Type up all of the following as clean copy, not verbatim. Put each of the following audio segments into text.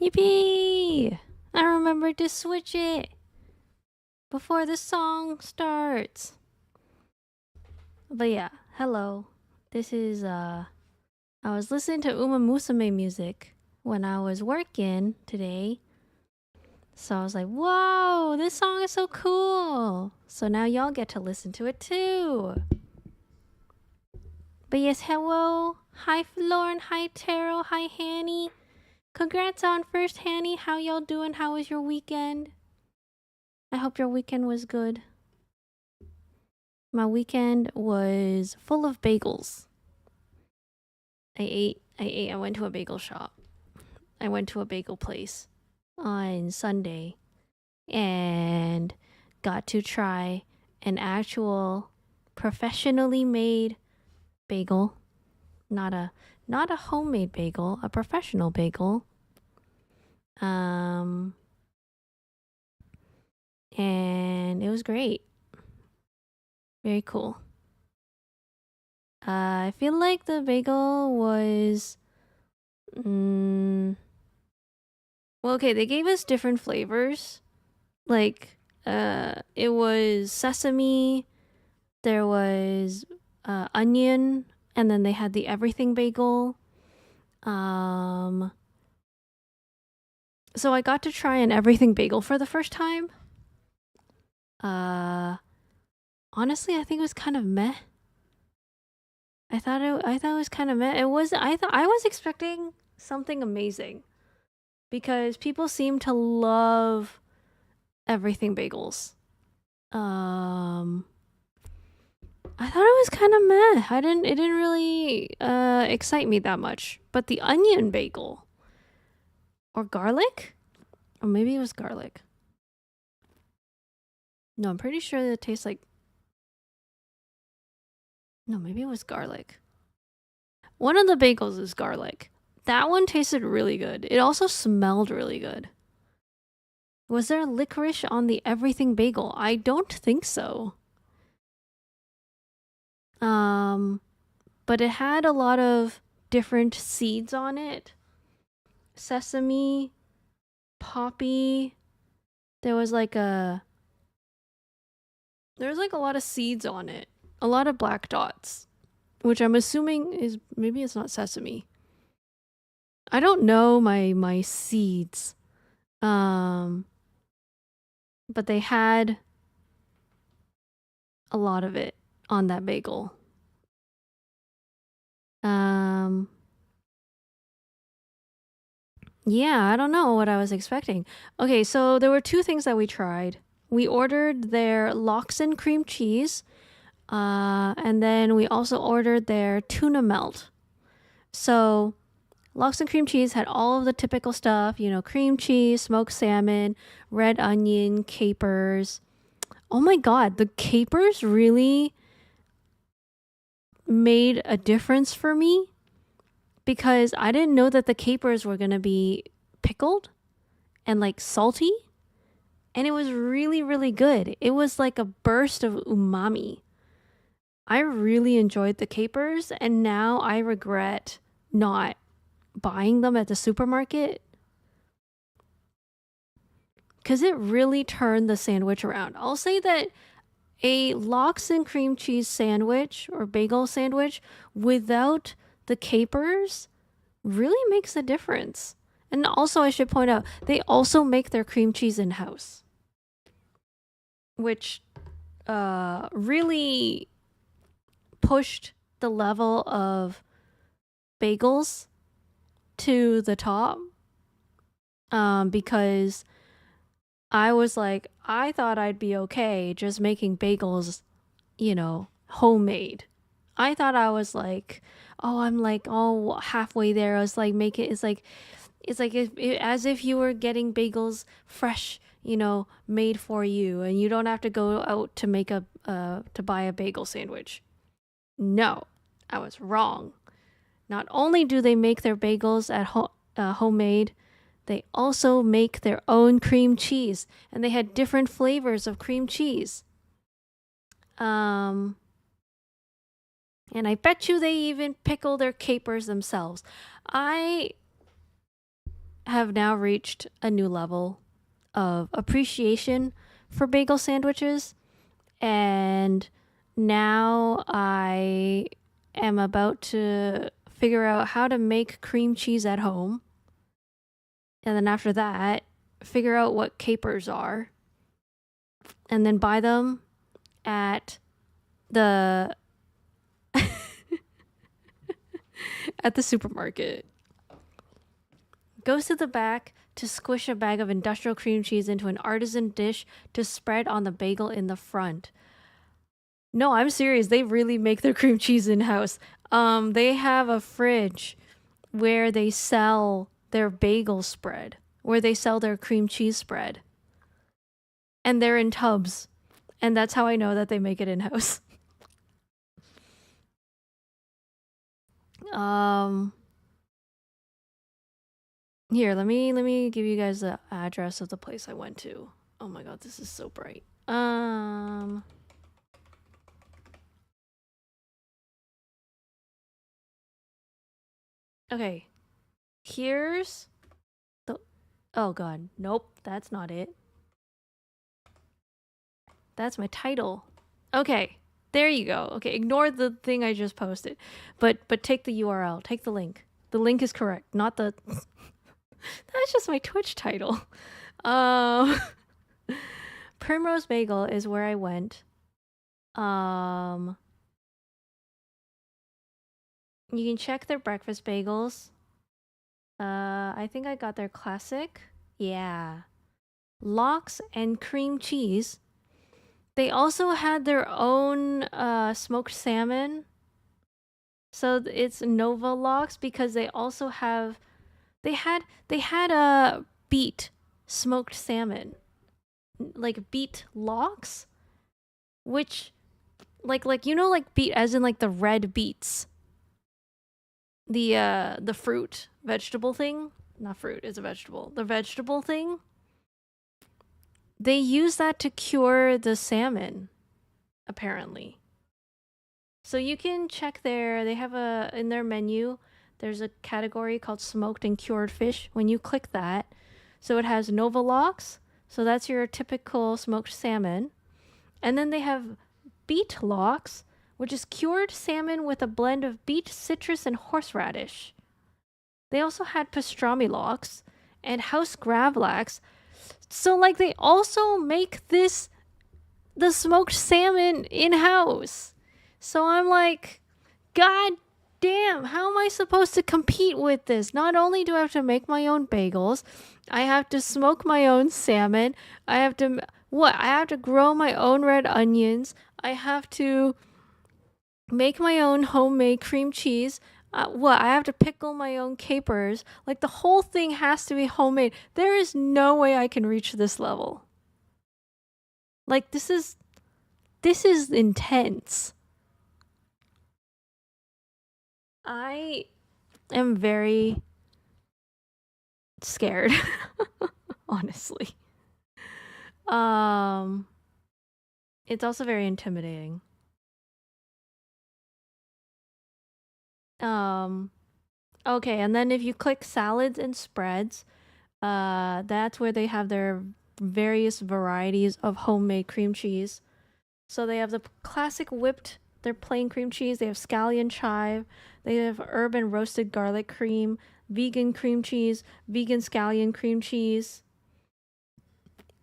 Yippee! I remembered to switch it before the song starts. But yeah, hello. This is I was listening to Uma Musume music when I was working today. So I was like, whoa, this song is so cool. So now y'all get to listen to it too. But yes, hello. Hi Lauren, hi Taro, hi Hanny. Congrats on first, Hanny. How y'all doing? How was your weekend? I hope your weekend was good. My weekend was full of bagels. I went to a bagel shop. I went to a bagel place on Sunday and got to try an actual professionally made bagel. Not a homemade bagel, a professional bagel. And it was great. Very cool. I feel like the bagel was well, okay, they gave us different flavors. Like it was sesame, there was onion, and then they had the everything bagel. So I got to try an everything bagel for the first time. Honestly, I think it was kind of meh. I thought it was kind of meh. I was expecting something amazing because people seem to love everything bagels. I thought it was kind of meh. It didn't really excite me that much. But the onion bagel or garlic, or maybe it was garlic. No, I'm pretty sure it tastes like. No, maybe it was garlic. One of the bagels is garlic. That one tasted really good. It also smelled really good. Was there licorice on the everything bagel? I don't think so. But it had a lot of different seeds on it. Sesame, poppy. There was like a lot of seeds on it. A lot of black dots, which I'm assuming is maybe it's not sesame. I don't know my seeds. But they had a lot of it on that bagel. Yeah, I don't know what I was expecting. Okay, so there were two things that we tried. We ordered their lox and cream cheese, and then we also ordered their tuna melt. So lox and cream cheese had all of the typical stuff, cream cheese, smoked salmon, red onion, capers. Oh my god, the capers really made a difference for me because I didn't know that the capers were going to be pickled and like salty. And it was really, really good. It was like a burst of umami. I really enjoyed the capers, and now I regret not buying them at the supermarket because it really turned the sandwich around. I'll say that a lox and cream cheese sandwich or bagel sandwich without the capers really makes a difference. And also, I should point out, they also make their cream cheese in-house, which really pushed the level of bagels to the top, because I was like, I thought I'd be okay just making bagels, homemade. I thought I was like, oh, I'm like all halfway there. I was like, it's like as if you were getting bagels fresh, made for you, and you don't have to go out to make to buy a bagel sandwich. No, I was wrong. Not only do they make their bagels at homemade, they also make their own cream cheese, and they had different flavors of cream cheese. And I bet you they even pickle their capers themselves. I have now reached a new level of appreciation for bagel sandwiches, and now I am about to figure out how to make cream cheese at home. And then after that, figure out what capers are. And then buy them at the at the supermarket. Goes to the back to squish a bag of industrial cream cheese into an artisan dish to spread on the bagel in the front. No, I'm serious. They really make their cream cheese in-house. They have a fridge where they sell their bagel spread, where they sell their cream cheese spread. And they're in tubs. And that's how I know that they make it in-house. Here, let me give you guys the address of the place I went to. Oh my god, this is so bright. Okay. Here's the... Oh god, nope, that's not it. That's my title. Okay, there you go. Okay, ignore the thing I just posted. But take the URL, take the link. The link is correct, not the... That's just my Twitch title. Primrose Bagel is where I went. You can check their breakfast bagels. I think I got their classic. Yeah. Lox and cream cheese. They also had their own smoked salmon. So it's Nova Lox because they also have... They had a beet smoked salmon. Like beet lox? Which... Like you know, like beet as in like the red beets. The fruit vegetable thing, not fruit, it's a vegetable. The vegetable thing, they use that to cure the salmon, apparently. So you can check there. They have in their menu, there's a category called smoked and cured fish. When you click that, so it has Novalox, so that's your typical smoked salmon, and then they have beet lox, which is cured salmon with a blend of beet, citrus, and horseradish. They also had pastrami lox and house gravlax. So, like, they also make the smoked salmon in-house. So I'm like, god damn, how am I supposed to compete with this? Not only do I have to make my own bagels, I have to smoke my own salmon. I have to grow my own red onions. I have to make my own homemade cream cheese. I have to pickle my own capers. Like, the whole thing has to be homemade. There is no way I can reach this level. Like, this is intense. I am very scared, honestly. It's also very intimidating. Okay, and then if you click salads and spreads, that's where they have their various varieties of homemade cream cheese. So they have the classic whipped, their plain cream cheese. They have scallion chive. They have herb and roasted garlic cream, vegan cream cheese, vegan scallion cream cheese.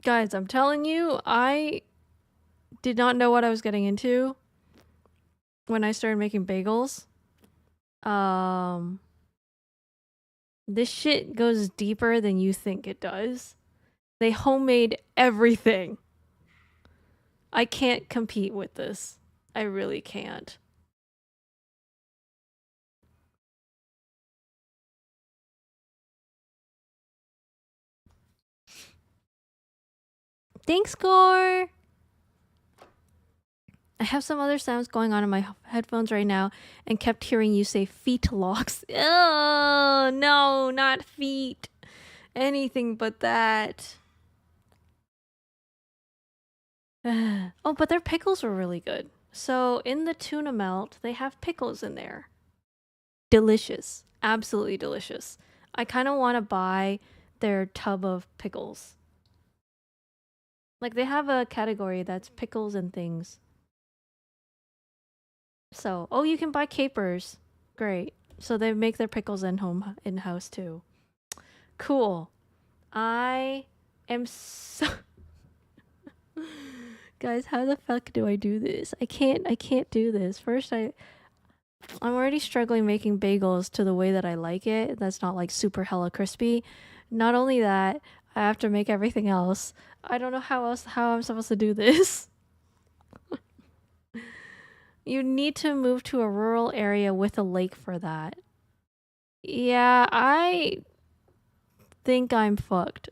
Guys, I'm telling you, I did not know what I was getting into when I started making bagels. This shit goes deeper than you think it does. They homemade everything. I can't compete with this. I really can't. Thanks, Gore! I have some other sounds going on in my headphones right now and kept hearing you say feet locks. Oh, no, not feet. Anything but that. Oh, but their pickles were really good. So in the tuna melt, they have pickles in there. Delicious. Absolutely delicious. I kind of want to buy their tub of pickles. Like they have a category that's pickles and things. So, oh, you can buy capers. Great. So they make their pickles in house too. Cool. I am so Guys, how the fuck do I do this? I can't do this. First I'm already struggling making bagels to the way that I like it. That's not like super hella crispy. Not only that, I have to make everything else. I don't know how I'm supposed to do this. You need to move to a rural area with a lake for that. Yeah, I think I'm fucked.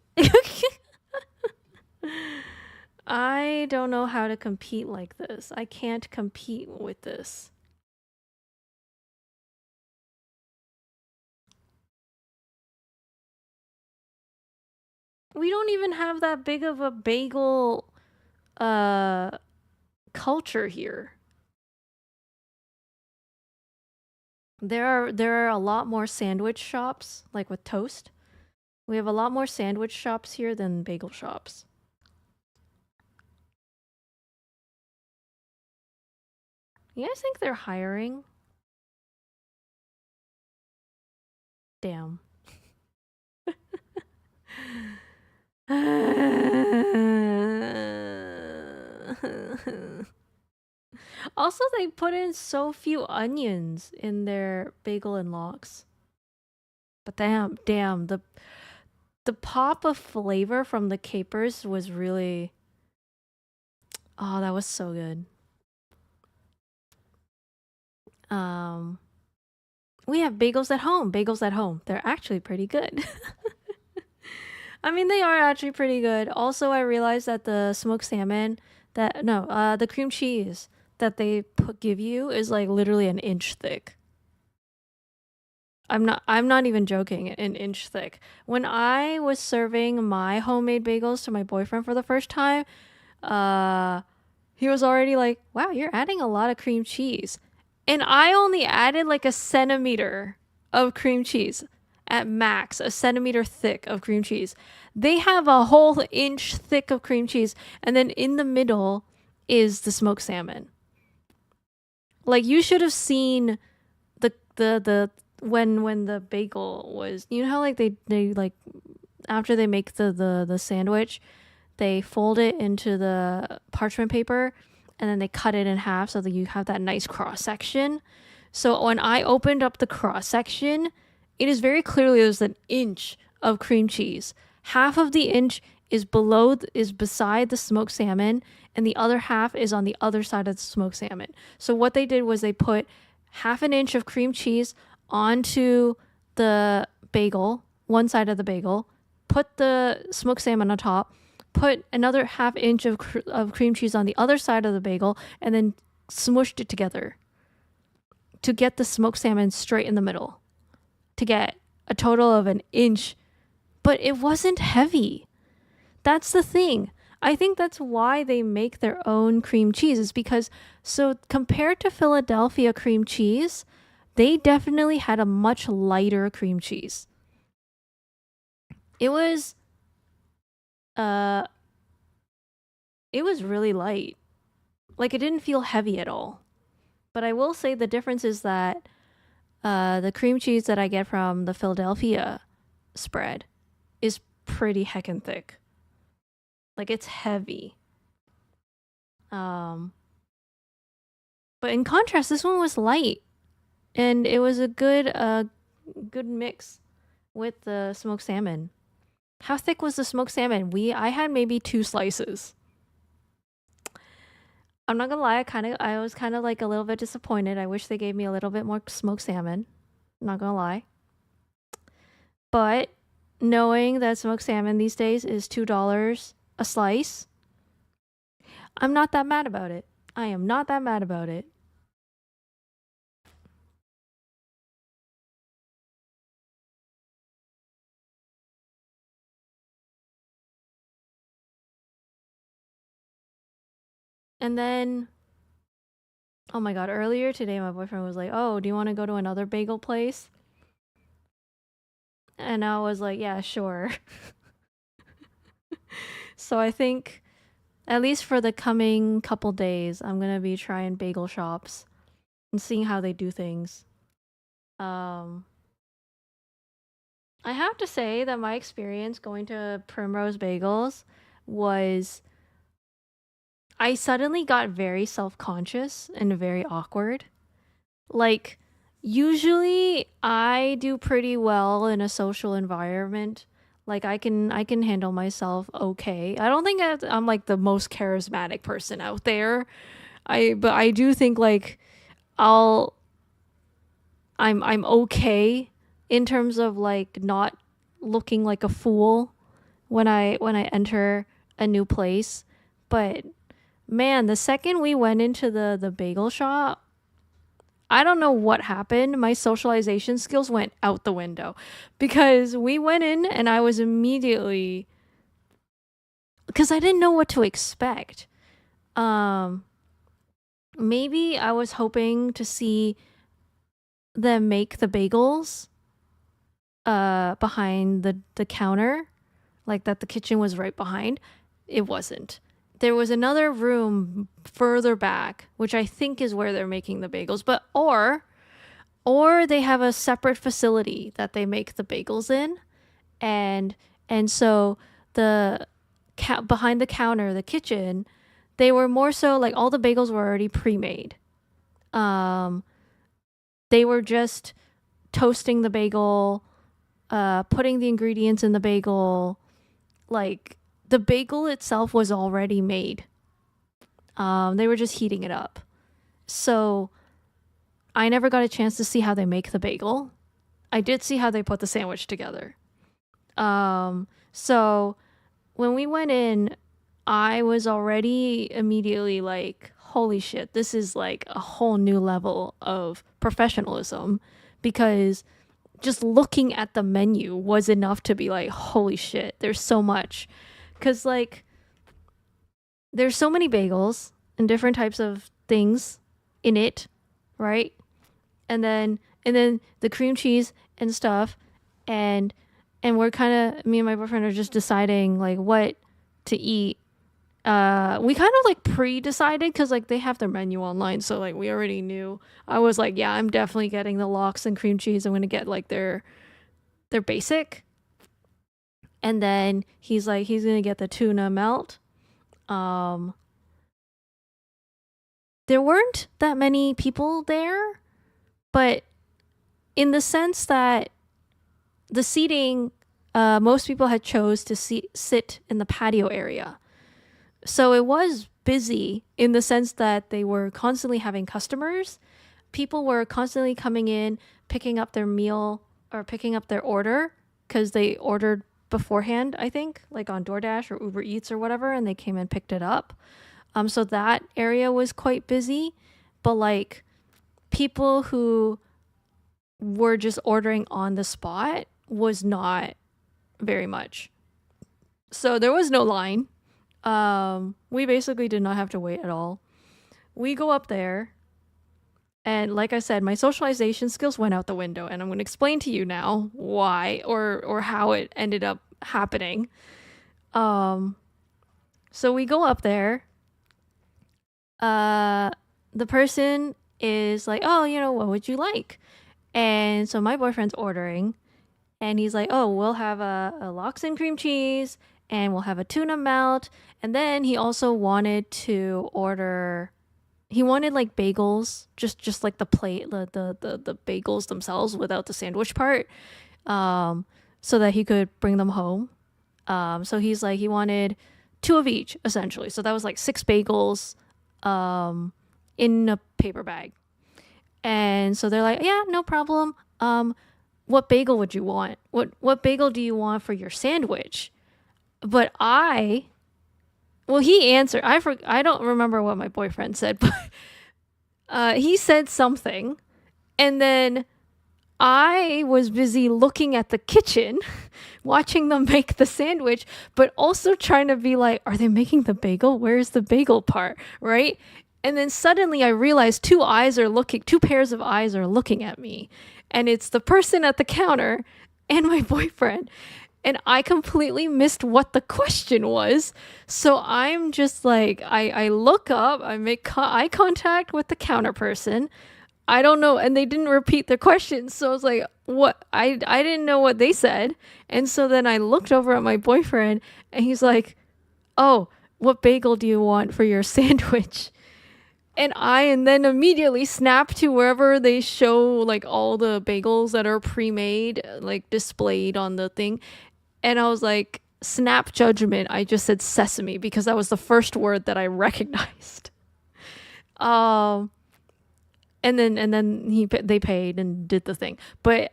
I don't know how to compete like this. I can't compete with this. We don't even have that big of a bagel uh culture here. There are a lot more sandwich shops like with toast. We have a lot more sandwich shops here than bagel shops. You guys think they're hiring? Damn. Also, they put in so few onions in their bagel and lox. But damn, the pop of flavor from the capers was really, oh, that was so good. Um, we have bagels at home. Bagels at home. They're actually pretty good. I mean, they are actually pretty good. Also, I realized that the smoked salmon that no, the cream cheese that they give you is like literally an inch thick. I'm not even joking, an inch thick. When I was serving my homemade bagels to my boyfriend for the first time, uh he was already like, "Wow, you're adding a lot of cream cheese." And I only added like a centimeter of cream cheese at max, a centimeter thick of cream cheese. They have a whole inch thick of cream cheese, and then in the middle is the smoked salmon. Like you should have seen the when the bagel was, you know how like they like after they make the sandwich, they fold it into the parchment paper and then they cut it in half so that you have that nice cross section. So when I opened up the cross section, it is very clearly there's an inch of cream cheese. Half of the inch is beside the smoked salmon, and the other half is on the other side of the smoked salmon. So what they did was they put half an inch of cream cheese onto the bagel, one side of the bagel, put the smoked salmon on top, put another half inch of cream cheese on the other side of the bagel, and then smushed it together to get the smoked salmon straight in the middle, to get a total of an inch. But it wasn't heavy. That's the thing. I think that's why they make their own cream cheese, is because, so compared to Philadelphia cream cheese, they definitely had a much lighter cream cheese. It was uh it was really light. Like it didn't feel heavy at all. But I will say the difference is that the cream cheese that I get from the Philadelphia spread is pretty heckin' thick. Like it's heavy. Um but in contrast, this one was light, and it was a good mix with the smoked salmon. How thick was the smoked salmon? I had maybe 2 slices. I'm not gonna lie, I was kind of like a little bit disappointed. I wish they gave me a little bit more smoked salmon. I'm not gonna lie. But knowing that smoked salmon these days is $2 a slice, I'm not that mad about it. I am not that mad about it. And then, oh my god, earlier today my boyfriend was like, "Oh, do you want to go to another bagel place?" And I was like, yeah, sure. So I think at least for the coming couple days, I'm gonna be trying bagel shops and seeing how they do things. Um, I have to say that my experience going to Primrose Bagels was I suddenly got very self conscious and very awkward. Like, usually I do pretty well in a social environment. Like I can handle myself okay. I don't think I'm like the most charismatic person out there. But I do think like I'll I'm okay in terms of like not looking like a fool when I enter a new place. But man, the second we went into the bagel shop, I don't know what happened. My socialization skills went out the window because we went in and I was immediately because I didn't know what to expect. Um Maybe I was hoping to see them make the bagels behind the counter, like that the kitchen was right behind. It wasn't. There was another room further back, which I think is where they're making the bagels, but or they have a separate facility that they make the bagels in, and so the behind the counter, the kitchen, they were more so like all the bagels were already pre-made. Um, they were just toasting the bagel, putting the ingredients in the bagel. Like the bagel itself was already made. They were just heating it up. So I never got a chance to see how they make the bagel. I did see how they put the sandwich together. So when we went in, I was already immediately like, holy shit, this is like a whole new level of professionalism because just looking at the menu was enough to be like, holy shit, there's so much. Because, like, there's so many bagels and different types of things in it, right? And then the cream cheese and stuff. And we're kind of, me and my boyfriend are just deciding, like, what to eat. We kind of like pre-decided because like they have their menu online, so like we already knew. I was like, yeah, I'm definitely getting the lox and cream cheese. I'm gonna get like their basic, and then he's like he's gonna get the tuna melt. Um, there weren't that many people there, but in the sense that the seating, most people had chose to sit in the patio area. So it was busy in the sense that they were constantly having customers. People were constantly coming in, picking up their meal or picking up their order because they ordered beforehand, I think, like on DoorDash or Uber Eats or whatever, and they came and picked it up. So that area was quite busy, but like people who were just ordering on the spot was not very much. So there was no line. We basically did not have to wait at all. We go up there, and like I said, my socialization skills went out the window, and I'm going to explain to you now why or how it ended up happening. Um, so we go up there. The person is like, "Oh, what would you like?" And so my boyfriend's ordering, and he's like, "Oh, we'll have a lox and cream cheese, and we'll have a tuna melt." And then he also wanted to order. He wanted like bagels, just like the plate, the bagels themselves without the sandwich part, so that he could bring them home. So he's like he wanted two of each essentially. So that was like six bagels, in a paper bag. And so they're like, yeah, no problem. What bagel would you want? What bagel do you want for your sandwich? But he answered. I don't remember what my boyfriend said, but he said something, and then I was busy looking at the kitchen, watching them make the sandwich, but also trying to be like, are they making the bagel? Where's the bagel part? Right? And then suddenly I realized two pairs of eyes are looking at me. And it's the person at the counter and my boyfriend. And I completely missed what the question was. So I'm just like, I look up, I make eye contact with the counter person. I don't know, and they didn't repeat the question. So I was like, what? I didn't know what they said. And so then I looked over at my boyfriend, and he's like, oh, what bagel do you want for your sandwich? And then immediately snap to wherever they show like all the bagels that are pre-made, like displayed on the thing. And I was like, snap judgment. I just said sesame because that was the first word that I recognized. Um, and then they paid and did the thing. But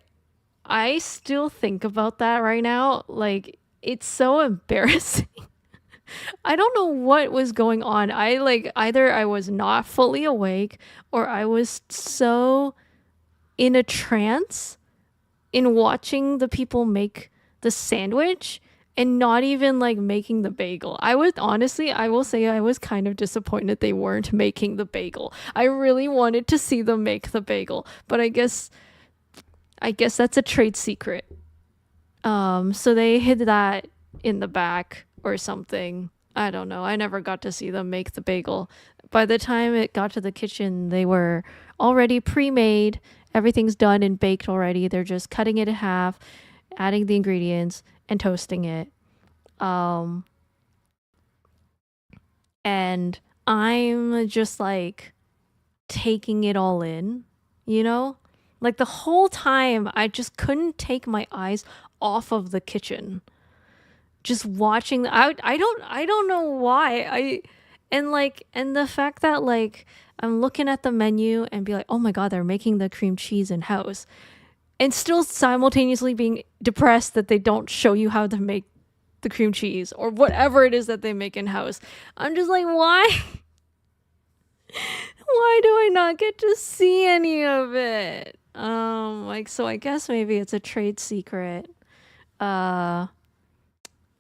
I still think about that right now. Like, it's so embarrassing. I don't know what was going on. I like either I was not fully awake or I was so in a trance in watching the people make the sandwich and not even like making the bagel. I would honestly, I will say I was kind of disappointed they weren't making the bagel. I really wanted to see them make the bagel, but I guess that's a trade secret. So they hid that in the back or something. I don't know. I never got to see them make the bagel. By the time it got to the kitchen, they were already pre-made. Everything's done and baked already. They're just cutting it in half, adding the ingredients, and toasting it. Um, and I'm just like taking it all in, you know? Like the whole time, I just couldn't take my eyes off of the kitchen. Just watching I don't know why. And the fact that like I'm looking at the menu and be like, "Oh my god, they're making the cream cheese in house." And still simultaneously being depressed that they don't show you how to make the cream cheese or whatever it is that they make in house. I'm just like, why? Why do I not get to see any of it? Like so I guess maybe it's a trade secret. Uh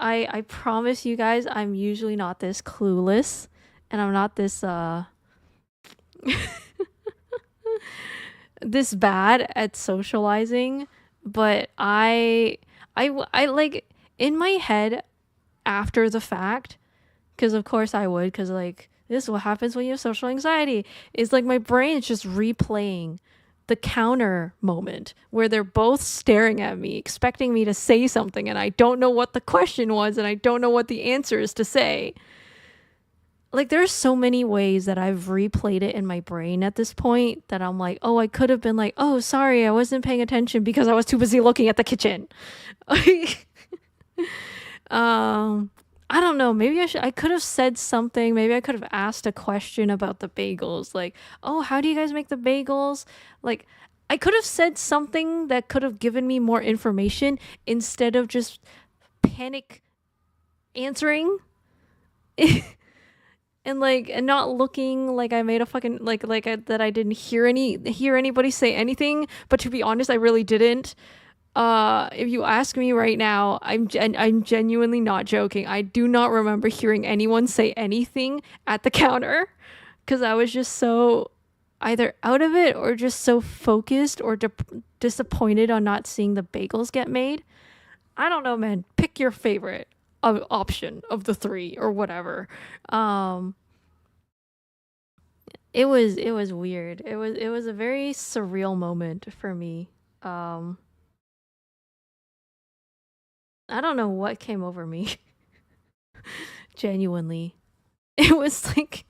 I promise you guys I'm usually not this clueless and I'm not this this bad at socializing, but I like in my head after the fact, because of course I would, because like this is what happens when you have social anxiety. Is like my brain is just replaying the counter moment where they're both staring at me, expecting me to say something, and I don't know what the question was, and I don't know what the answer is to say. Like there's so many ways that I've replayed it in my brain at this point that I'm like, oh, I could have been like, oh, sorry, I wasn't paying attention because I was too busy looking at the kitchen. um, I don't know. Maybe I could have said something. Maybe I could have asked a question about the bagels. Like, oh, how do you guys make the bagels? Like, I could have said something that could have given me more information instead of just panic answering. And not looking like I made a fucking that I didn't hear anybody say anything. But to be honest, I really didn't. If you ask me right now, I'm genuinely not joking. I do not remember hearing anyone say anything at the counter because I was just so either out of it or just so focused or disappointed on not seeing the bagels get made. I don't know, man. Pick your favorite option of the three or whatever. Um, it was weird. It was a very surreal moment for me. Um, I don't know what came over me. Genuinely, it was like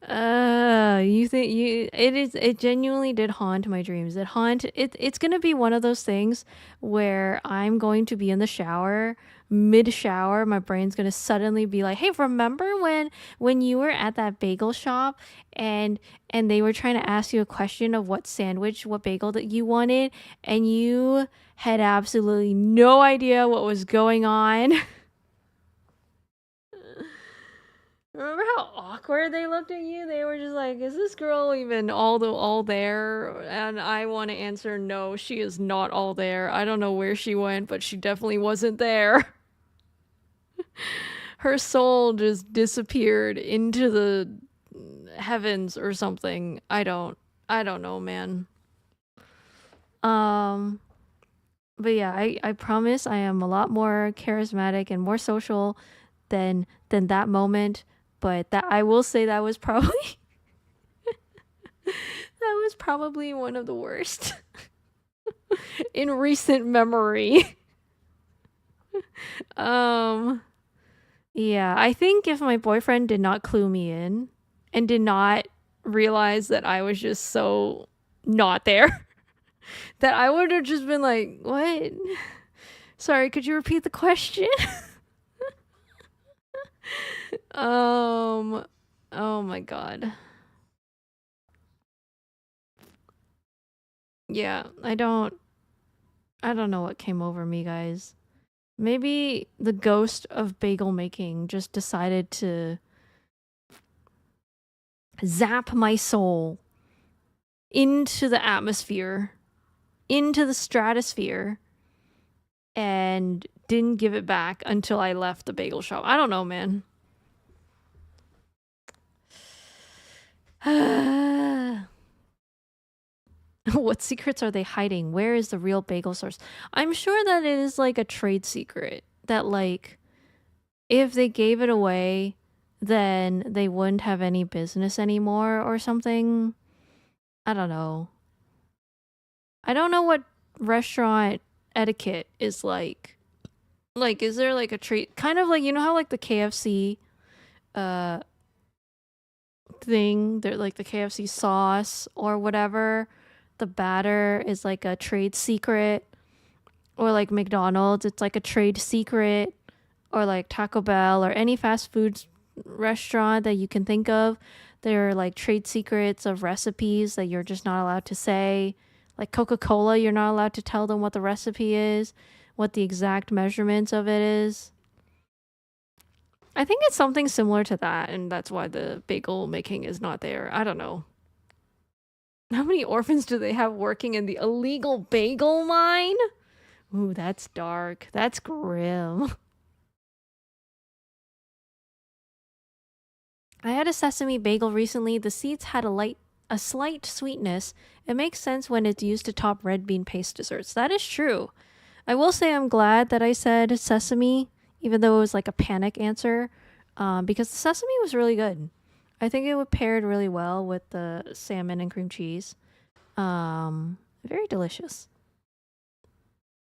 you think you it genuinely did haunt my dreams. It's gonna be one of those things where I'm going to be in the shower, mid shower, my brain's gonna suddenly be like, hey, remember when you were at that bagel shop and they were trying to ask you a question of what bagel that you wanted, and you had absolutely no idea what was going on. Remember how awkward they looked at you? They were just like, "Is this girl even all there?" And I want to answer, "No, she is not all there. I don't know where she went, but she definitely wasn't there." Her soul just disappeared into the heavens or something. I don't know, man. Um, but yeah, I promise I am a lot more charismatic and more social than that moment. But that I will say that was probably that was probably one of the worst in recent memory. um yeah, I think if my boyfriend did not clue me in and did not realize that I was just so not there, that I would have just been like, "What? Sorry, could you repeat the question?" um oh my god. Yeah, I don't know what came over me, guys. Maybe the ghost of bagel making just decided to zap my soul into the atmosphere, into the stratosphere, and didn't give it back until I left the bagel shop. I don't know, man. What secrets are they hiding? Where is the real bagel source? I'm sure that it is like a trade secret that, like, if they gave it away, then they wouldn't have any business anymore or something. I don't know. I don't know what restaurant etiquette is like. Like, is there like a treat? Kind of like, you know how like the KFC uh thing, they're like the KFC sauce or whatever, the batter is like a trade secret, or like McDonald's, it's like a trade secret, or like Taco Bell or any fast food restaurant that you can think of. There are like trade secrets of recipes that you're just not allowed to say. Like Coca-Cola, you're not allowed to tell them what the recipe is, what the exact measurements of it is. I think it's something similar to that, and that's why the bagel making is not there. I don't know. How many orphans do they have working in the illegal bagel mine? Ooh, that's dark. That's grim. I had a sesame bagel recently. The seeds had a slight sweetness. It makes sense when it's used to top red bean paste desserts. That is true. I will say I'm glad that I said sesame, even though it was like a panic answer, because the sesame was really good. I think it would paired really well with the salmon and cream cheese. Very delicious.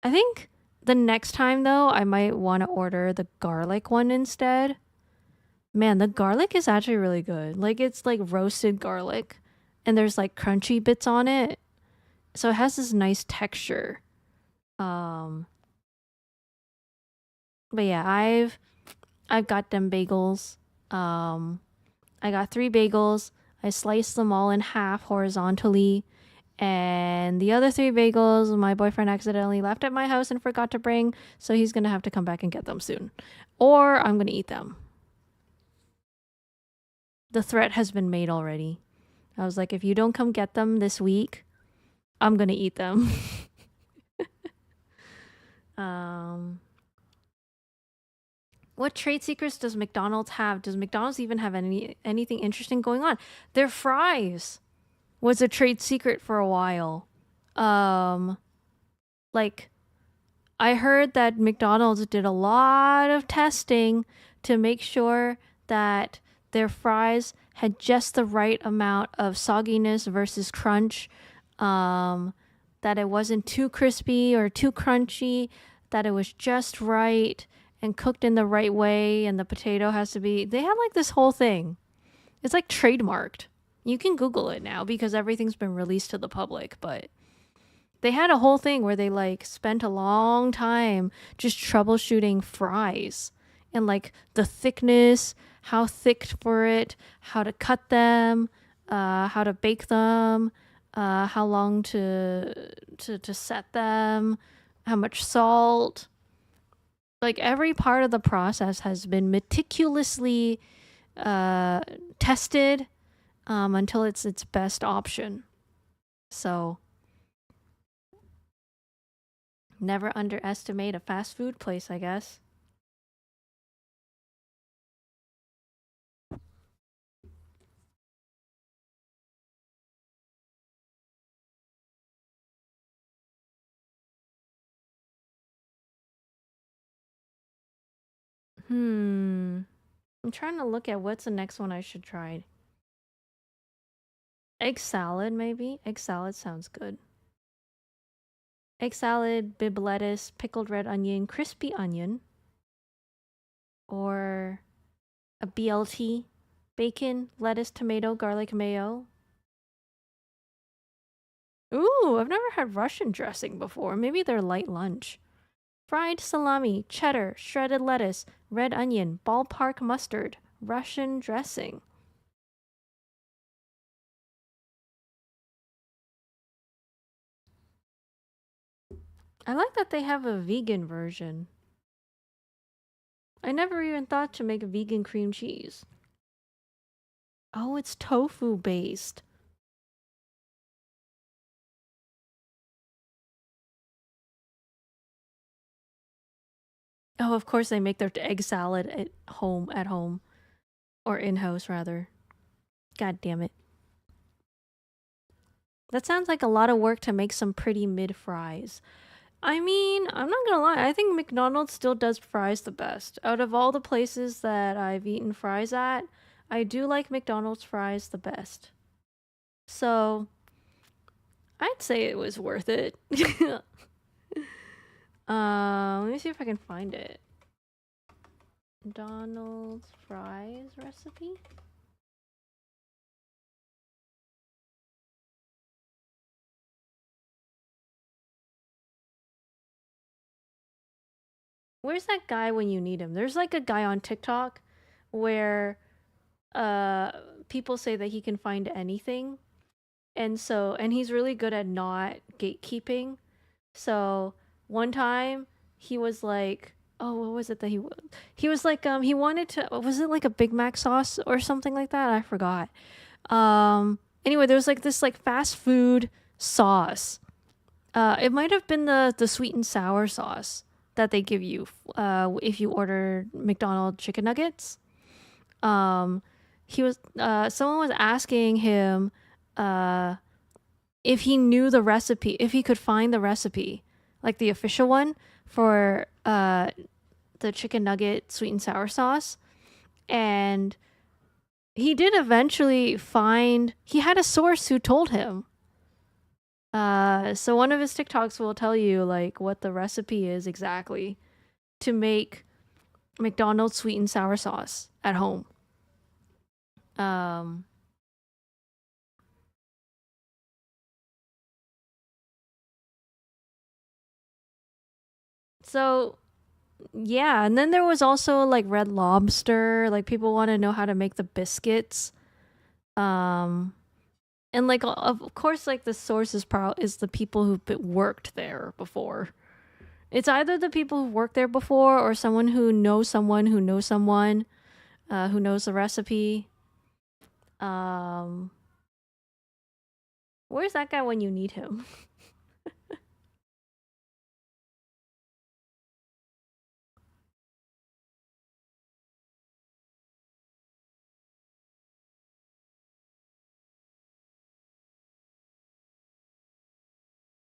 I think the next time though, I might want to order the garlic one instead. Man, the garlic is actually really good. Like it's like roasted garlic and there's like crunchy bits on it. So it has this nice texture. Um but yeah, I've got them bagels. Um I got 3 bagels. I sliced them all in half horizontally. And the other 3 bagels, my boyfriend accidentally left at my house and forgot to bring, so he's gonna have to come back and get them soon. Or I'm gonna eat them. The threat has been made already. I was like, if you don't come get them this week, I'm gonna eat them. um, what trade secrets does McDonald's have? Does McDonald's even have anything interesting going on? Their fries was a trade secret for a while. Um, like I heard that McDonald's did a lot of testing to make sure that their fries had just the right amount of sogginess versus crunch, um, that it wasn't too crispy or too crunchy, that it was just right and cooked in the right way, and the potato has to be. They had like this whole thing. It's like trademarked. You can Google it now because everything's been released to the public, but they had a whole thing where they like spent a long time just troubleshooting fries and like the thickness, how thick for it, how to cut them, how to bake them, how long to set them, how much salt. Like every part of the process has been meticulously uh, tested until it's its best option. So never underestimate a fast food place, I guess. I'm trying to look at what's the next one I should try. Egg salad, maybe? Egg salad sounds good. Egg salad, bib lettuce, pickled red onion, crispy onion, or a BLT, bacon, lettuce, tomato, garlic mayo. Ooh, I've never had Russian dressing before. Maybe they're light lunch. Fried salami, cheddar, shredded lettuce, red onion, ballpark mustard, Russian dressing. I like that they have a vegan version. I never even thought to make a vegan cream cheese. Oh, it's tofu based. Oh, of course they make their egg salad at home or in-house rather. God damn it. That sounds like a lot of work to make some pretty mid fries. I mean, I'm not gonna lie, I think McDonald's still does fries the best. Out of all the places that I've eaten fries at, I do like McDonald's fries the best. So, I'd say it was worth it. Let me see if I can find it. McDonald's fries recipe? Where's that guy when you need him? There's like a guy on TikTok where uh people say that he can find anything. And he's really good at not gatekeeping. So one time he was like, oh, what was it that he was like he wanted to, was it like a Big Mac sauce or something like that? I forgot. Anyway, there was like this like fast food sauce. It might have been the sweet and sour sauce that they give you if you order McDonald's chicken nuggets. Um, he was someone was asking him uh if he knew the recipe, if he could find the recipe, like the official one for the chicken nugget sweet and sour sauce. And he did eventually find, he had a source who told him. So one of his TikToks will tell you like what the recipe is exactly to make McDonald's sweet and sour sauce at home. Um, so yeah, and then there was also like Red Lobster. Like people want to know how to make the biscuits. Um, and like of course, like the source is the people who've worked there before. It's either the people who worked there before or someone who knows someone who knows the recipe. Um, where's that guy when you need him?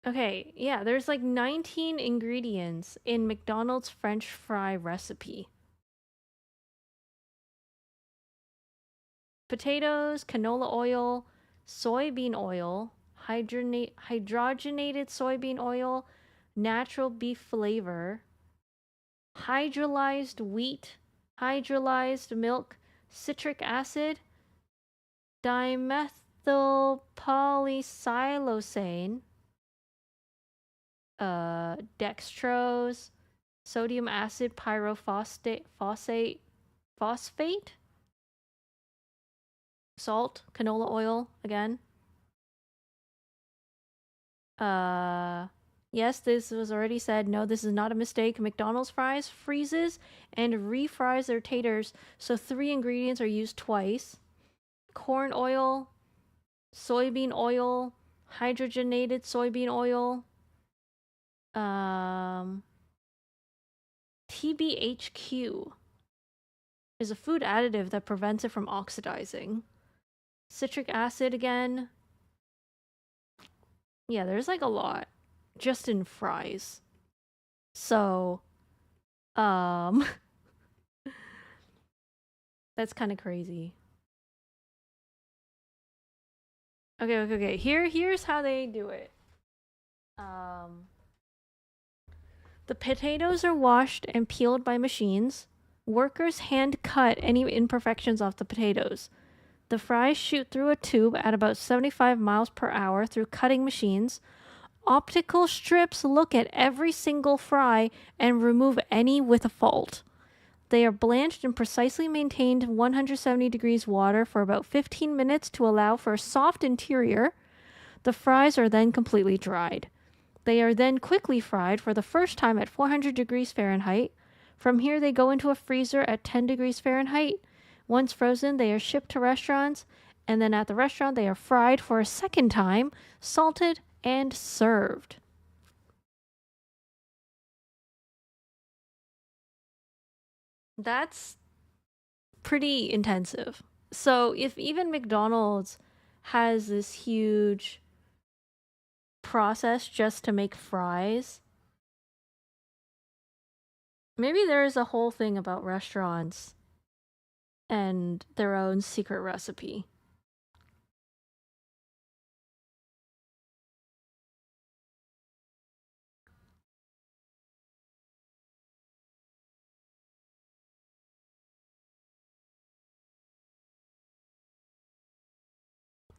Okay, yeah, there's like 19 ingredients in McDonald's French fry recipe. Potatoes, canola oil, soybean oil, hydrogenated soybean oil, natural beef flavor, hydrolyzed wheat, hydrolyzed milk, citric acid, dimethylpolysiloxane, dextrose, sodium acid pyrophosphate, phosphate, salt, canola oil again. Uh, yes, this was already said. No, this is not a mistake. McDonald's fries freezes and refries their taters, so 3 ingredients are used twice: corn oil, soybean oil, hydrogenated soybean oil, um, TBHQ is a food additive that prevents it from oxidizing. Citric acid again. Yeah, there's like a lot just in fries. So, um, That's kind of crazy. Okay. Here's how they do it. Um, the potatoes are washed and peeled by machines. Workers hand cut any imperfections off the potatoes. The fries shoot through a tube at about 75 miles per hour through cutting machines. Optical strips look at every single fry and remove any with a fault. They are blanched in precisely maintained 170 degrees water for about 15 minutes to allow for a soft interior. The fries are then completely dried. They are then quickly fried for the first time at 400 degrees Fahrenheit. From here, they go into a freezer at 10 degrees Fahrenheit. Once frozen, they are shipped to restaurants, and then at the restaurant, they are fried for a second time, salted, and served. That's pretty intensive. So if even McDonald's has this huge process just to make fries, maybe there's a whole thing about restaurants and their own secret recipe.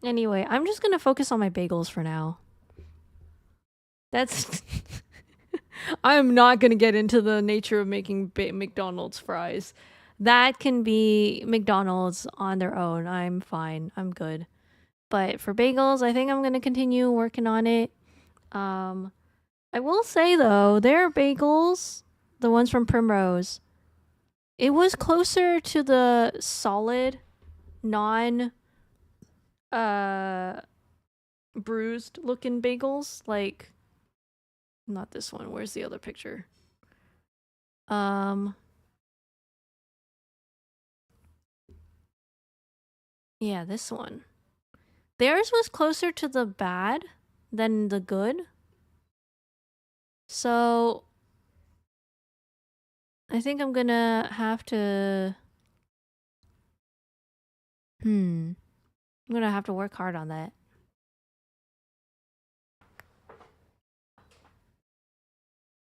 Anyway, I'm just gonna focus on my bagels for now. That's. I'm not gonna get into the nature of making McDonald's fries. That can be McDonald's on their own. I'm fine. I'm good. But for bagels, I think I'm gonna continue working on it. Um, I will say though, their bagels, the ones from Primrose, it was closer to the solid, non uh bruised looking bagels. Like, not this one. Where's the other picture? Um, yeah, this one. Theirs was closer to the bad than the good. So I think I'm gonna have to. I'm gonna have to work hard on that.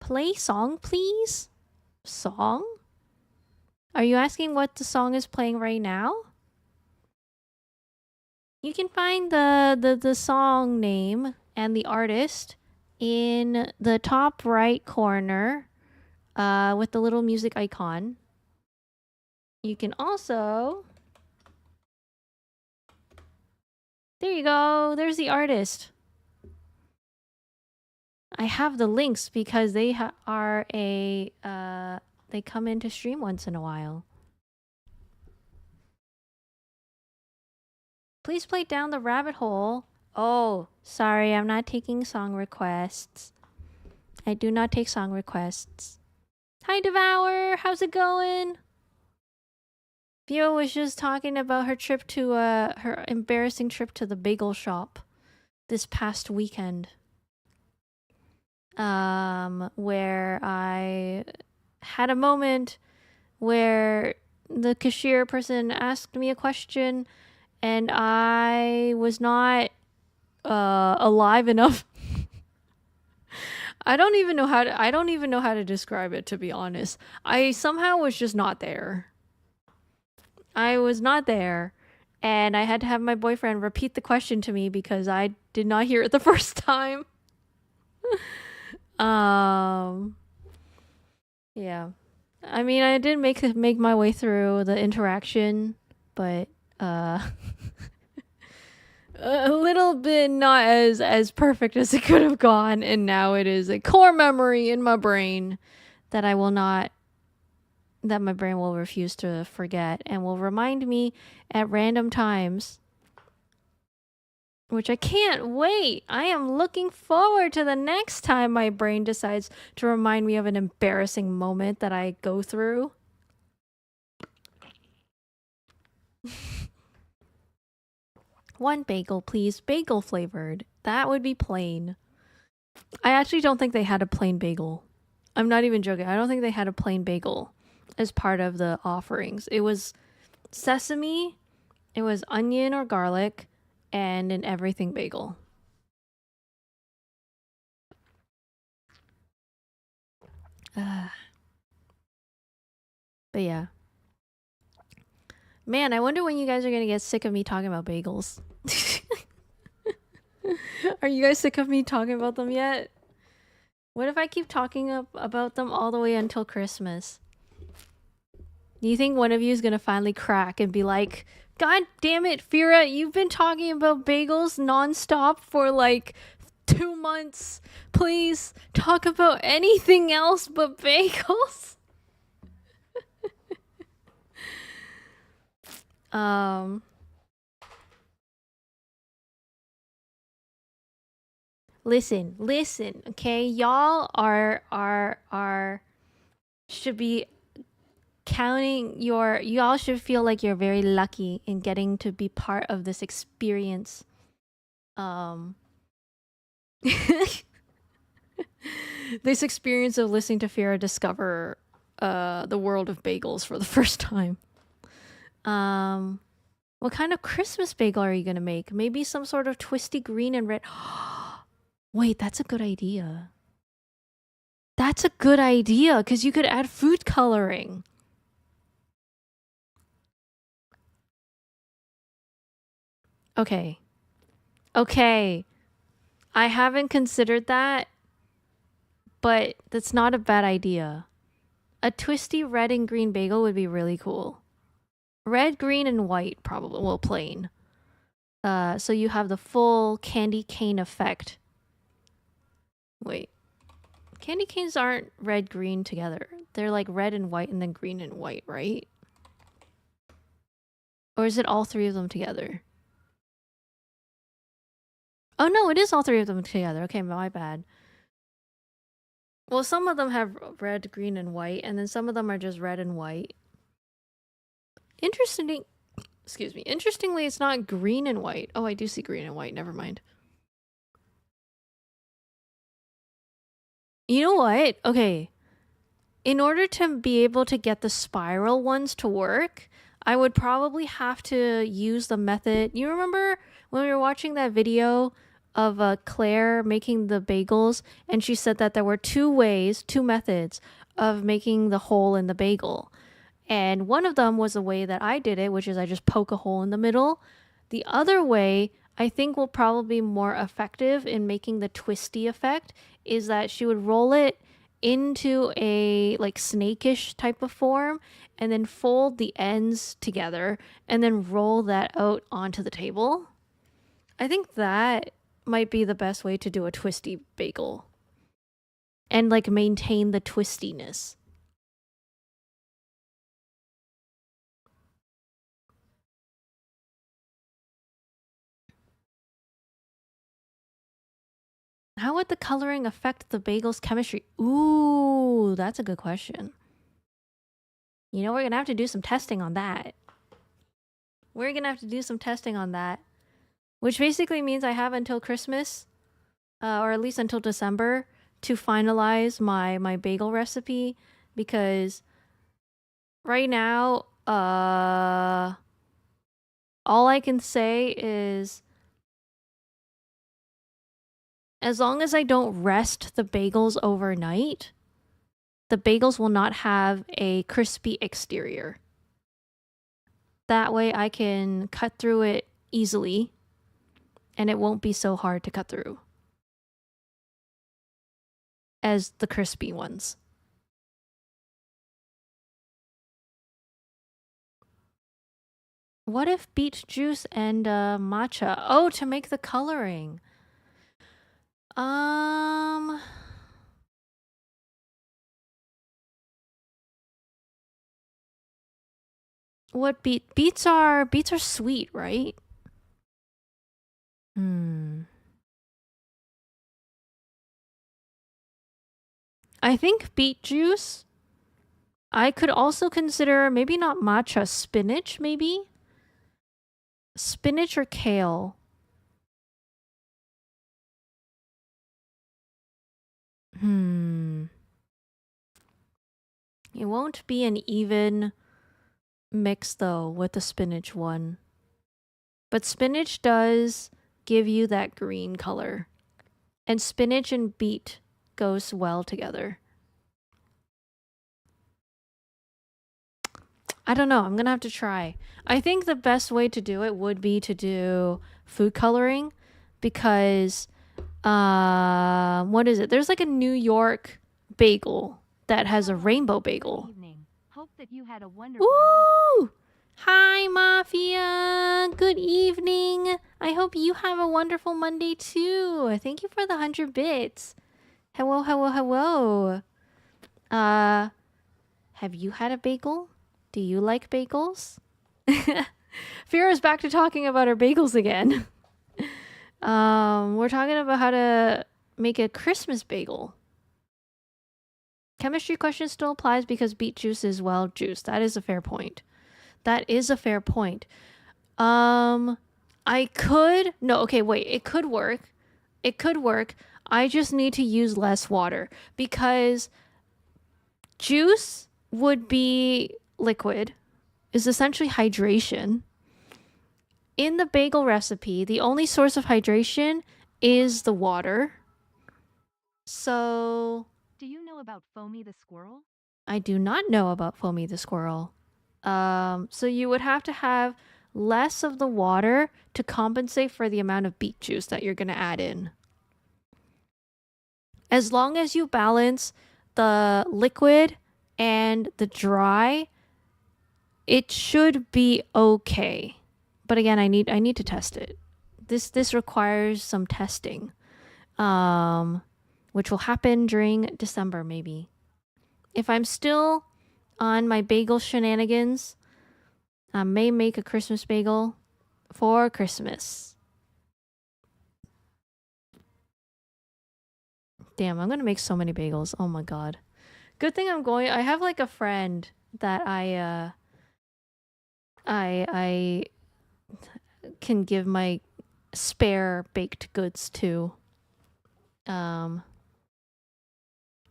Play song, please? Song? Are you asking what the song is playing right now? You can find the song name and the artist in the top right corner with the little music icon. You can also... There you go. There's the artist. I have the links because they are a... they come into stream once in a while. Please play Down the Rabbit Hole. Oh, sorry, I'm not taking song requests. I do not take song requests. Hi, Devour. How's it going? Vio was just talking about her trip to her embarrassing trip to the bagel shop this past weekend. Where I had a moment where the cashier person asked me a question and I was not alive enough. I don't even know how to describe it, to be honest. I somehow was just not there. I was not there. And I had to have my boyfriend repeat the question to me because I did not hear it the first time. Yeah. I mean, I did make my way through the interaction, but a little bit not as perfect as it could have gone, and now it is a core memory in my brain that my brain will refuse to forget and will remind me at random times, which I can't wait. I am looking forward to the next time my brain decides to remind me of an embarrassing moment that I go through. One bagel, please. Bagel flavored. That would be plain. I actually don't think they had a plain bagel. I'm not even joking. I don't think they had a plain bagel as part of the offerings. It was sesame, it was onion or garlic, and an everything bagel. But yeah. Man, I wonder when you guys are gonna get sick of me talking about bagels. Are you guys sick of me talking about them yet? What if I keep talking about them all the way until Christmas? Do you think one of you is gonna finally crack and be like, God damn it, Fira, you've been talking about bagels nonstop for like 2 months. Please talk about anything else but bagels. um listen, okay? Y'all are should be counting y'all should feel like you're very lucky in getting to be part of this experience. Um this experience of listening to Fira discover the world of bagels for the first time. What kind of Christmas bagel are you gonna make? Maybe some sort of twisty green and red. Wait, that's a good idea. That's a good idea because you could add food coloring. Okay. Okay. I haven't considered that, but that's not a bad idea. A twisty red and green bagel would be really cool. Red, green, and white, probably. Well, plain. So you have the full candy cane effect. Wait. Candy canes aren't red, green together. They're like red and white and then green and white, right? Or is it all three of them together? Oh no, it is all three of them together. Okay, my bad. Well, some of them have red, green, and white, and then some of them are just red and white. Interesting. Excuse me. Interestingly, it's not green and white. Oh, I do see green and white. Never mind. You know what? Okay. In order to be able to get the spiral ones to work, I would probably have to use the method. You remember when we were watching that video of Claire making the bagels, and she said that there were two methods of making the hole in the bagel. And one of them was the way that I did it, which is I just poke a hole in the middle. The other way, I think will probably be more effective in making the twisty effect, is that she would roll it into a like snakish type of form and then fold the ends together and then roll that out onto the table. I think that might be the best way to do a twisty bagel and like maintain the twistiness. How would the coloring affect the bagel's chemistry? Ooh, that's a good question. You know, we're gonna have to do some testing on that. We're gonna have to do some testing on that. Which basically means I have until Christmas, or at least until December, to finalize my bagel recipe. Because right now, all I can say is as long as I don't rest the bagels overnight, the bagels will not have a crispy exterior. That way I can cut through it easily and it won't be so hard to cut through as the crispy ones. What if beet juice and matcha? Oh, to make the coloring. Um, what beets are sweet, right? Hmm. I think beet juice. I could also consider maybe not matcha, spinach, maybe? Spinach or kale. Hmm. It won't be an even mix though with the spinach one. But spinach does give you that green color. And spinach and beet goes well together. I don't know. I'm going to have to try. I think the best way to do it would be to do food coloring because what is it? There's like a New York bagel that has a rainbow bagel. Hope that you had a wonderful Ooh! Hi, Mafia. Good evening. I hope you have a wonderful Monday too. Thank you for the 100 bits. Hello, hello, hello. Have you had a bagel? Do you like bagels? Fira's back to talking about her bagels again. We're talking about how to make a Christmas bagel. Chemistry question still applies because beet juice is well juiced. That is a fair point. That is a fair point. I could... No, okay, wait. It could work. It could work. I just need to use less water because juice would be liquid, is essentially hydration. In the bagel recipe, the only source of hydration is the water. So... Do you know about Foamy the squirrel? I do not know about Foamy the squirrel. So you would have to have less of the water to compensate for the amount of beet juice that you're going to add in. As long as you balance the liquid and the dry, it should be okay. But again, I need to test it. This requires some testing, which will happen during December maybe. If I'm still on my bagel shenanigans, I may make a Christmas bagel for Christmas. Damn, I'm gonna make so many bagels. Oh my god. Good thing I have like a friend that I can give my spare baked goods to.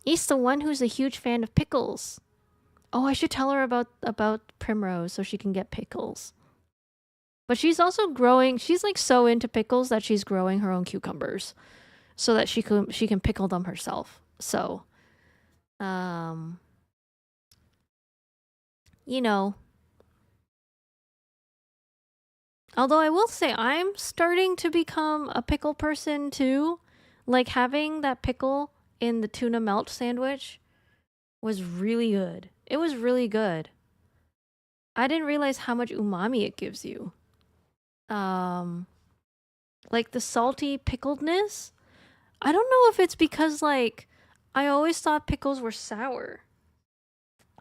He's the one who's a huge fan of pickles. Oh, I should tell her about Primrose so she can get pickles. But she's also growing. She's like so into pickles that she's growing her own cucumbers, so that she can pickle them herself. So, you know. Although I will say I'm starting to become a pickle person too. Like having that pickle in the tuna melt sandwich was really good. It was really good. I didn't realize how much umami it gives you. Like the salty pickledness. I don't know if it's because like I always thought pickles were sour.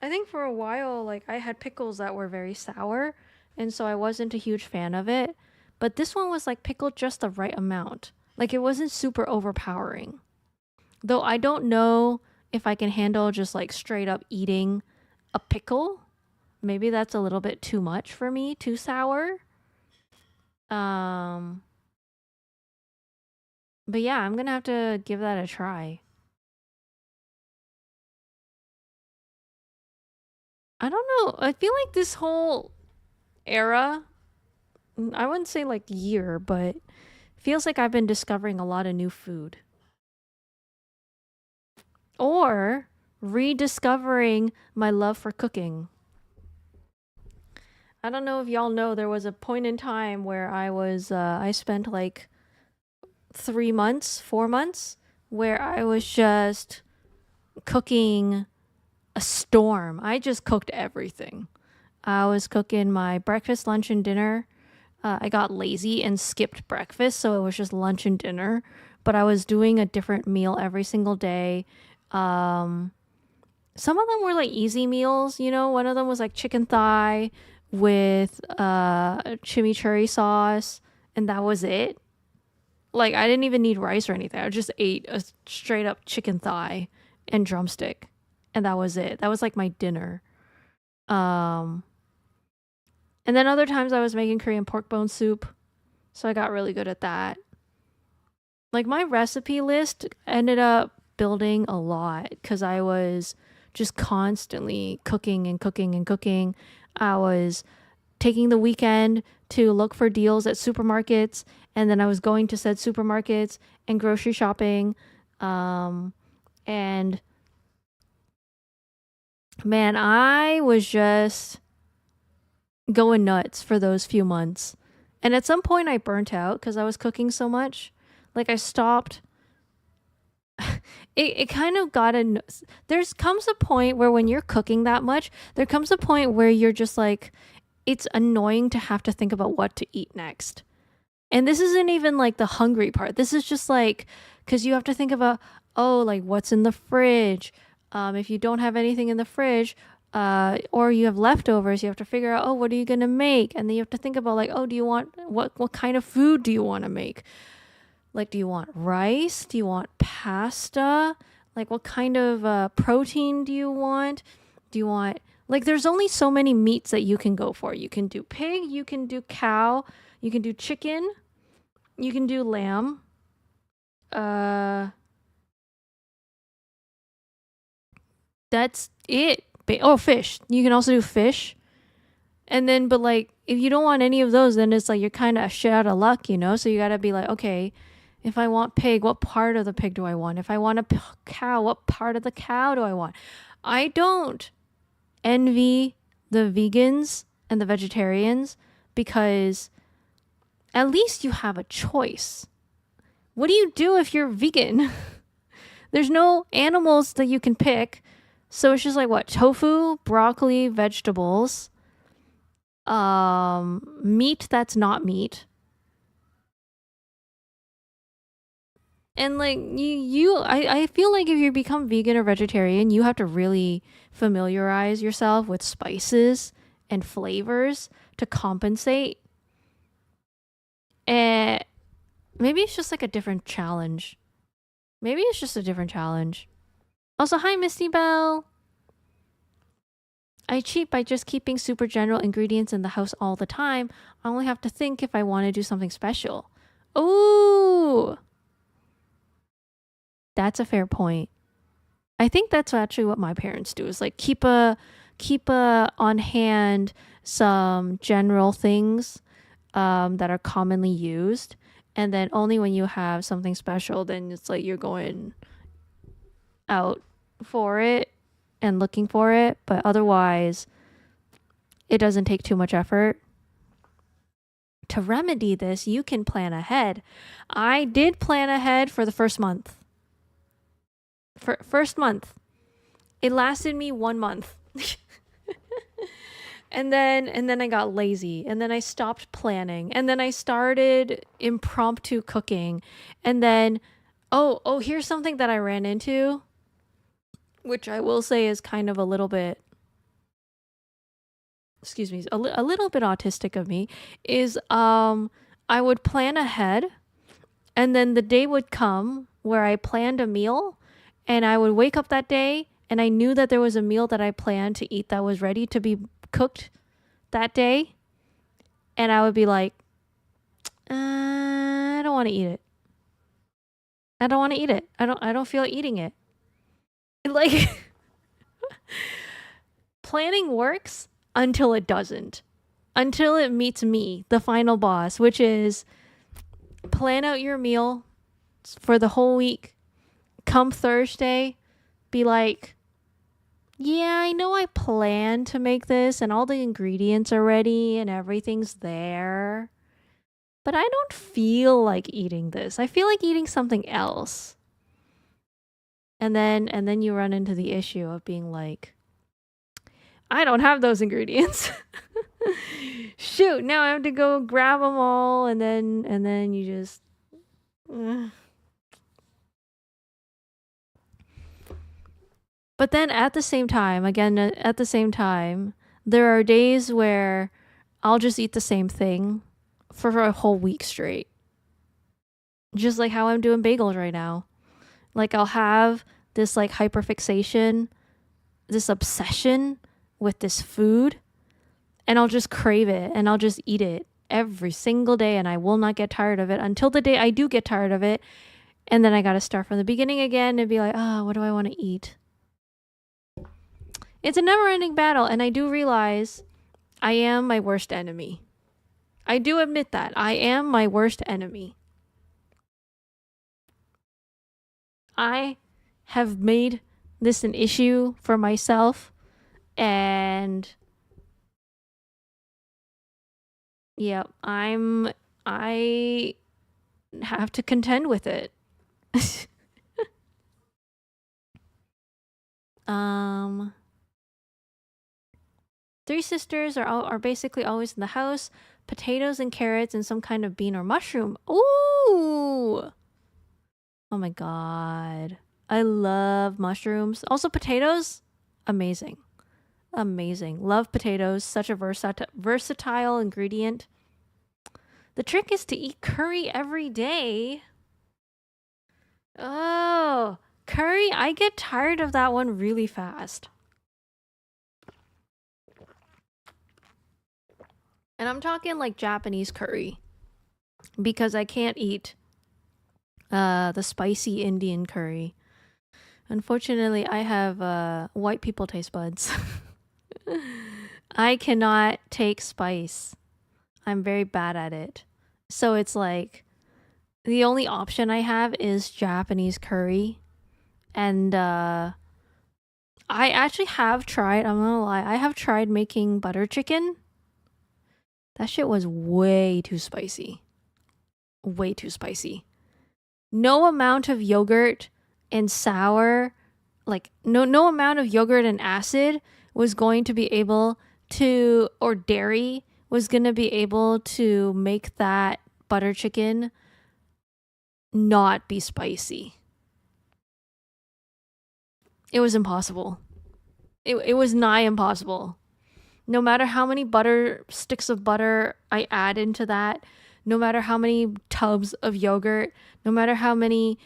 I think for a while like I had pickles that were very sour, and so I wasn't a huge fan of it. But this one was like pickled just the right amount. Like it wasn't super overpowering. Though I don't know if I can handle just like straight up eating a pickle. Maybe that's a little bit too much for me, too sour. But yeah, I'm gonna have to give that a try. I don't know. I feel like this whole era, I wouldn't say like year, but feels like I've been discovering a lot of new food. Or rediscovering my love for cooking. I don't know if y'all know, there was a point in time where I spent like 3 months, 4 months, where I was just cooking a storm. I just cooked everything. I was cooking my breakfast, lunch, and dinner. I got lazy and skipped breakfast, so it was just lunch and dinner. But I was doing a different meal every single day. Some of them were like easy meals, you know. One of them was like chicken thigh with chimichurri sauce, and that was it. Like I didn't even need rice or anything. I just ate a straight up chicken thigh and drumstick, and that was it. That was like my dinner. And then other times I was making Korean pork bone soup, so I got really good at that. Like my recipe list ended up building a lot because I was just constantly cooking and cooking and cooking. I was taking the weekend to look for deals at supermarkets, and then I was going to said supermarkets and grocery shopping. And man, I was just going nuts for those few months. And at some point, I burnt out because I was cooking so much. Like, I stopped. It kind of got a. There's comes a point where when you're cooking that much, there comes a point where you're just like, it's annoying to have to think about what to eat next. And this isn't even like the hungry part. This is just like, because you have to think about, oh, like what's in the fridge. If you don't have anything in the fridge, or you have leftovers, you have to figure out, oh, what are you gonna make? And then you have to think about like, oh, do you want what kind of food do you want to make? Like, do you want rice? Do you want pasta? Like, what kind of protein do you want? Do you want, like, there's only so many meats that you can go for. You can do pig, you can do cow, you can do chicken, you can do lamb. That's it. Oh, fish. You can also do fish. And then, but like, if you don't want any of those, then it's like you're kind of shit out of luck, you know? So you gotta be like, okay, if I want pig, what part of the pig do I want? If I want a cow, what part of the cow do I want? I don't envy the vegans and the vegetarians because at least you have a choice. What do you do if you're vegan? There's no animals that you can pick. So it's just like what? Tofu, broccoli, vegetables, meat that's not meat. And like I feel like if you become vegan or vegetarian, you have to really familiarize yourself with spices and flavors to compensate. And maybe it's just like a different challenge. Maybe it's just a different challenge. Also, hi Misty Bell. I cheat by just keeping super general ingredients in the house all the time. I only have to think if I want to do something special. Ooh, that's a fair point. I think that's actually what my parents do is like keep a on hand some general things that are commonly used, and then only when you have something special, then it's like you're going out for it and looking for it. But otherwise, it doesn't take too much effort. To remedy this, you can plan ahead. I did plan ahead for the first month. First month, it lasted me 1 month. and then I got lazy, and then I stopped planning, and then I started impromptu cooking, and then oh here's something that I ran into, which I will say is kind of a little bit, excuse me, a little bit autistic of me, is I would plan ahead, and then the day would come where I planned a meal, and I would wake up that day and I knew that there was a meal that I planned to eat that was ready to be cooked that day, and I would be like, I don't want to eat it. I don't want to eat it. I don't feel like eating it. Like planning works until it doesn't. Until it meets me, the final boss, which is plan out your meal for the whole week. Come Thursday, be like, yeah, I know I planned to make this and all the ingredients are ready and everything's there, but I don't feel like eating this. I feel like eating something else. And then you run into the issue of being like, I don't have those ingredients. Shoot, now I have to go grab them all, and then you just But then at the same time, there are days where I'll just eat the same thing for a whole week straight. Just like how I'm doing bagels right now. Like I'll have this like hyperfixation, this obsession with this food, and I'll just crave it and I'll just eat it every single day, and I will not get tired of it until the day I do get tired of it. And then I got to start from the beginning again and be like, oh, what do I want to eat? It's a never ending battle. And I do realize I am my worst enemy. I do admit that. I am my worst enemy. I have made this an issue for myself, and yeah, I have to contend with it. um Three sisters are basically always in the house. Potatoes and carrots and some kind of bean or mushroom. Ooh! Oh my god. I love mushrooms. Also potatoes, amazing. Amazing. Love potatoes. Such a versatile ingredient. The trick is to eat curry every day. Oh, curry. I get tired of that one really fast. And I'm talking like Japanese curry because I can't eat the spicy Indian curry. Unfortunately, I have white people taste buds. I cannot take spice. I'm very bad at it. So it's like the only option I have is Japanese curry. And I actually have tried, I'm not gonna lie, I have tried making butter chicken. That shit was way too spicy. Way too spicy. No amount of yogurt and sour, like no amount of yogurt and acid was going to be able to, or dairy was going to be able to make that butter chicken not be spicy. It was impossible. It was nigh impossible. No matter how many sticks of butter I add into that, no matter how many tubs of yogurt, no matter how many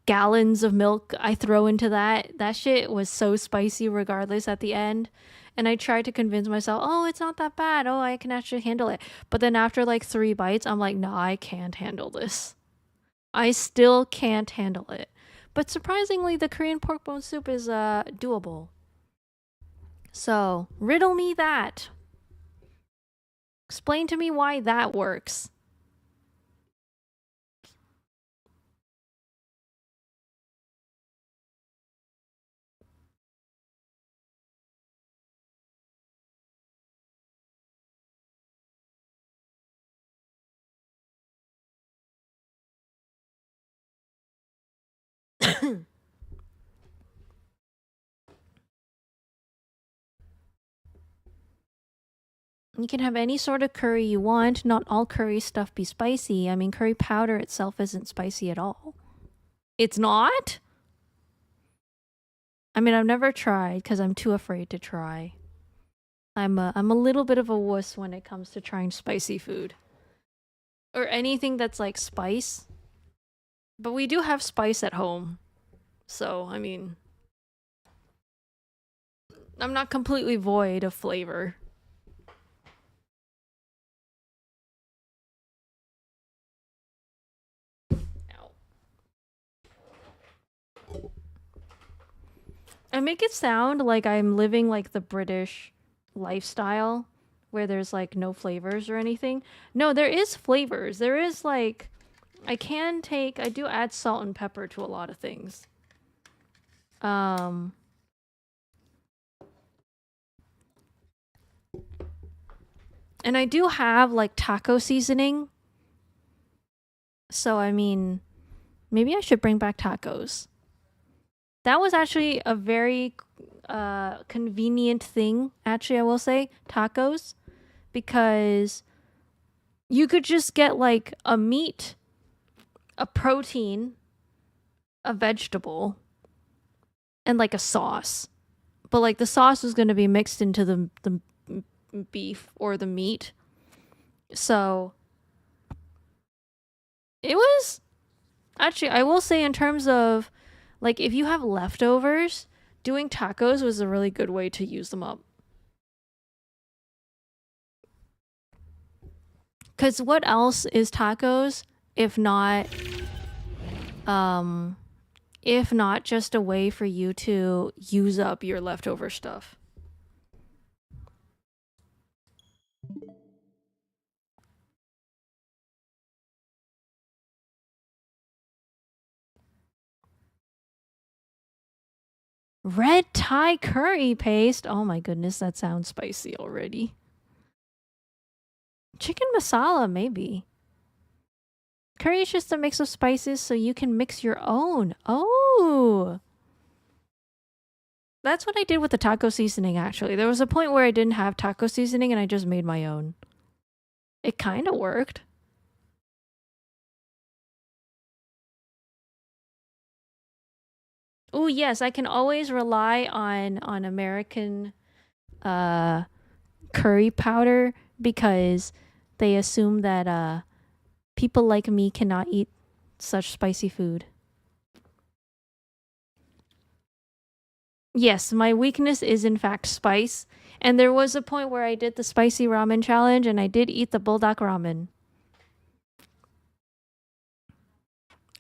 gallons of milk I throw into that shit was so spicy regardless at the end. And I tried to convince myself, oh, it's not that bad. Oh, I can actually handle it. But then after like 3 bites, I'm like, no, I can't handle this. I still can't handle it. But surprisingly, the Korean pork bone soup is doable. So, riddle me that. Explain to me why that works. You can have any sort of curry you want. Not all curry stuff be spicy. I mean, curry powder itself isn't spicy at all. It's not? I mean, I've never tried because I'm too afraid to try. I'm a little bit of a wuss when it comes to trying spicy food. Or anything that's like spice. But we do have spice at home. So, I mean, I'm not completely void of flavor. Ow. I make it sound like I'm living like the British lifestyle where there's like no flavors or anything. No, there is flavors. There is like I do add salt and pepper to a lot of things. Um and I do have like taco seasoning. So I mean, maybe I should bring back tacos. That was actually a very convenient thing, actually, I will say, tacos, because you could just get like a meat, a protein, a vegetable, and like a sauce. But like the sauce was going to be mixed into the beef or the meat. So it was actually, I will say, in terms of like if you have leftovers, doing tacos was a really good way to use them up. Because what else is tacos um, if not just a way for you to use up your leftover stuff? Red Thai curry paste. Oh my goodness, that sounds spicy already. Chicken masala, maybe. Curry is just a mix of spices, so you can mix your own. Oh. That's what I did with the taco seasoning, actually. There was a point where I didn't have taco seasoning and I just made my own. It kind of worked. Oh, yes, I can always rely on American curry powder because they assume that people like me cannot eat such spicy food. Yes, my weakness is in fact spice. And there was a point where I did the spicy ramen challenge and I did eat the bulldog ramen.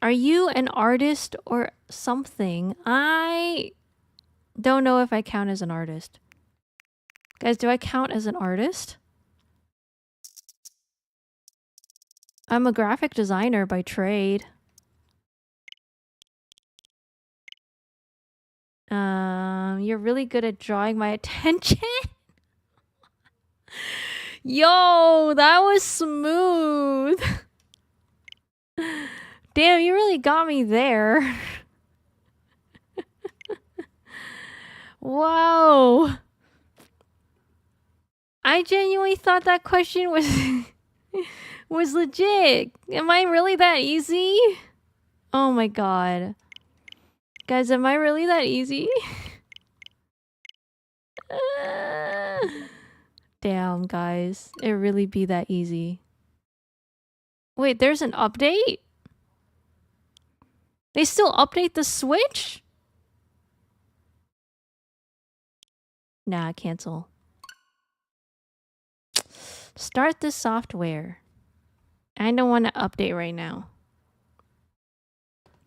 Are you an artist or something? I don't know if I count as an artist. Guys, do I count as an artist? I'm a graphic designer by trade. You're really good at drawing my attention. Yo, that was smooth. Damn, you really got me there. Whoa. I genuinely thought that question was was legit. Am I really that easy? Oh my god. Guys, am I really that easy? Damn, guys. It really be that easy. Wait, there's an update? They still update the Switch? Nah, cancel. Start the software. I don't want to update right now.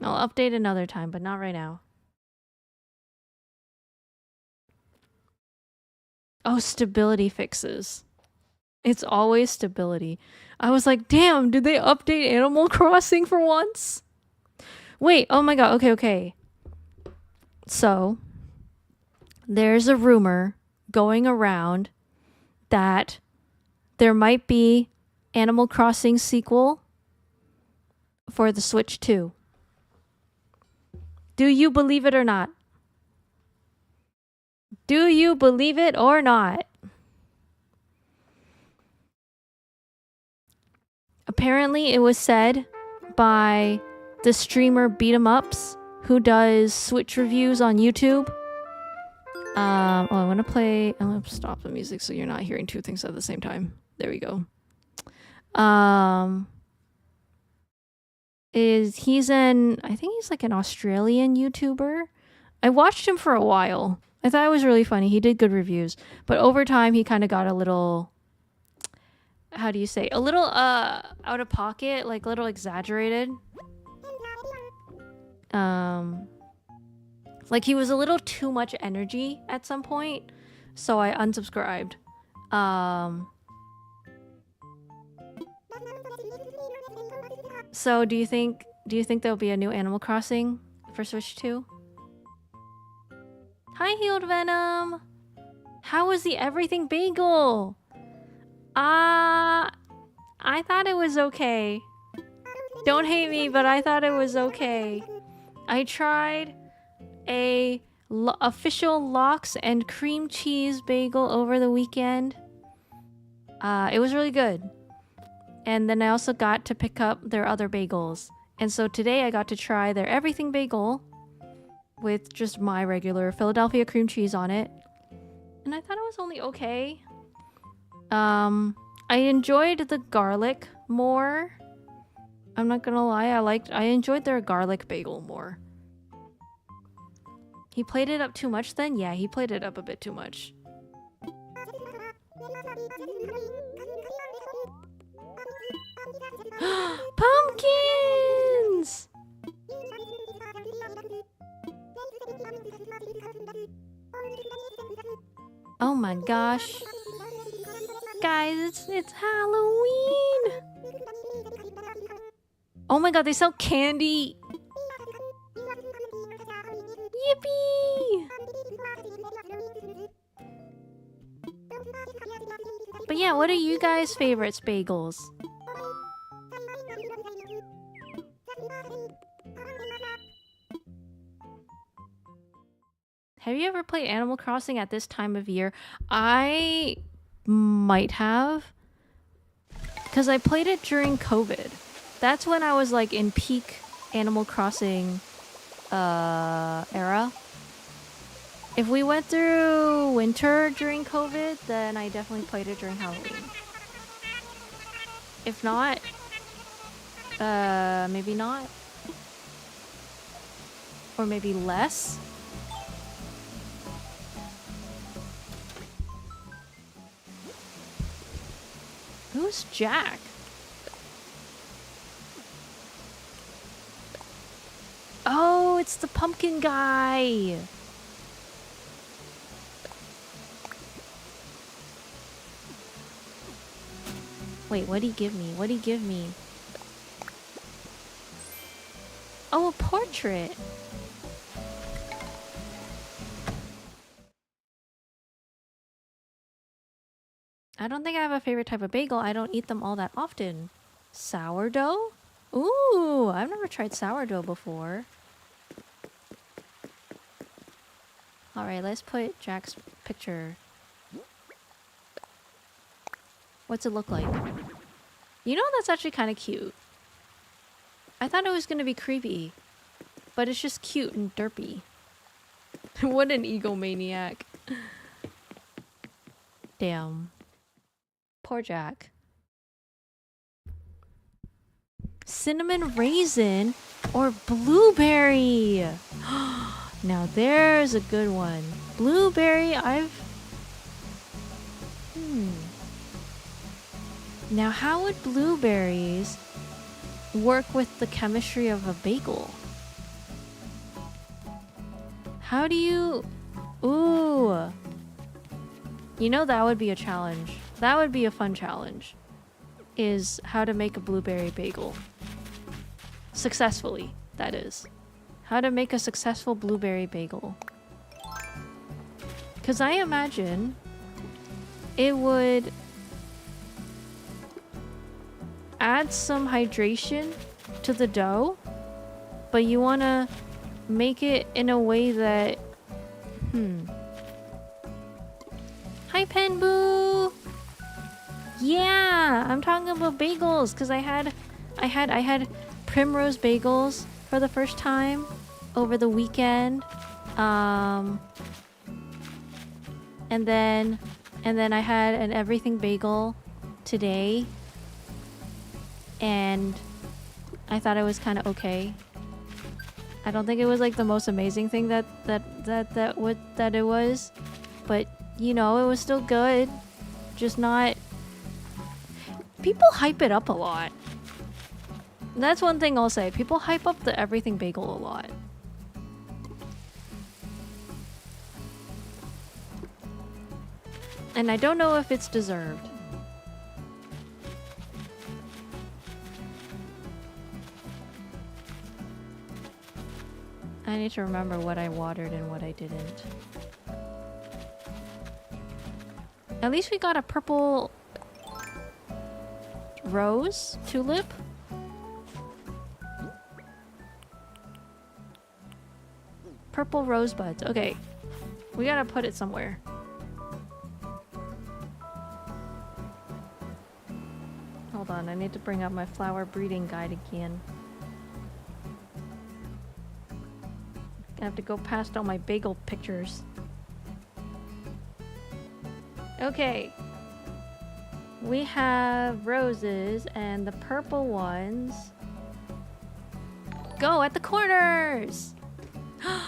I'll update another time, but not right now. Oh, stability fixes. It's always stability. I was like, damn, did they update Animal Crossing for once? Wait, oh my god, okay. So, there's a rumor going around that there might be Animal Crossing sequel for the Switch 2. Do you believe it or not? Do you believe it or not? Apparently, it was said by the streamer Beat 'em Ups, who does Switch reviews on YouTube. I want to play. I'm gonna stop the music so you're not hearing two things at the same time. There we go. I think he's like an Australian YouTuber. I watched him for a while. I thought it was really funny. He did good reviews, but over time he kind of got a little, how do you say, a little out of pocket, like a little exaggerated. Like he was a little too much energy at some point, so I unsubscribed. So do you think there'll be a new Animal Crossing for Switch 2? Hi, Healed Venom. How was the everything bagel? I thought it was okay. Don't hate me, but I thought it was okay. I tried a official lox and cream cheese bagel over the weekend. It was really good. And then I also got to pick up their other bagels. And so today I got to try their everything bagel with just my regular Philadelphia cream cheese on it. And I thought it was only okay. I enjoyed the garlic more. I'm not gonna lie, I enjoyed their garlic bagel more. He played it up too much then? Yeah, he played it up a bit too much. Pumpkins! Oh my gosh. Guys, it's Halloween! Oh my god, they sell candy! Yippee! But yeah, what are you guys' favorites bagels? Have you ever played Animal Crossing at this time of year? I might have. Because I played it during COVID. That's when I was like in peak Animal Crossing era. If we went through winter during COVID, then I definitely played it during Halloween. If not, maybe not. Or maybe less. Who's Jack? Oh, it's the pumpkin guy. Wait, what'd he give me? What'd he give me? Oh, a portrait. I don't think I have a favorite type of bagel. I don't eat them all that often. Sourdough? Ooh, I've never tried sourdough before. Alright, let's put Jack's picture. What's it look like? You know, that's actually kind of cute. I thought it was going to be creepy. But it's just cute and derpy. What an egomaniac. Damn. Poor Jack. Cinnamon raisin or blueberry? Now there's a good one. Blueberry, Now how would blueberries work with the chemistry of a bagel? How do you... Ooh. You know, that would be a challenge. That would be a fun challenge. Is how to make a blueberry bagel. Successfully, that is. How to make a successful blueberry bagel. Because I imagine it would add some hydration to the dough, but you want to make it in a way that... Hi, Penboo! Yeah, I'm talking about bagels because I had primrose bagels for the first time over the weekend. And then I had an everything bagel today. And I thought it was kind of okay. I don't think it was like the most amazing thing that it was, but you know, it was still good. Just not... People hype it up a lot. That's one thing I'll say. People hype up the everything bagel a lot. And I don't know if it's deserved. I need to remember what I watered and what I didn't. At least we got a purple rose tulip. Purple rosebuds. Okay. We gotta put it somewhere. Hold on, I need to bring up my flower breeding guide again. I have to go past all my bagel pictures. Okay. We have roses and the purple ones go at the corners.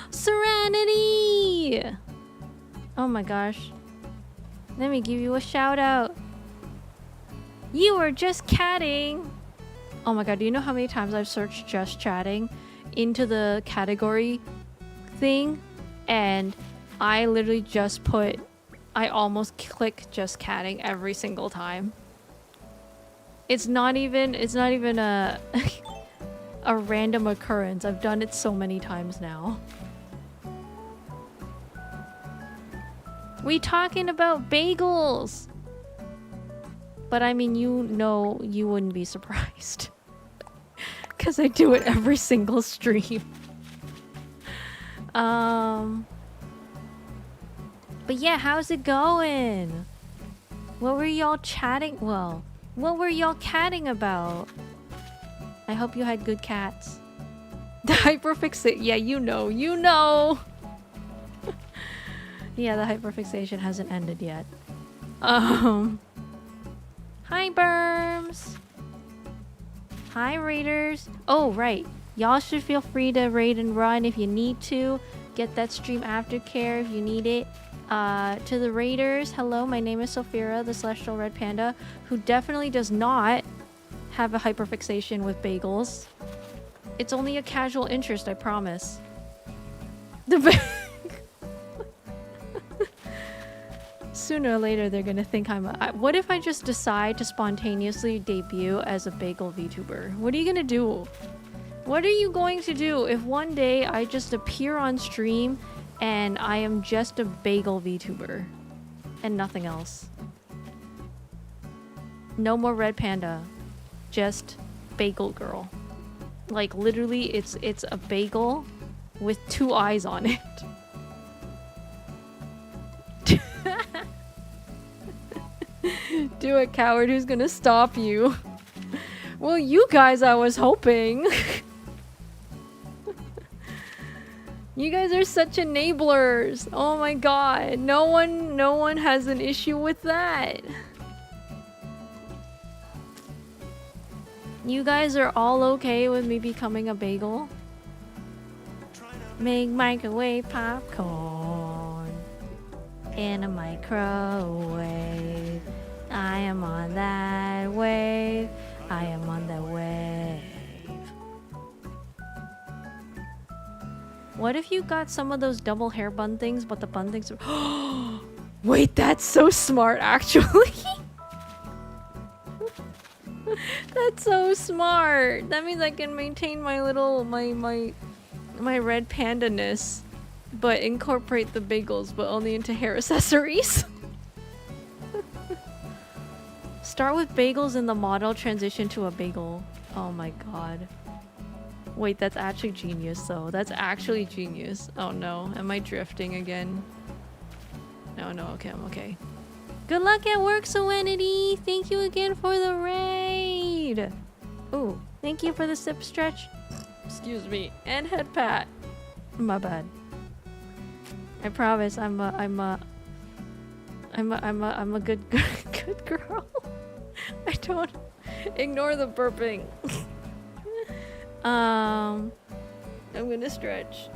Serenity! Oh my gosh. Let me give you a shout out. You were just catting. Oh my god, do you know how many times I've searched just chatting into the category thing? And I literally just put... I almost click just catting every single time. It's not even a a random occurrence. I've done it so many times now. We talking about bagels. But I mean, you know, you wouldn't be surprised. Because I do it every single stream. But yeah, how's it going? What were y'all chatting? Well, what were y'all catting about? I hope you had good cats. The hyperfixate. Yeah, you know. Yeah, the hyperfixation hasn't ended yet. Hi, Berms. Hi, Raiders. Oh, right. Y'all should feel free to raid and run if you need to. Get that stream aftercare if you need it. To the Raiders, hello, my name is Sophira, the Celestial Red Panda, who definitely does not have a hyperfixation with bagels. It's only a casual interest, I promise. Sooner or later, they're gonna think I'm a... What if I just decide to spontaneously debut as a bagel VTuber? What are you gonna do? What are you going to do if one day I just appear on stream and I am just a bagel VTuber and nothing else? No more Red Panda, just Bagel Girl. Like literally, it's a bagel with 2 eyes on it. Do it, coward. Who's gonna stop you? Well, you guys, I was hoping. You guys are such enablers. Oh my god. No one has an issue with that. You guys are all okay with me becoming a bagel? Make microwave popcorn in a microwave. I am on that wave. I am on that wave. What if you got some of those double hair bun things, but the bun things are... Wait, that's so smart, actually. That's so smart. That means I can maintain my little... my red panda-ness, but incorporate the bagels, but only into hair accessories. Start with bagels in the model, transition to a bagel. Oh my god. Wait, that's actually genius though. That's actually genius. Oh no, am I drifting again? No, okay, I'm okay. Good luck at work, Serenity! Thank you again for the raid! Ooh, thank you for the sip stretch. Excuse me, and head pat. My bad. I promise I'm a good good girl. I don't ignore the burping. I'm gonna stretch.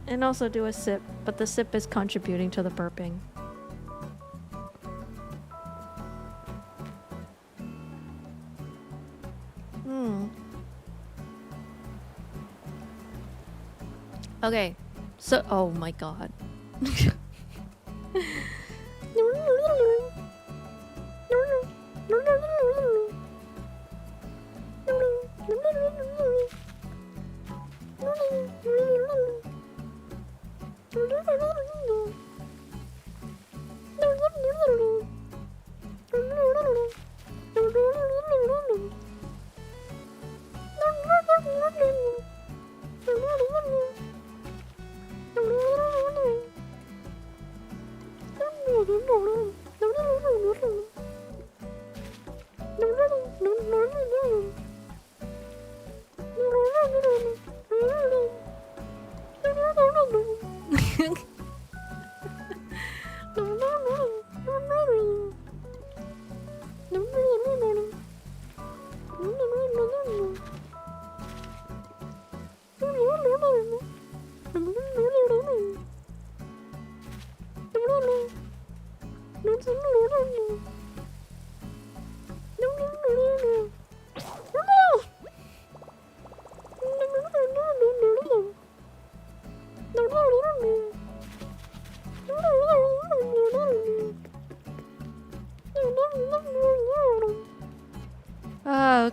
And also do a sip, but the sip is contributing to the burping. Okay, so oh my god.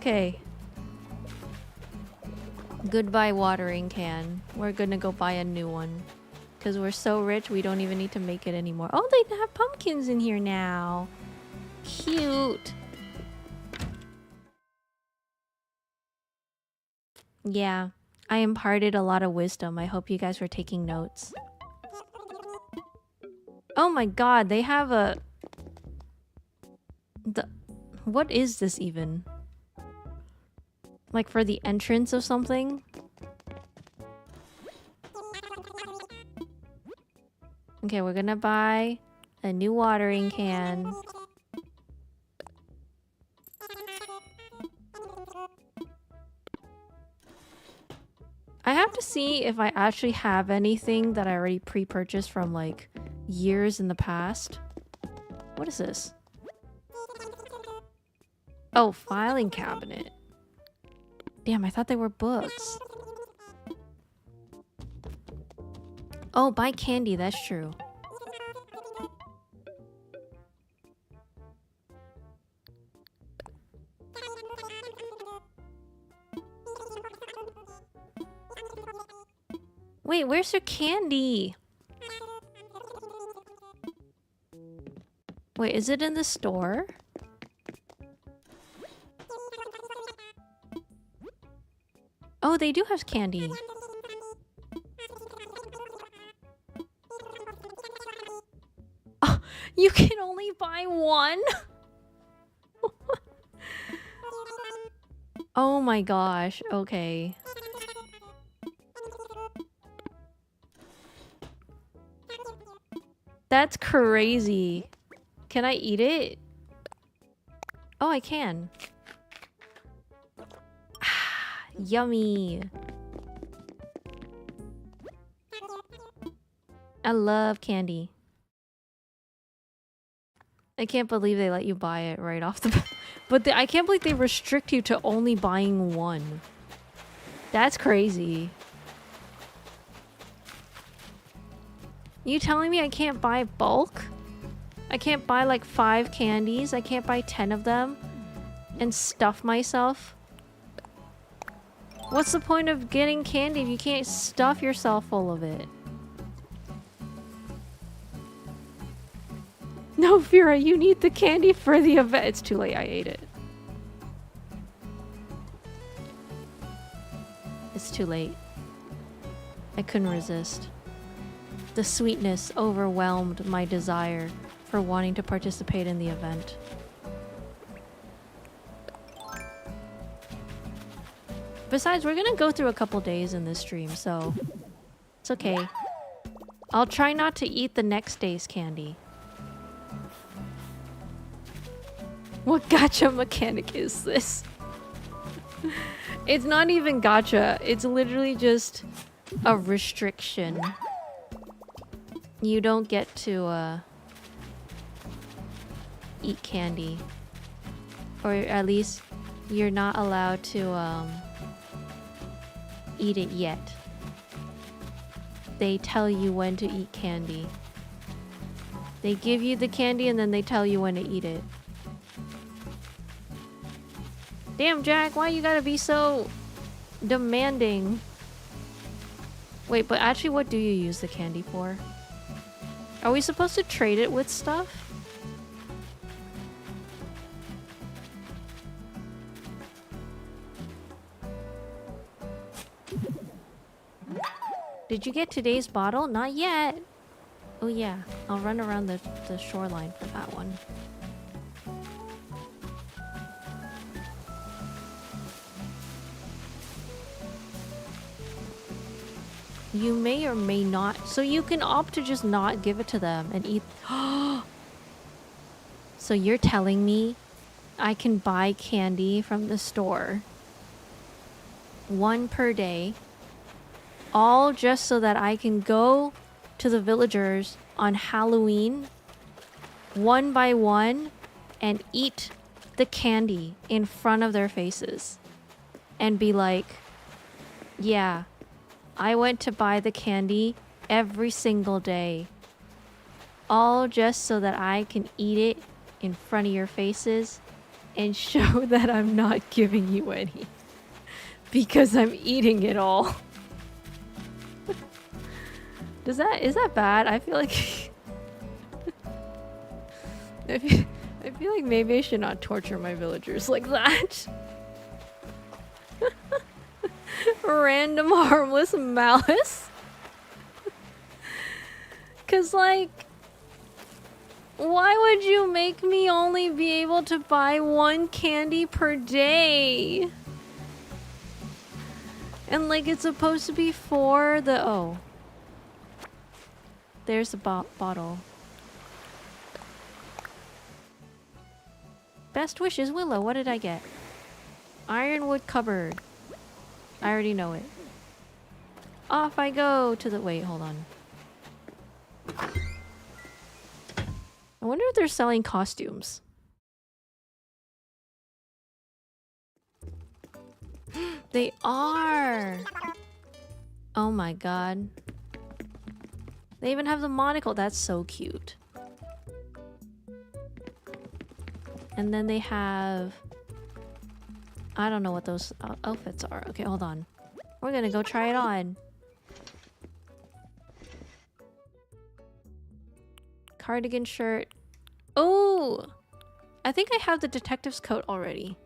Okay. Goodbye watering can. We're gonna go buy a new one. Because we're so rich, we don't even need to make it anymore. Oh, they have pumpkins in here now. Cute. Yeah, I imparted a lot of wisdom. I hope you guys were taking notes. Oh my god, they have a... What is this even? Like for the entrance of something? Okay, we're gonna buy a new watering can. I have to see if I actually have anything that I already pre-purchased from like years in the past. What is this? Oh, filing cabinet. Damn, I thought they were books. Oh, buy candy, that's true. Wait, where's your candy? Wait, is it in the store? Oh, they do have candy. Oh, you can only buy one? Oh my gosh, okay. That's crazy. Can I eat it? Oh, I can. Yummy. I love candy. I can't believe they let you buy it right off the bat. But I can't believe they restrict you to only buying one. That's crazy. You telling me I can't buy bulk? I can't buy like 5 candies? I can't buy 10 of them? And stuff myself? What's the point of getting candy if you can't stuff yourself full of it? No, Vera, you need the candy for the event. It's too late, I ate it. It's too late. I couldn't resist. The sweetness overwhelmed my desire for wanting to participate in the event. Besides, we're gonna go through a couple days in this stream, so it's okay. I'll try not to eat the next day's candy. What gacha mechanic is this? It's not even gacha. It's literally just a restriction. You don't get to eat candy. Or at least you're not allowed to eat it yet. They tell you when to eat candy. They give you the candy and then they tell you when to eat it. Damn, Jack, why you gotta be so demanding? Wait, but actually, what do you use the candy for? Are we supposed to trade it with stuff? Did you get today's bottle? Not yet. Oh yeah, I'll run around the shoreline for that one. You may or may not. So you can opt to just not give it to them and eat. So you're telling me I can buy candy from the store, 1 per day, all just so that I can go to the villagers on Halloween, 1 by 1, and eat the candy in front of their faces and be like, yeah, I went to buy the candy every single day, all just so that I can eat it in front of your faces and show that I'm not giving you any because I'm eating it all. is that bad? I feel like I feel like maybe I should not torture my villagers like that. Random harmless malice. Cause like, why would you make me only be able to buy 1 candy per day? And like it's supposed to be for the oh. There's the bottle. Best wishes, Willow. What did I get? Ironwood cupboard. I already know it. Off I go to the... Wait, hold on. I wonder if they're selling costumes. They are! Oh my god. They even have the monocle. That's so cute. And then they have... I don't know what those outfits are. Okay, hold on. We're gonna go try it on. Cardigan shirt. Oh! I think I have the detective's coat already.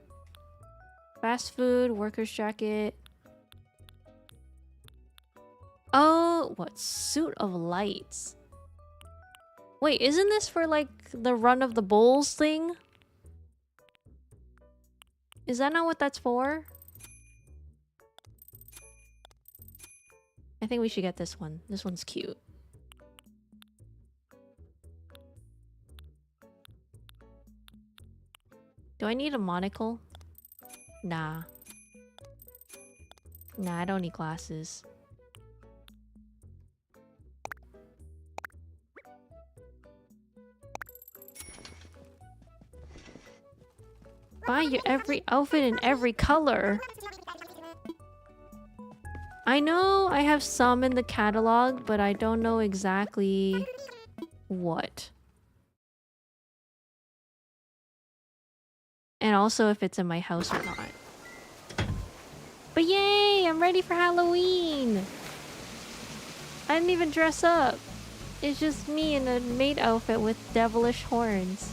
Fast food, worker's jacket. Oh, what? Suit of lights. Wait, isn't this for like the run of the bulls thing? Is that not what that's for? I think we should get this one. This one's cute. Do I need a monocle? Nah. Nah, I don't need glasses. Buy your every outfit in every color. I know I have some in the catalog, but I don't know exactly what. And also if it's in my house or not. But yay! I'm ready for Halloween! I didn't even dress up. It's just me in a maid outfit with devilish horns.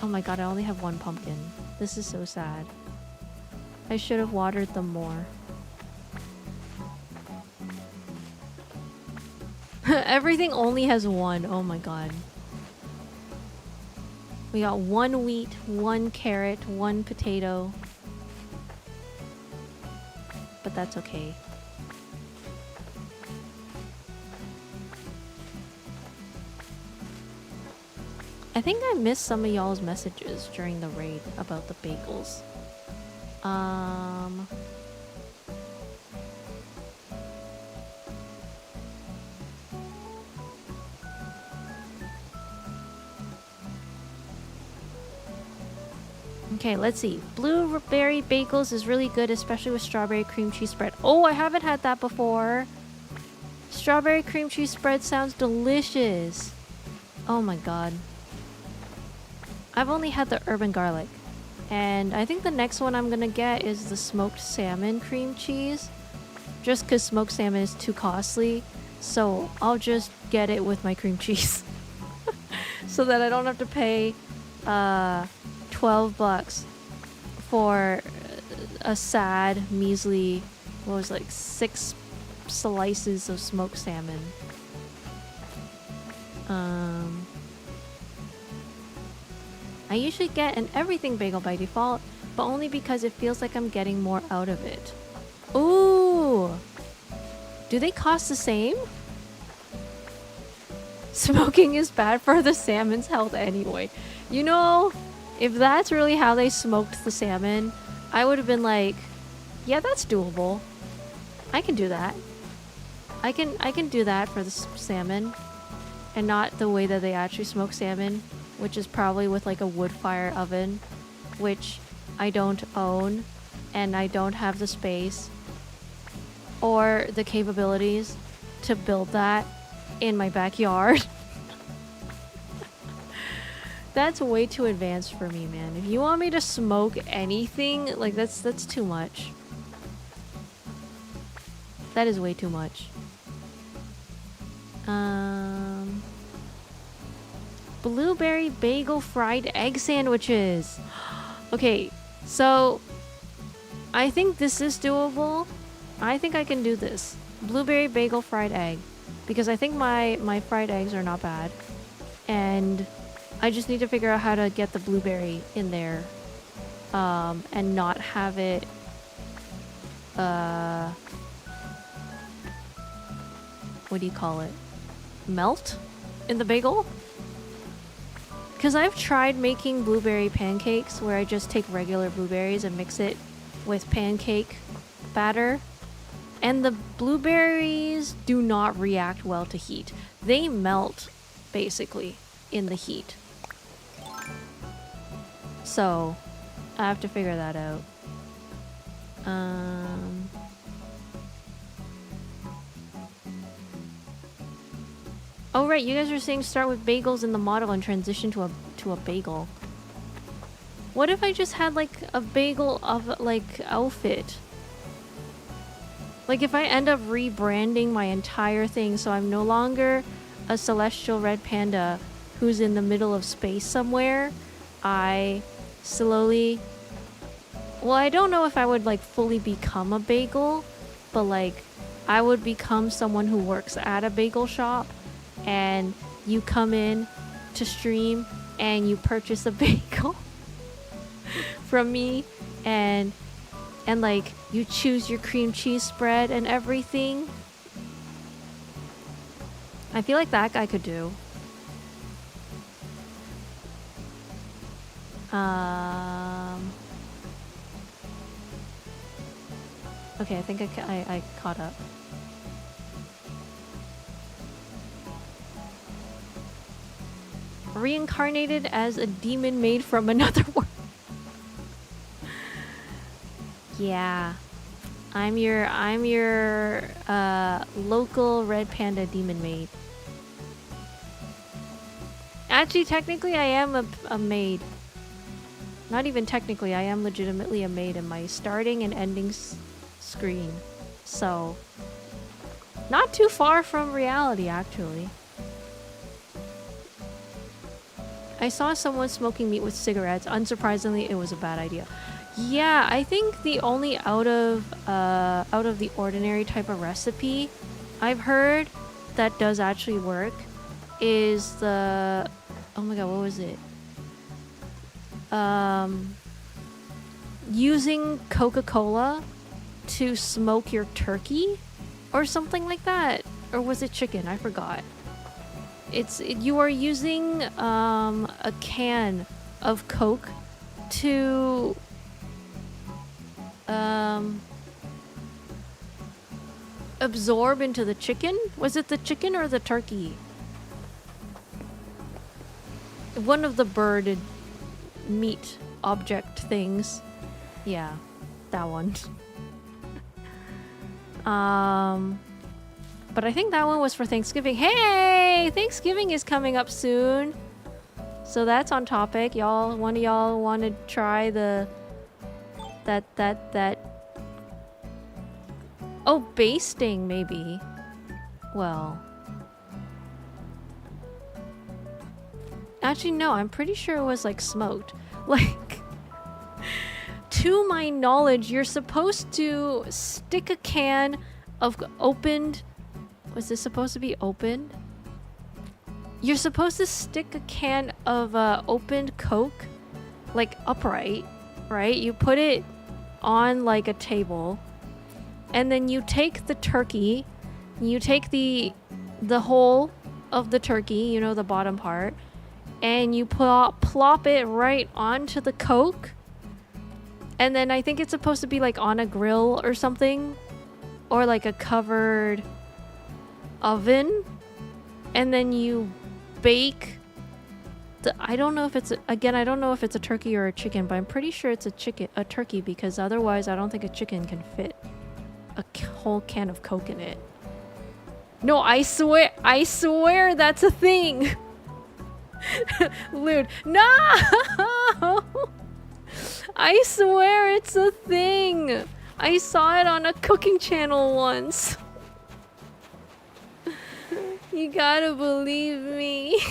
Oh my god, I only have 1 pumpkin. This is so sad. I should have watered them more. Everything only has 1. Oh my god. We got 1 wheat, 1 carrot, 1 potato. But that's okay. I think I missed some of y'all's messages during the raid about the bagels. Okay, let's see. Blueberry bagels is really good, especially with strawberry cream cheese spread. Oh, I haven't had that before. Strawberry cream cheese spread sounds delicious. Oh my god. I've only had the urban garlic. And I think the next one I'm gonna get is the smoked salmon cream cheese. Just because smoked salmon is too costly. So I'll just get it with my cream cheese. So that I don't have to pay 12 bucks for a sad, measly, what was it, like 6 slices of smoked salmon. I usually get an everything bagel by default, but only because it feels like I'm getting more out of it. Ooh! Do they cost the same? Smoking is bad for the salmon's health anyway. You know, if that's really how they smoked the salmon, I would have been like, yeah, that's doable. I can do that. I can do that for the salmon. And not the way that they actually smoke salmon, which is probably with like a wood fire oven, which I don't own, and I don't have the space or the capabilities to build that in my backyard. That's way too advanced for me, man. If you want me to smoke anything, like that's too much. That is way too much. Blueberry bagel fried egg sandwiches. Okay, so I think this is doable. I think I can do this. Blueberry bagel fried egg. Because I think my fried eggs are not bad. And I just need to figure out how to get the blueberry in there. And not have it... what do you call it? Melt in the bagel? Because I've tried making blueberry pancakes where I just take regular blueberries and mix it with pancake batter. And the blueberries do not react well to heat. They melt, basically, in the heat. So, I have to figure that out. Oh right, you guys are saying start with bagels in the model and transition to a bagel. What if I just had like a bagel of like outfit? Like if I end up rebranding my entire thing so I'm no longer a celestial red panda who's in the middle of space somewhere, I slowly... Well, I don't know if I would like fully become a bagel, but like I would become someone who works at a bagel shop. And you come in to stream and you purchase a bagel from me and like you choose your cream cheese spread and everything. I feel like that I could do. Okay, I think I caught up. Reincarnated as a demon made from another world. Yeah. I'm your local red panda demon maid. Actually, technically I am a maid. Not even technically, I am legitimately a maid in my starting and ending screen. So, not too far from reality, actually. I saw someone smoking meat with cigarettes. Unsurprisingly, it was a bad idea. Yeah, I think the only out of the ordinary type of recipe I've heard that does actually work is the... Oh my god, what was it? Using Coca-Cola to smoke your turkey or something like that. Or was it chicken? I forgot. You are using a can of Coke to absorb into the chicken? Was it the chicken or the turkey? One of the bird meat object things. Yeah, that one. But I think that one was for Thanksgiving. Hey! Thanksgiving is coming up soon. So that's on topic. One of y'all want to try the... That... Oh, basting, maybe. Well... Actually, no. I'm pretty sure it was, like, smoked. Like... To my knowledge, you're supposed to stick a can of opened... Was this supposed to be opened? You're supposed to stick a can of opened Coke, like upright, right? You put it on like a table, and then you take the turkey, you take the whole of the turkey, you know, the bottom part, and you plop it right onto the Coke. And then I think it's supposed to be like on a grill or something, or like a covered oven, and then you bake I don't know if it's I don't know if it's a turkey or a chicken, but I'm pretty sure it's a turkey, because otherwise I don't think a chicken can fit a whole can of Coke in it. No, I swear that's a thing. Lewd, no. I swear it's a thing. I saw it on a cooking channel once. You gotta believe me.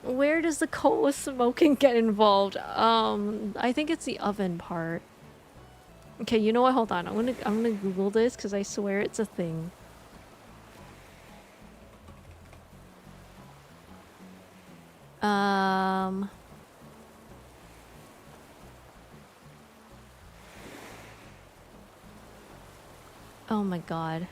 Where does the cola smoking get involved? I think it's the oven part. Okay, you know what? Hold on. I'm gonna Google this because I swear it's a thing. Oh my god.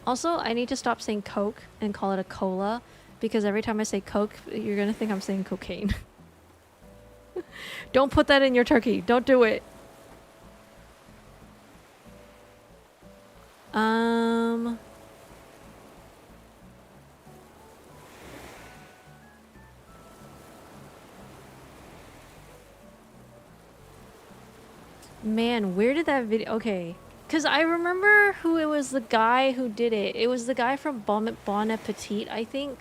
Also, I need to stop saying Coke and call it a cola because every time I say Coke, you're gonna think I'm saying cocaine. Don't put that in your turkey. Don't do it. Man, where did that video... Okay. Because I remember who it was, the guy who did it. It was the guy from Bon Appetit, I think.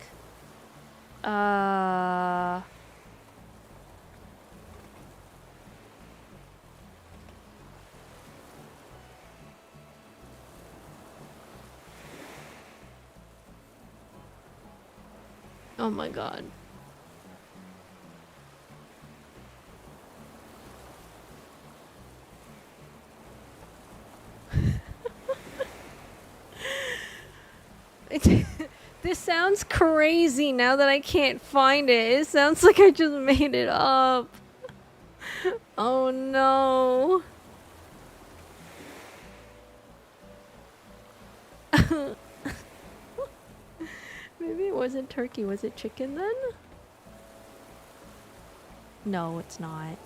Oh my god. This sounds crazy now that I can't find it. It sounds like I just made it up. Oh no. Maybe it wasn't turkey. Was it chicken then? No, it's not.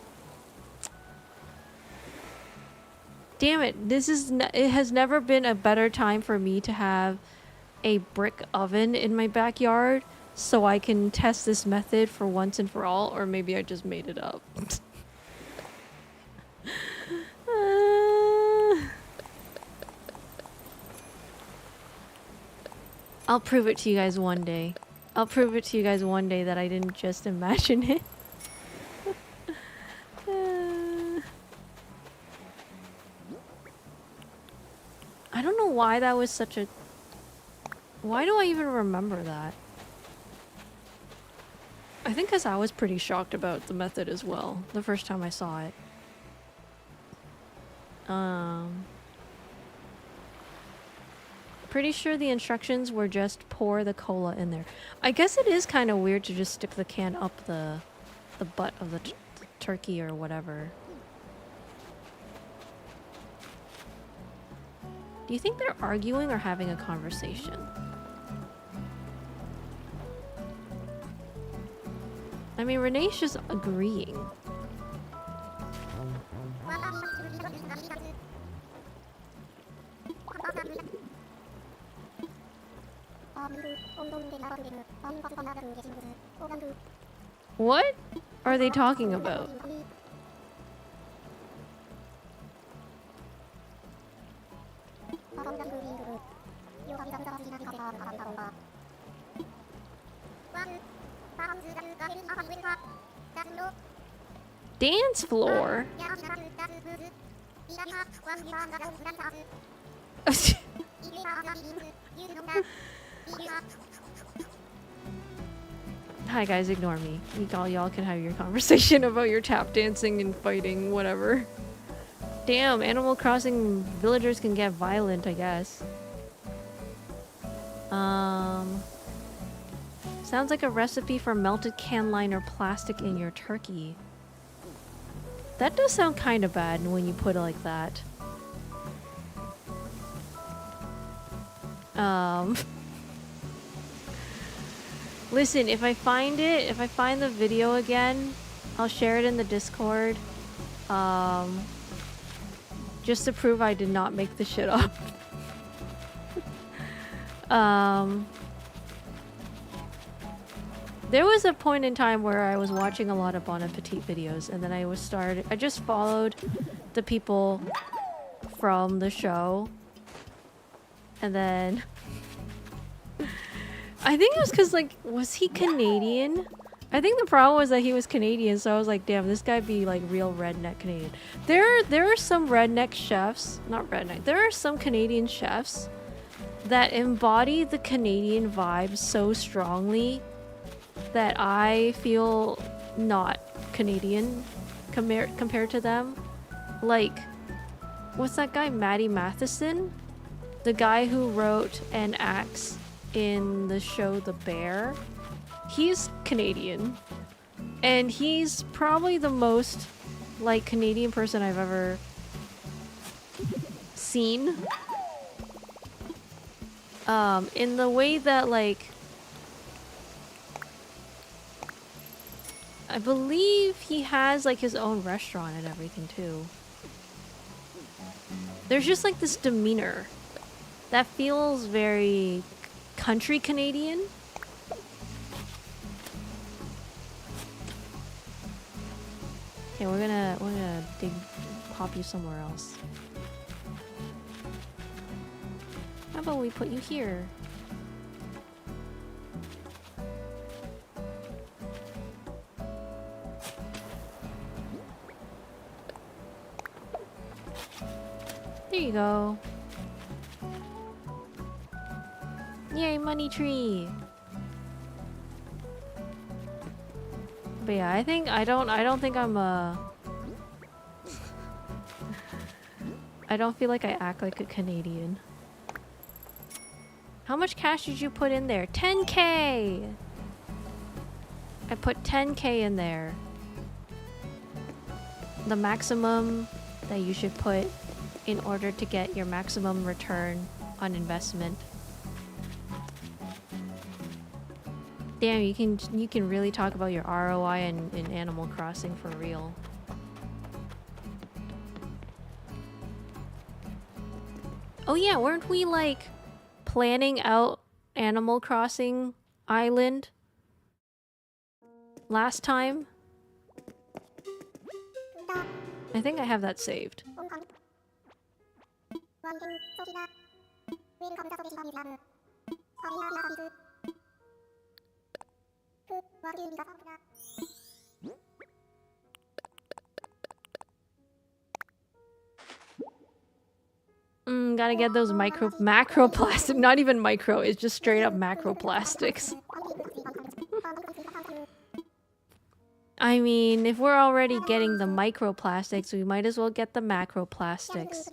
Damn it. This is it has never been a better time for me to have a brick oven in my backyard so I can test this method for once and for all, or maybe I just made it up. I'll prove it to you guys one day. I'll prove it to you guys one day that I didn't just imagine it. I don't know why that was such a... Why do I even remember that? I think because I was pretty shocked about the method as well, the first time I saw it. Pretty sure the instructions were just pour the cola in there. I guess it is kind of weird to just stick the can up the butt of the turkey or whatever. Do you think they're arguing or having a conversation? I mean, Renee's just agreeing. What are they talking about? Dance floor? Hi guys, ignore me. Y'all can have your conversation about your tap dancing and fighting, whatever. Damn, Animal Crossing villagers can get violent, I guess. Sounds like a recipe for melted can liner plastic in your turkey. That does sound kind of bad when you put it like that. Listen, if I find the video again, I'll share it in the Discord. Just to prove I did not make the shit up. There was a point in time where I was watching a lot of Bon Appetit videos, and then I just followed the people from the show, and then I think it was because, like, was he Canadian? I think the problem was that he was Canadian, so I was like, damn, this guy be like real redneck Canadian. There are some redneck chefs, not redneck. There are some Canadian chefs that embody the Canadian vibe so strongly that I feel not Canadian compared to them. Like, what's that guy, Matty Matheson? The guy who wrote and acts in the show The Bear. He's Canadian. And he's probably the most, like, Canadian person I've ever seen. In the way that, like, I believe he has, like, his own restaurant and everything, too. There's just, like, this demeanor that feels very country Canadian. Okay, we're gonna pop you somewhere else. How about we put you here? There you go. Yay, money tree. But yeah, I don't think I'm I don't feel like I act like a Canadian. How much cash did you put in there? 10K! I put 10K in there. The maximum that you should put in order to get your maximum return on investment. Damn, you can really talk about your ROI in Animal Crossing for real. Oh yeah, weren't we like planning out Animal Crossing Island last time? I think I have that saved. Gotta get those macro plastic, not even micro, it's just straight up macro plastics. I mean, if we're already getting the microplastics, we might as well get the macroplastics.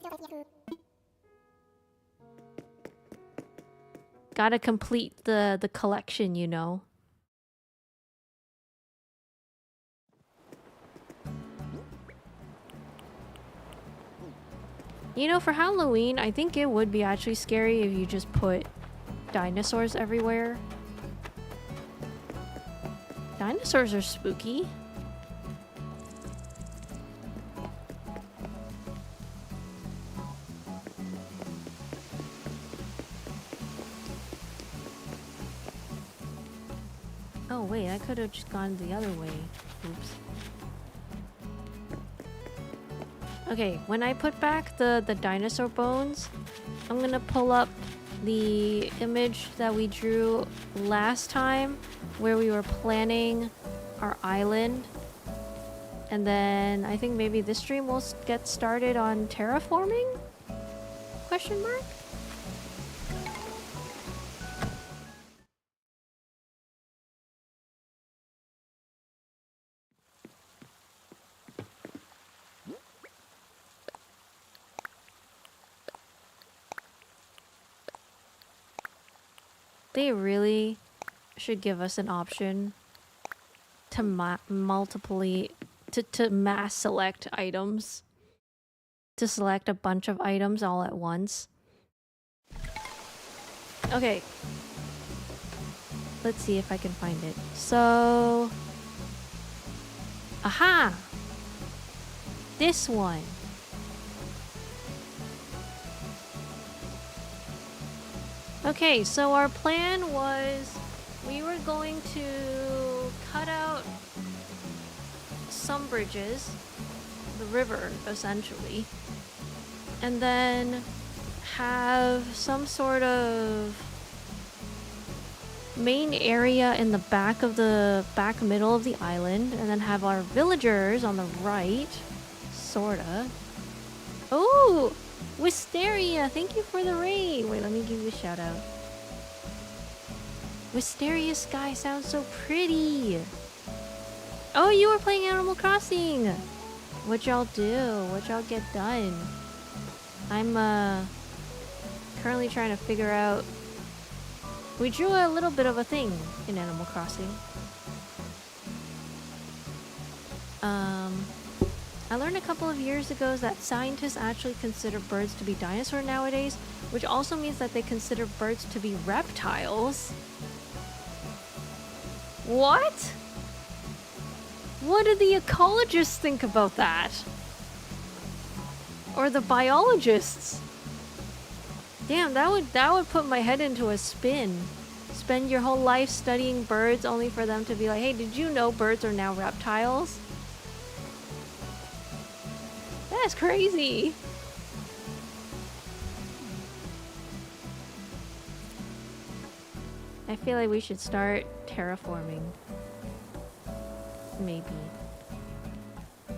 Gotta complete the collection, you know. You know, for Halloween, I think it would be actually scary if you just put dinosaurs everywhere. Dinosaurs are spooky. Oh wait, I could have just gone the other way. Oops. Okay, when I put back the dinosaur bones, I'm gonna pull up the image that we drew last time where we were planning our island. And then I think maybe this stream will get started on terraforming? Question mark? They really should give us an option to to mass select items. To select a bunch of items all at once. Okay. Let's see if I can find it. So... Aha! This one. Okay, so our plan was we were going to cut out some bridges, the river essentially, and then have some sort of main area in the back middle of the island, and then have our villagers on the right. Sorta. Oh! Wisteria, thank you for the raid. Wait, let me give you a shout out. Wisteria Sky sounds so pretty. Oh, you were playing Animal Crossing. What y'all do? What y'all get done? I'm currently trying to figure out. We drew a little bit of a thing in Animal Crossing. I learned a couple of years ago that scientists actually consider birds to be dinosaurs nowadays, which also means that they consider birds to be reptiles. What? What do the ecologists think about that? Or the biologists? Damn, that would put my head into a spin. Spend your whole life studying birds only for them to be like, hey, did you know birds are now reptiles? That's crazy. I feel like we should start terraforming. Maybe.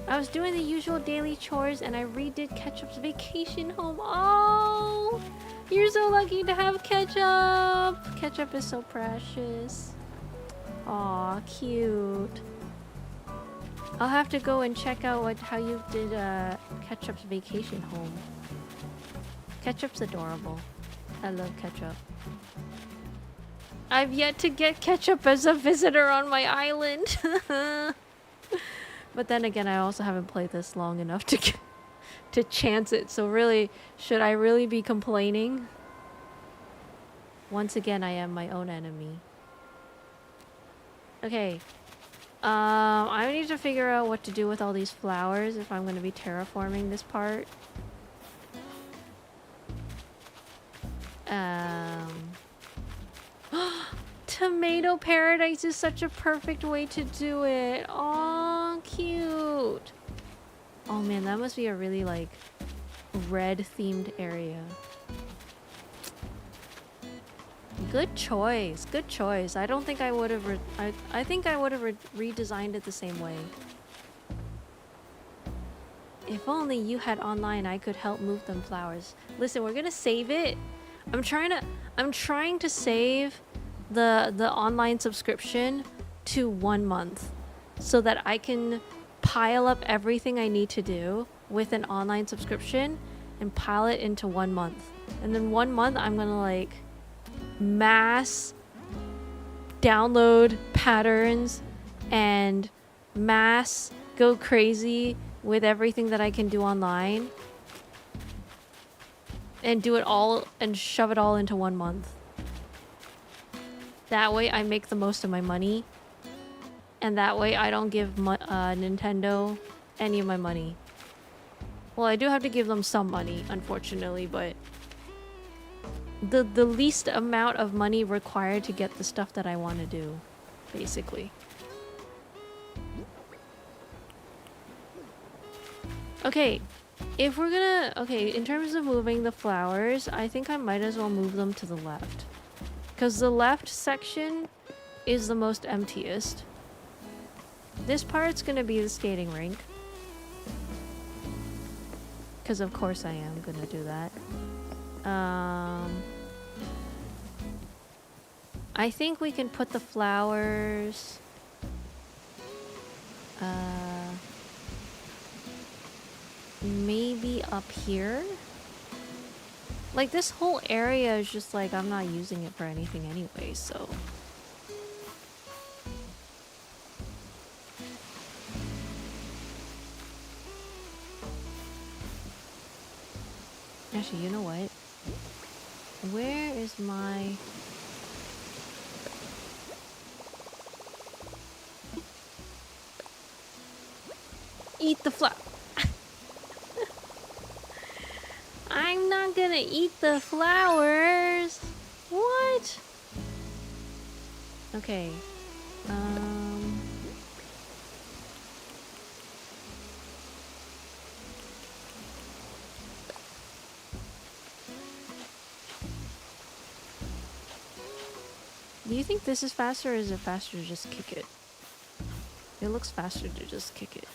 I was doing the usual daily chores and I redid Ketchup's vacation home. Oh, you're so lucky to have Ketchup. Ketchup is so precious. Aw, cute. I'll have to go and check out how you did Ketchup's vacation home. Ketchup's adorable. I love Ketchup. I've yet to get Ketchup as a visitor on my island. But then again, I also haven't played this long enough to chance it. So really, should I really be complaining? Once again, I am my own enemy. Okay. I need to figure out what to do with all these flowers if I'm going to be terraforming this part. Tomato paradise is such a perfect way to do it. Aw, cute. Oh man, that must be a really like red themed area. Good choice. Good choice. I don't think I would have I think I would have redesigned it the same way. If only you had online, I could help move them flowers. Listen, we're gonna save it. I'm trying to save the online subscription to 1 month so that I can pile up everything I need to do with an online subscription and pile it into 1 month. And then 1 month I'm gonna like mass download patterns and mass go crazy with everything that I can do online and do it all and shove it all into 1 month. That way I make the most of my money, and that way I don't give Nintendo any of my money. Well, I do have to give them some money, unfortunately, but the least amount of money required to get the stuff that I want to do, basically. Okay, if we're gonna... Okay, in terms of moving the flowers, I think I might as well move them to the left. Because the left section is the most emptiest. This part's gonna be the skating rink. Because of course I am gonna do that. I think we can put the flowers... maybe up here? Like, this whole area is just like, I'm not using it for anything anyway, so... Actually, you know what? Where is my... Eat the flower! I'm not gonna eat the flowers! What? Okay. Do you think this is faster or is it faster to just kick it? It looks faster to just kick it.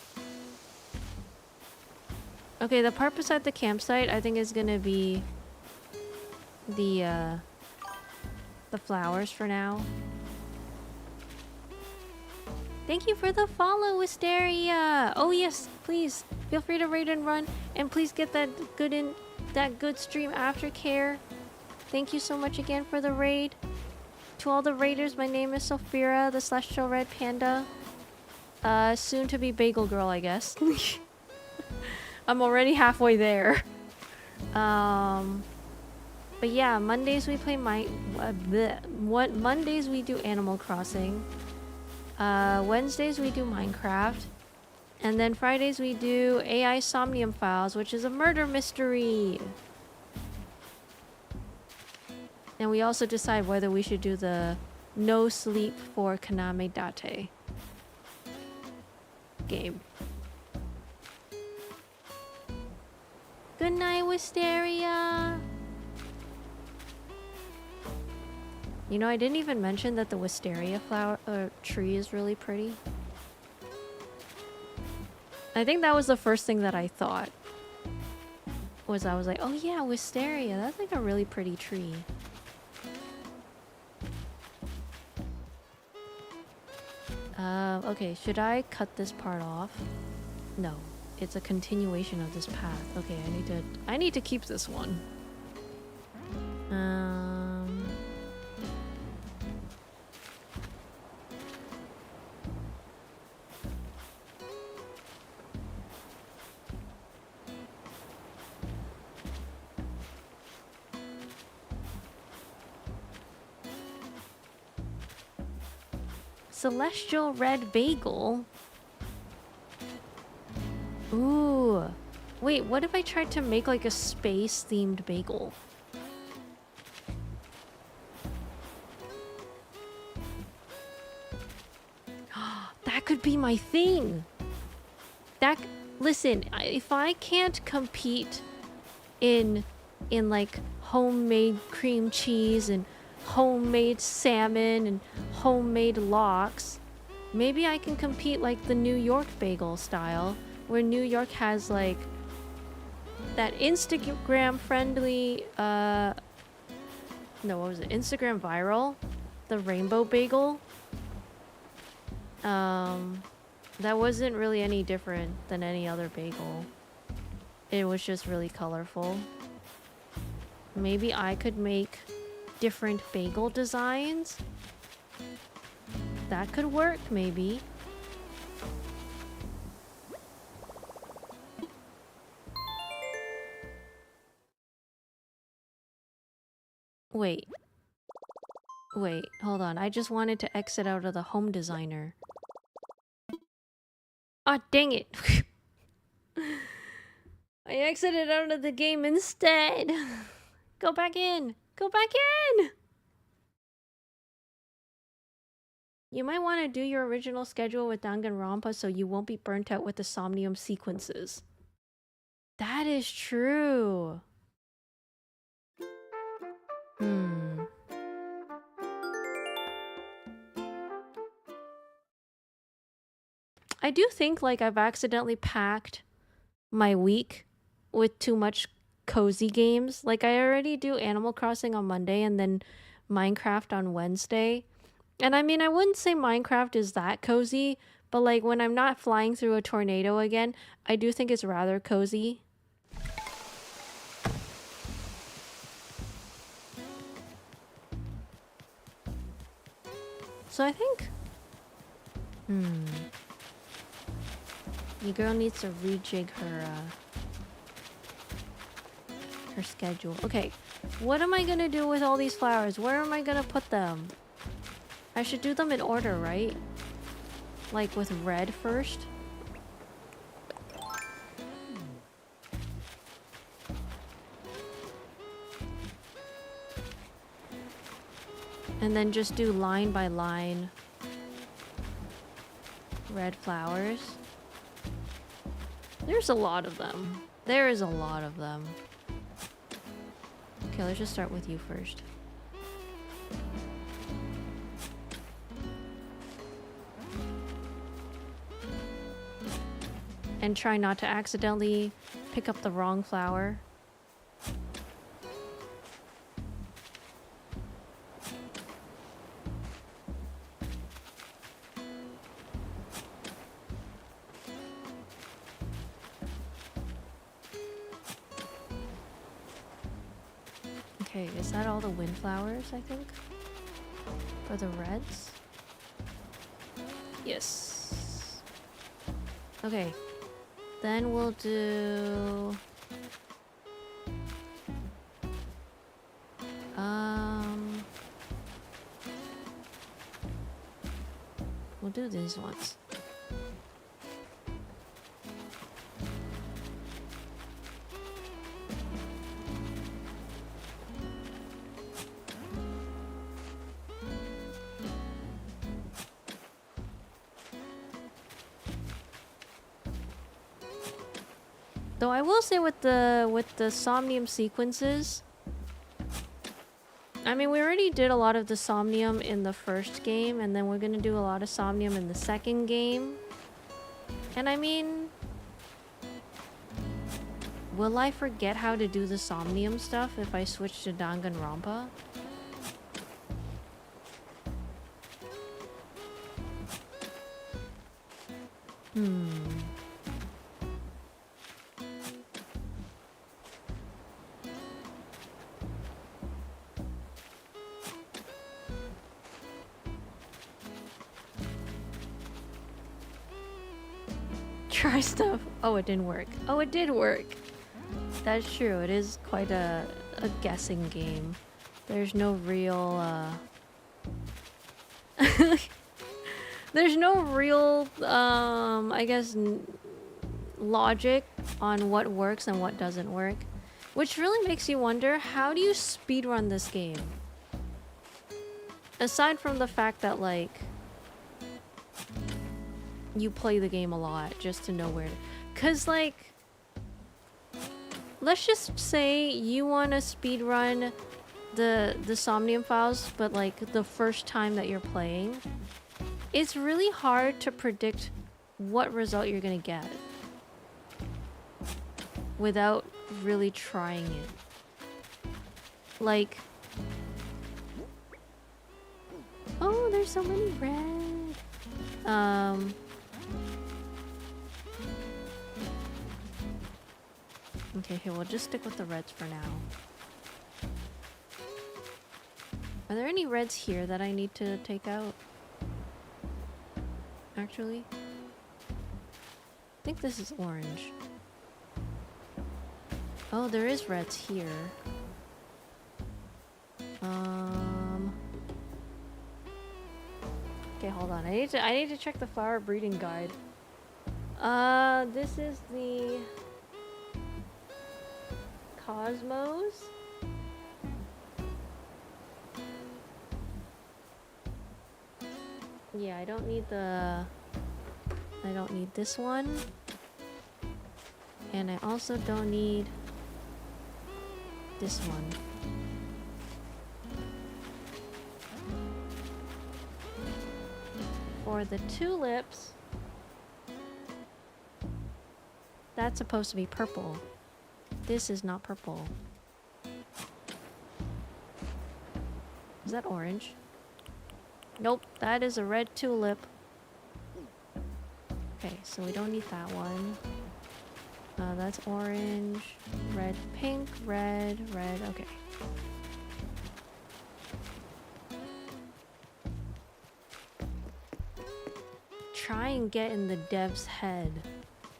Okay, the part beside the campsite I think is gonna be the flowers for now. Thank you for the follow, Wisteria! Oh yes, please feel free to raid and run, and please get that good stream aftercare. Thank you so much again for the raid. To all the raiders, my name is Sophira, the Celestial Red Panda. Soon to be Bagel Girl, I guess. I'm already halfway there. But yeah, Mondays we play Mondays we do Animal Crossing. Wednesdays we do Minecraft. And then Fridays we do AI Somnium Files, which is a murder mystery. And we also decide whether we should do the No Sleep for Kaname Date game. Good night, Wisteria! You know, I didn't even mention that the wisteria tree is really pretty. I think that was the first thing that I thought. I was like, oh yeah, wisteria, that's like a really pretty tree. Okay, should I cut this part off? No, it's a continuation of this path. Okay, I need to keep this one. Celestial Red Bagel? Ooh. Wait, what if I tried to make like a space-themed bagel? That could be my thing! Listen, if I can't compete in like homemade cream cheese and homemade salmon and homemade lox, maybe I can compete like the New York bagel style, where New York has like that Instagram friendly no, what was it, Instagram viral, the rainbow bagel. That wasn't really any different than any other bagel. It was just really colorful. Maybe I could make different bagel designs. That could work, maybe. Wait, hold on. I just wanted to exit out of the home designer. Ah, dang it. I exited out of the game instead. Go back in. Go back in. You might want to do your original schedule with Danganronpa so you won't be burnt out with the Somnium sequences. That is true. I do think like I've accidentally packed my week with too much cozy games. Like I already do Animal Crossing on Monday and then Minecraft on Wednesday. And I mean, I wouldn't say Minecraft is that cozy, but like when I'm not flying through a tornado again, I do think it's rather cozy. So I think... The girl needs to rejig her schedule. Okay, what am I gonna do with all these flowers? Where am I gonna put them? I should do them in order, right? Like with red first? And then just do line by line red flowers. There's a lot of them. There is a lot of them. Okay, let's just start with you first. and try not to accidentally pick up the wrong flower. Okay, is that all the windflowers, I think? For the reds? Yes. Okay. Then we'll do... We'll do these ones. Though I will say with the Somnium sequences, I mean, we already did a lot of the Somnium in the first game, and then we're gonna do a lot of Somnium in the second game. And I mean, will I forget how to do the Somnium stuff if I switch to Danganronpa? Try stuff. Oh, it didn't work. Oh, it did work. That's true. It is quite a guessing game. There's no real, there's no real, I guess, logic on what works and what doesn't work. Which really makes you wonder, how do you speedrun this game? Aside from the fact that, like, you play the game a lot just to know where to... 'Cause, like, let's just say you want to speedrun the Somnium Files, but, like, the first time that you're playing, it's really hard to predict what result you're gonna get without really trying it. Like... Oh, there's so many red! Okay, here, we'll just stick with the reds for now. Are there any reds here that I need to take out? Actually? I think this is orange. Oh, there is reds here. Okay, hold on. I need to check the flower breeding guide. This is the Cosmos. Yeah, I don't need this one. And I also don't need this one. For the tulips, that's supposed to be purple. This is not purple. Is that orange? Nope, that is a red tulip. Okay, so we don't need that one. That's orange, red, pink, red, red, okay. Try and get in the dev's head.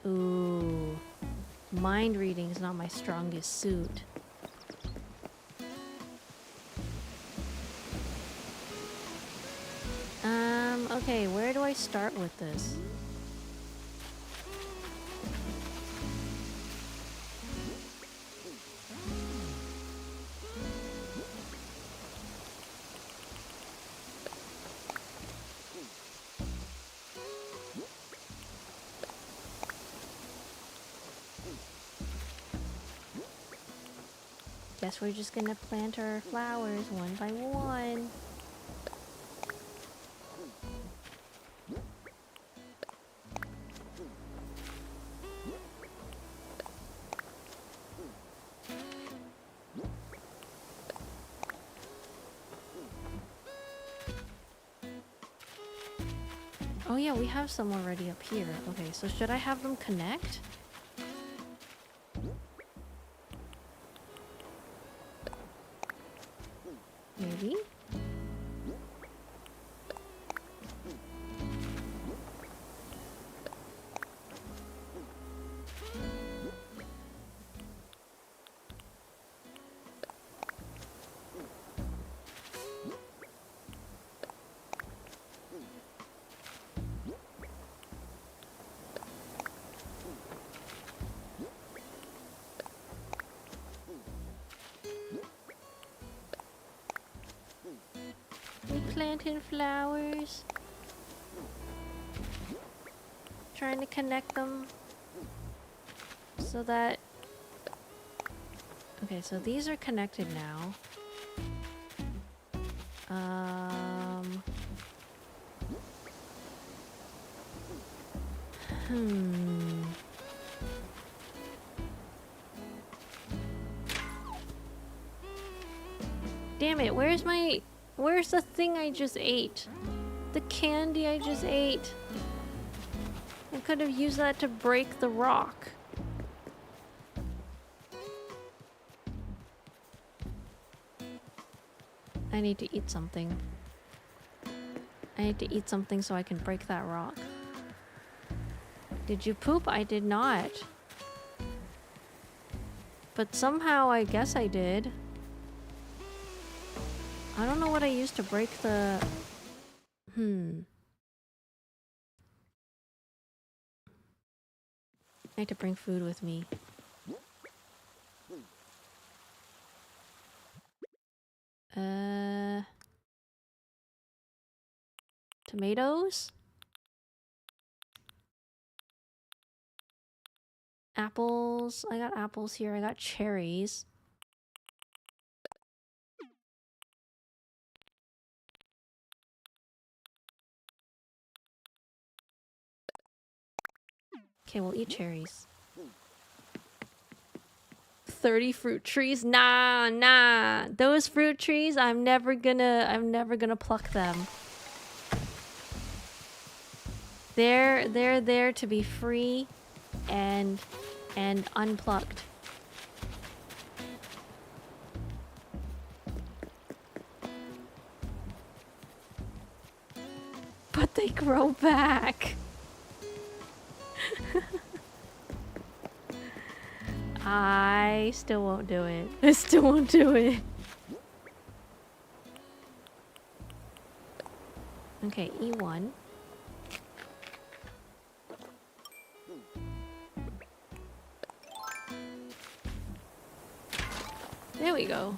Ooh. Mind reading is not my strongest suit. Okay, where do I start with this? Guess we're just gonna plant our flowers one by one. Oh yeah, we have some already up here. Okay, so should I have them connect? Maybe? We planting flowers. Trying to connect them so that... Okay, so these are connected now. Hmm. Damn it, where's the thing I just ate? The candy I just ate. I could have used that to break the rock. I need to eat something. I need to eat something so I can break that rock. Did you poop? I did not. But somehow I guess I did. I don't know what I used to break the... I need to bring food with me. Tomatoes? Apples. I got apples here. I got cherries. Okay, we'll eat cherries. 30 fruit trees? Nah. Those fruit trees, I'm never gonna pluck them. They're there to be free and unplucked. But they grow back. I still won't do it. I still won't do it. Okay, E1. There we go.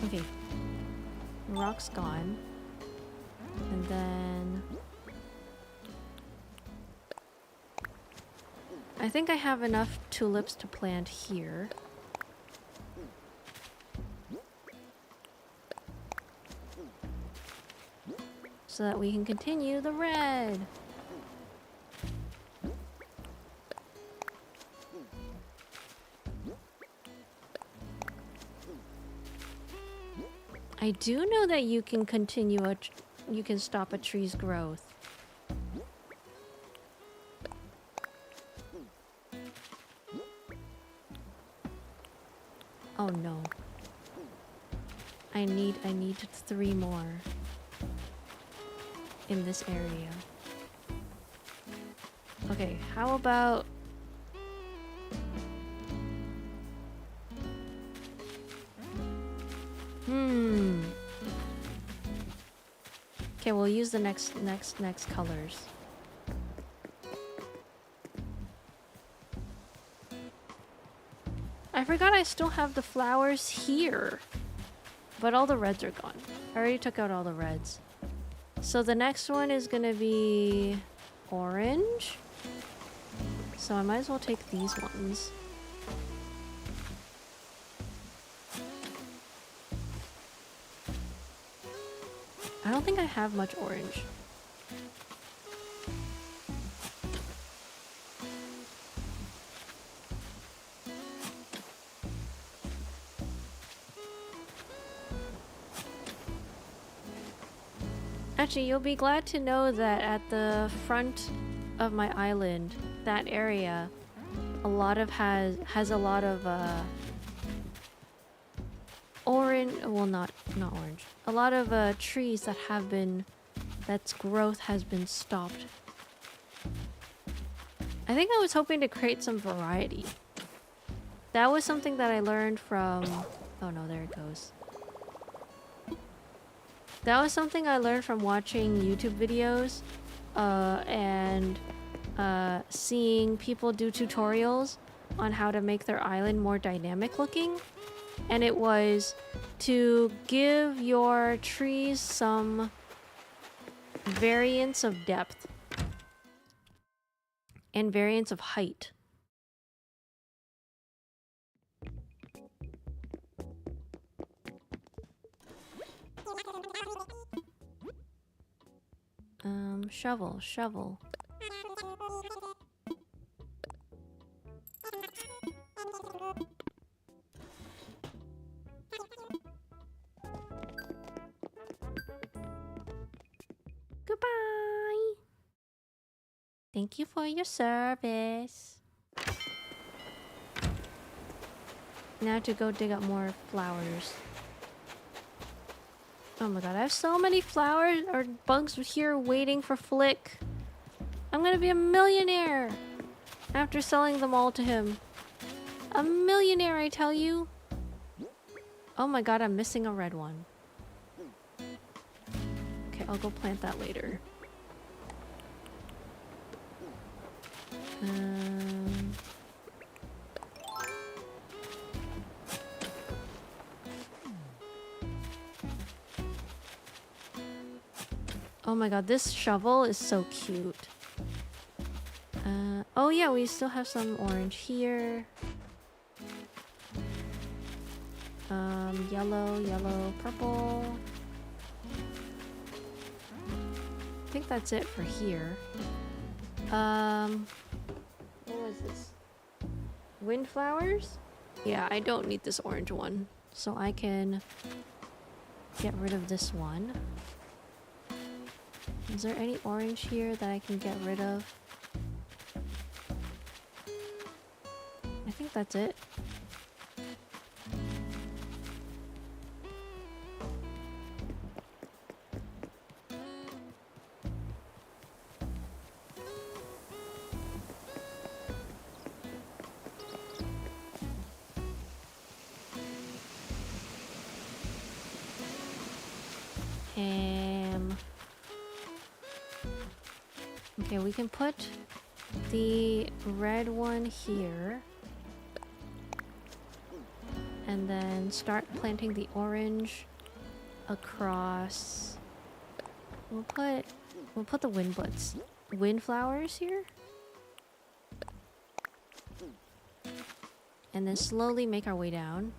Okay. The rock's gone. And then... I think I have enough tulips to plant here. So that we can continue the red. I do know that you can you can stop a tree's growth. Oh no. I need 3 more in this area. Okay, how about... Okay, we'll use the next colors. I forgot I still have the flowers here. But all the reds are gone. I already took out all the reds. So the next one is gonna be orange. So I might as well take these ones. I don't think I have much orange. Actually, you'll be glad to know that at the front of my island, that area, a lot of has a lot of orange. Well, not orange. A lot of trees that have been, that's growth has been stopped. I think I was hoping to create some variety. That was something that I learned from. Oh no, there it goes. That was something I learned from watching YouTube videos and seeing people do tutorials on how to make their island more dynamic looking. And it was to give your trees some variance of depth and variance of height. Shovel. Goodbye. Thank you for your service. Now to go dig up more flowers. Oh my god, I have so many flowers or bugs here waiting for Flick. I'm gonna be a millionaire after selling them all to him. A millionaire, I tell you. Oh my god, I'm missing a red one. Okay, I'll go plant that later. Oh my god, this shovel is so cute. Oh yeah, we still have some orange here. Yellow, purple. I think that's it for here. What was this? Windflowers? Yeah, I don't need this orange one, so I can get rid of this one. Is there any orange here that I can get rid of? I think that's it. Okay, we can put the red one here. And then start planting the orange across. We'll put the windflowers here. And then slowly make our way down.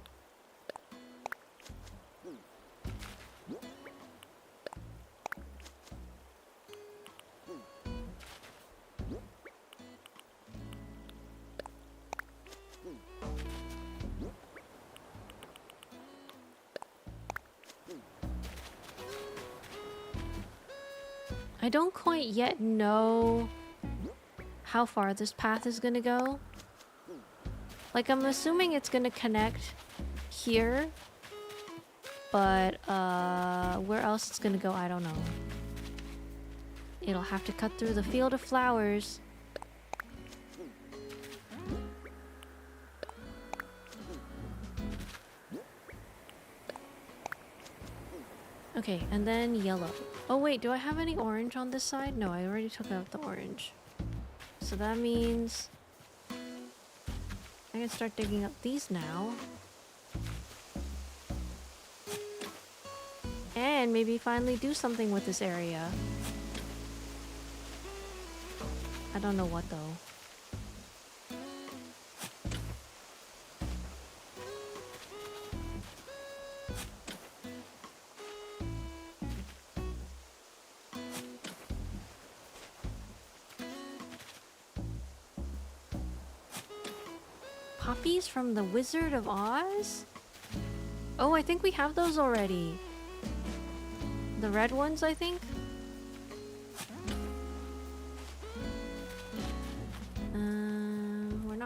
I don't quite yet know how far this path is gonna go. Like, I'm assuming it's gonna connect here, but where else it's gonna go, I don't know. It'll have to cut through the field of flowers. Okay, and then yellow. Oh wait, do I have any orange on this side? No, I already took out the orange. So that means I can start digging up these now. And maybe finally do something with this area. I don't know what though. Poppies from the Wizard of Oz? Oh, I think we have those already. The red ones, I think?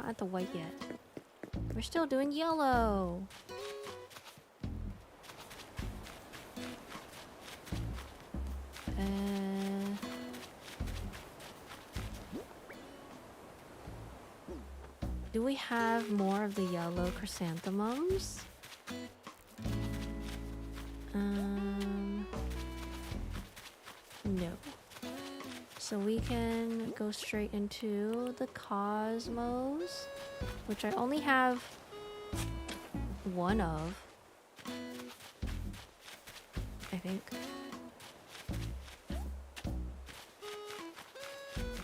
at the white yet. We're still doing yellow. Do we have more of the yellow chrysanthemums? No. So we can go straight into the cosmos, which I only have one of, I think.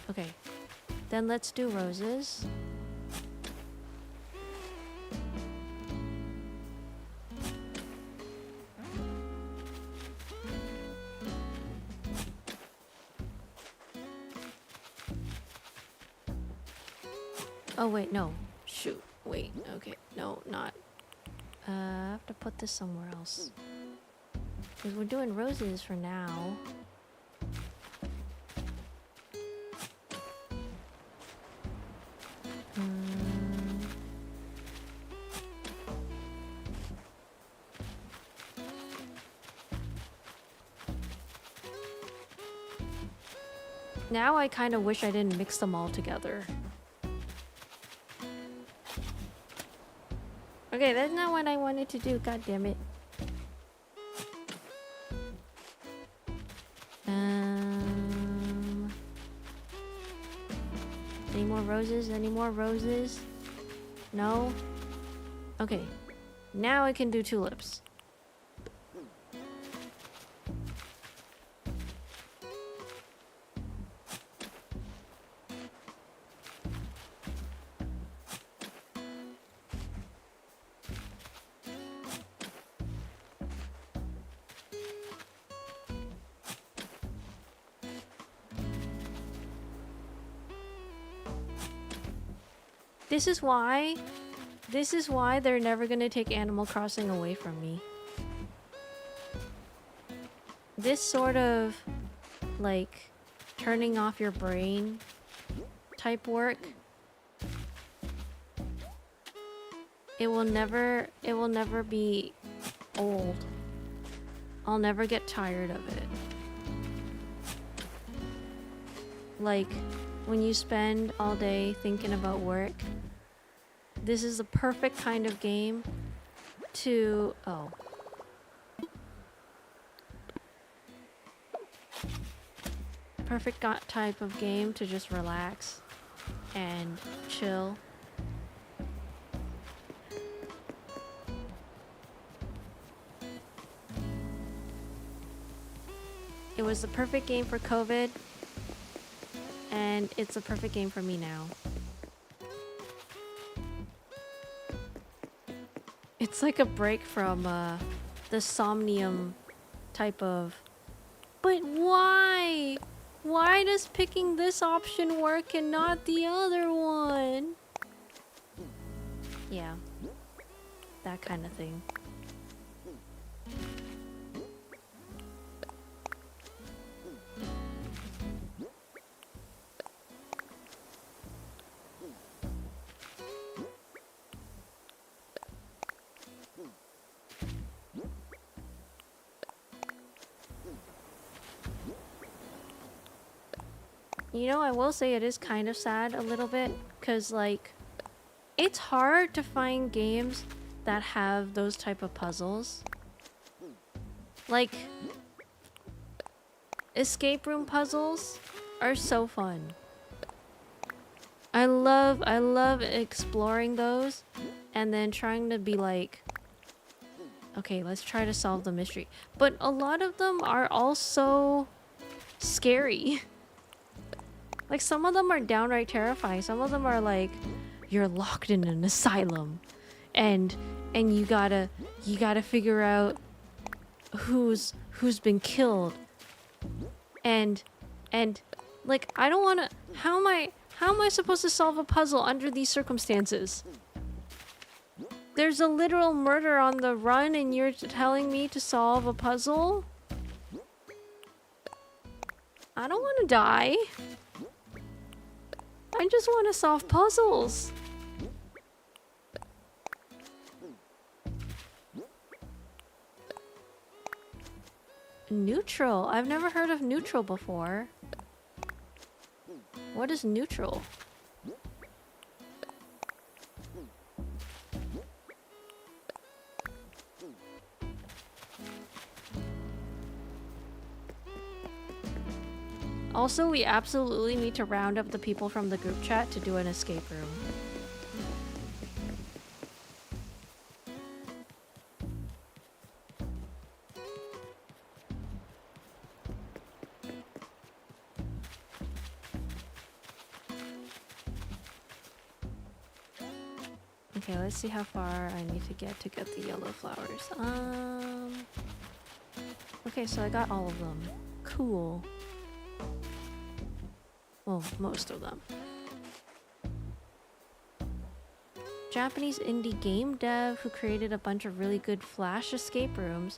Okay, then let's do roses. Oh wait, no. Shoot. Wait, okay. No, not. I have to put this somewhere else. Because we're doing roses for now. Now I kind of wish I didn't mix them all together. Okay, that's not what I wanted to do, god damn it. Any more roses? Any more roses? No? Okay. Now I can do tulips. This is why they're never gonna take Animal Crossing away from me. This sort of, like, turning off your brain type work, it will never be old. I'll never get tired of it. Like, when you spend all day thinking about work, this is the perfect kind of game to... Oh. Perfect type of game to just relax and chill. It was the perfect game for COVID, and it's a perfect game for me now. It's like a break from the somnium type of... But why? Why does picking this option work and not the other one? Yeah. That kind of thing. You know, I will say it is kind of sad a little bit, because, like, it's hard to find games that have those type of puzzles. Like, escape room puzzles are so fun. I love exploring those and then trying to be like, okay, let's try to solve the mystery. But a lot of them are also scary. Like, some of them are downright terrifying. Some of them are like, you're locked in an asylum, and you gotta figure out who's been killed. And like, I don't wanna... How am I supposed to solve a puzzle under these circumstances? There's a literal murder on the run and you're telling me to solve a puzzle? I don't want to die. I just want to solve puzzles. Neutral. I've never heard of neutral before. What is neutral? Also, we absolutely need to round up the people from the group chat to do an escape room. Okay, let's see how far I need to get the yellow flowers. Okay, so I got all of them. Cool. Well, most of them. Japanese indie game dev who created a bunch of really good Flash escape rooms.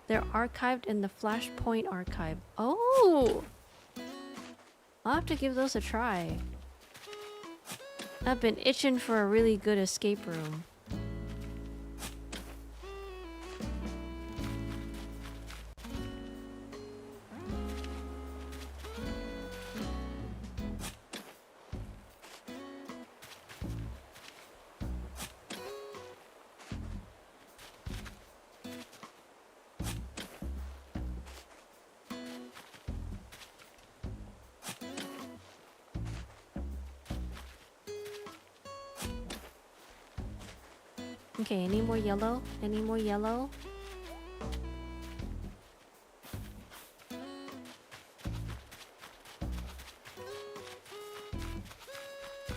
They're archived in the Flashpoint archive. Oh! I'll have to give those a try. I've been itching for a really good escape room. Okay, any more yellow? Any more yellow?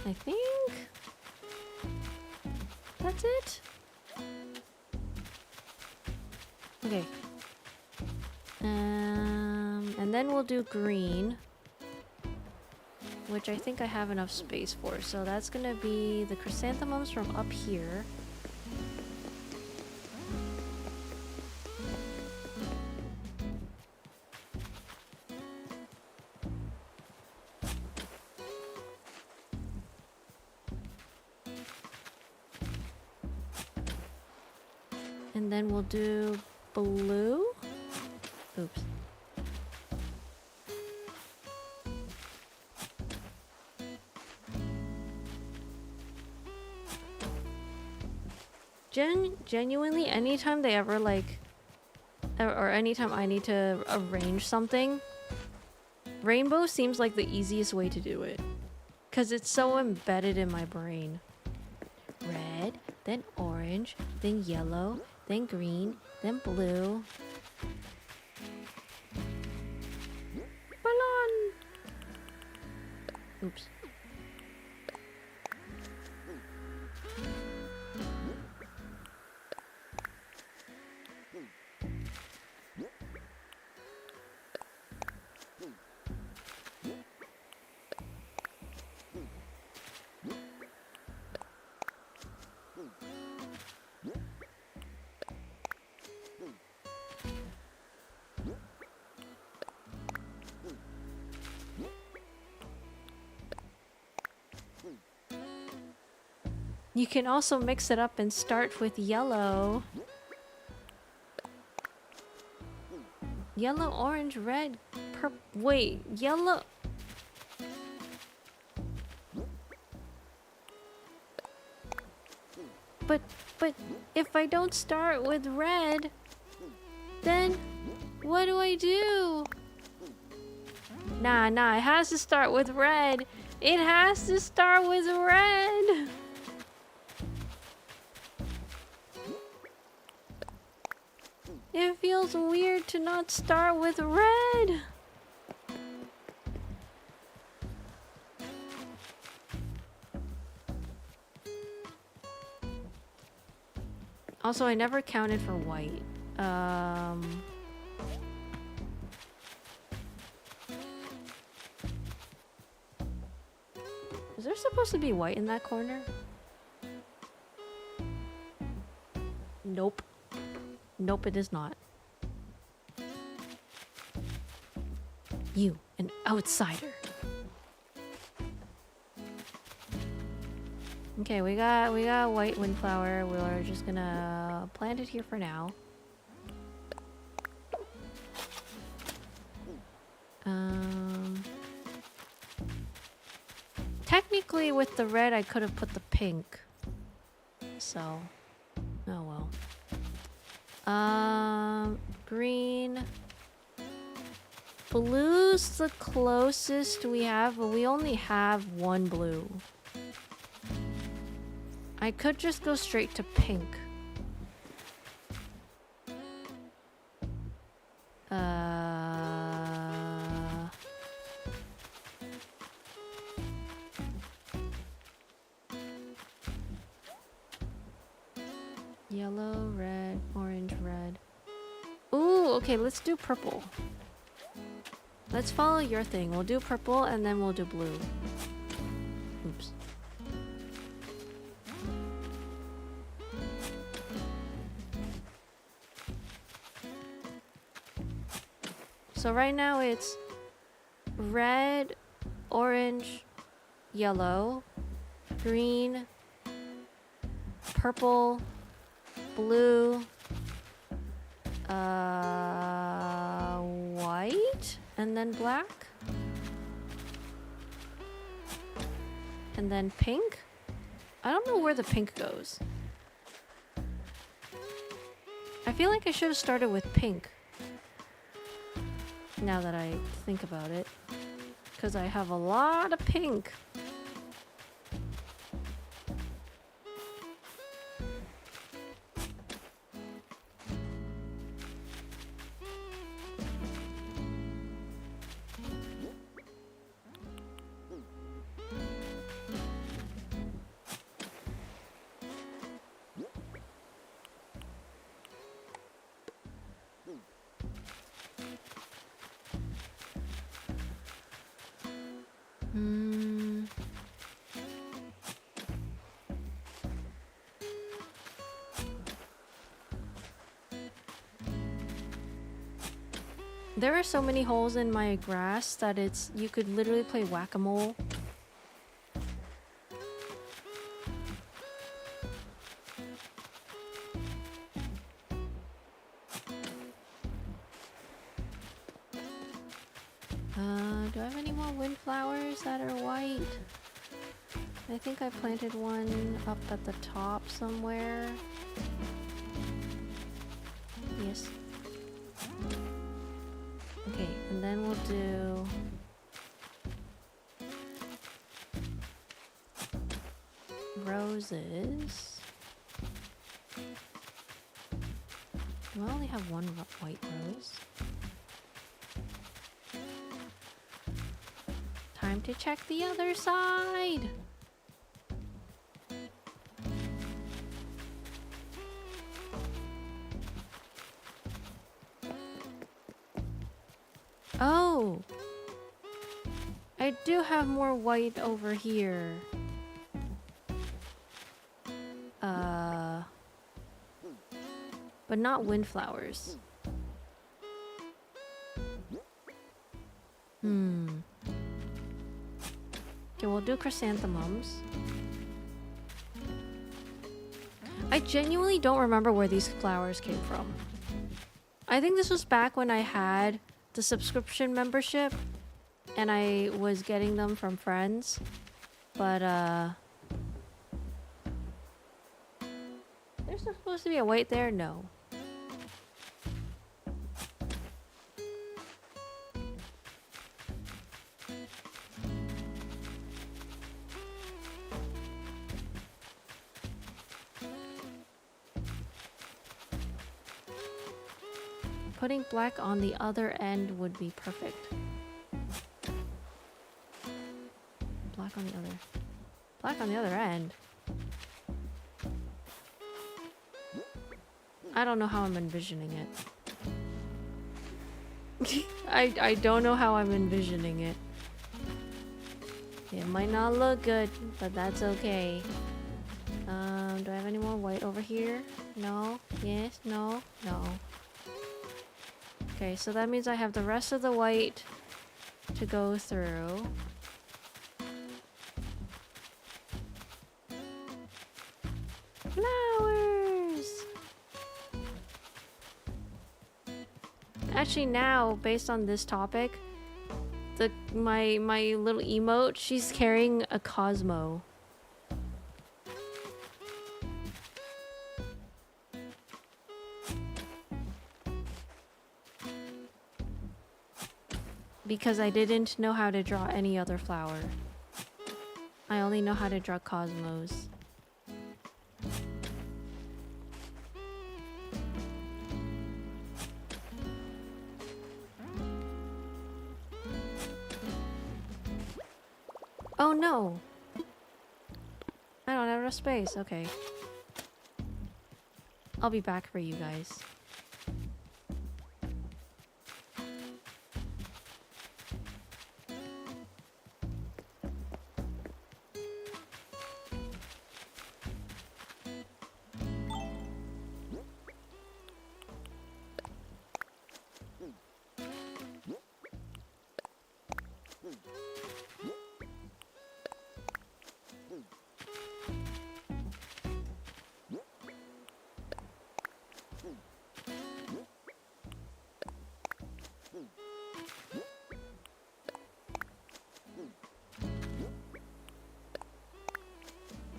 I think that's it. Okay. And then we'll do green, which I think I have enough space for. So that's gonna be the chrysanthemums from up here. And then we'll do blue. Oops. Genuinely, anytime they ever like, or anytime I need to arrange something, rainbow seems like the easiest way to do it. Because it's so embedded in my brain. Red, then orange, then yellow, then green, then blue. Ballon! Oops. You can also mix it up and start with yellow. Yellow, orange, red, purple. Wait, yellow. But if I don't start with red, then what do I do? Nah, it has to start with red. It has to start with red. It feels weird to not start with red. Also, I never counted for white. Is there supposed to be white in that corner? Nope. Nope, it is not. You, an outsider. Okay, we got white windflower. We're just gonna plant it here for now. technically with the red I could have put the pink. So, oh well. Green. Blue's the closest we have, but we only have one blue. I could just go straight to pink. Yellow, red, orange, red. Ooh, okay, let's do purple. Let's follow your thing. We'll do purple and then we'll do blue. Oops. So right now it's red, orange, yellow, green, purple, blue, white, and then black, and then pink. I don't know where the pink goes. I feel like I should have started with pink. Now that I think about it, because I have a lot of pink. There are so many holes in my grass that you could literally play whack-a-mole. Do I have any more windflowers that are white? I think I planted one up at the top somewhere. Yes. Okay, and then we'll do roses. Do I only have one white rose? Time to check the other side! Oh! I do have more white over here. But not windflowers. Okay, we'll do chrysanthemums. I genuinely don't remember where these flowers came from. I think this was back when I had the subscription membership and I was getting them from friends. But there's supposed to be a white there? No. Putting black on the other end would be perfect. Black on the other end. I don't know how I'm envisioning it. I don't know how I'm envisioning it. It might not look good, but that's okay. Do I have any more white over here? No? Yes? No? No. Okay, so that means I have the rest of the white to go through. Flowers! Actually now, based on this topic, my little emote, she's carrying a Cosmo. Because I didn't know how to draw any other flower. I only know how to draw cosmos. Oh no! I don't have enough space, okay. I'll be back for you guys.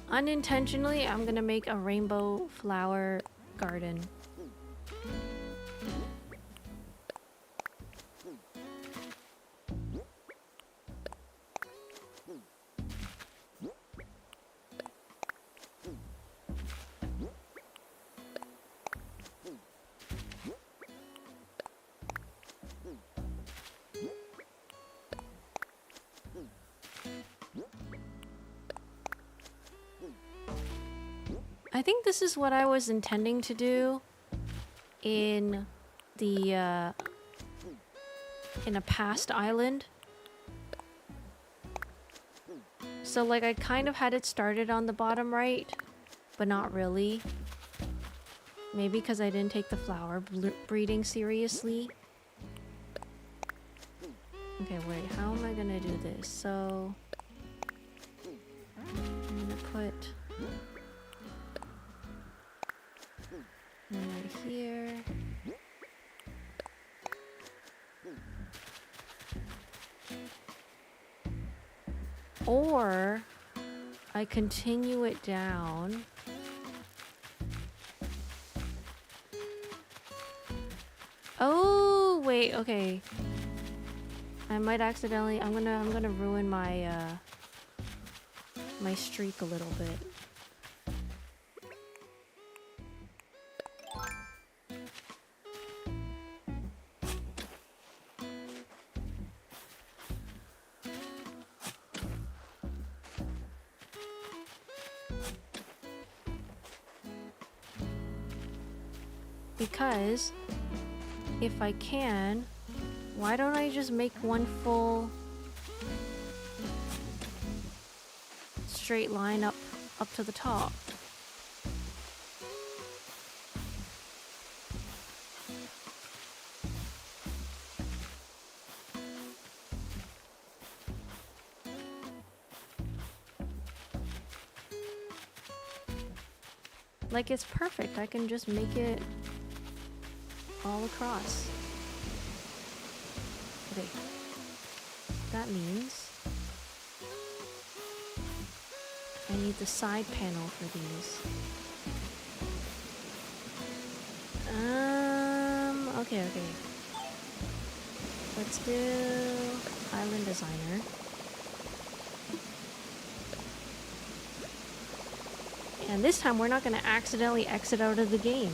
Unintentionally, I'm gonna make a rainbow flower garden. I think this is what I was intending to do in the in a past island. So like I kind of had it started on the bottom right, but not really. Maybe because I didn't take the flower breeding seriously. Okay, wait, how am I gonna do this? So I'm gonna put one right here. Or I continue it down. Oh, wait, okay. I might accidentally, I'm gonna ruin my my streak a little bit. Because if I can, why don't I just make one full straight line up to the top? Like it's perfect. I can just make it all across. Okay. That means I need the side panel for these. Okay. Let's do Island Designer. And this time we're not gonna accidentally exit out of the game.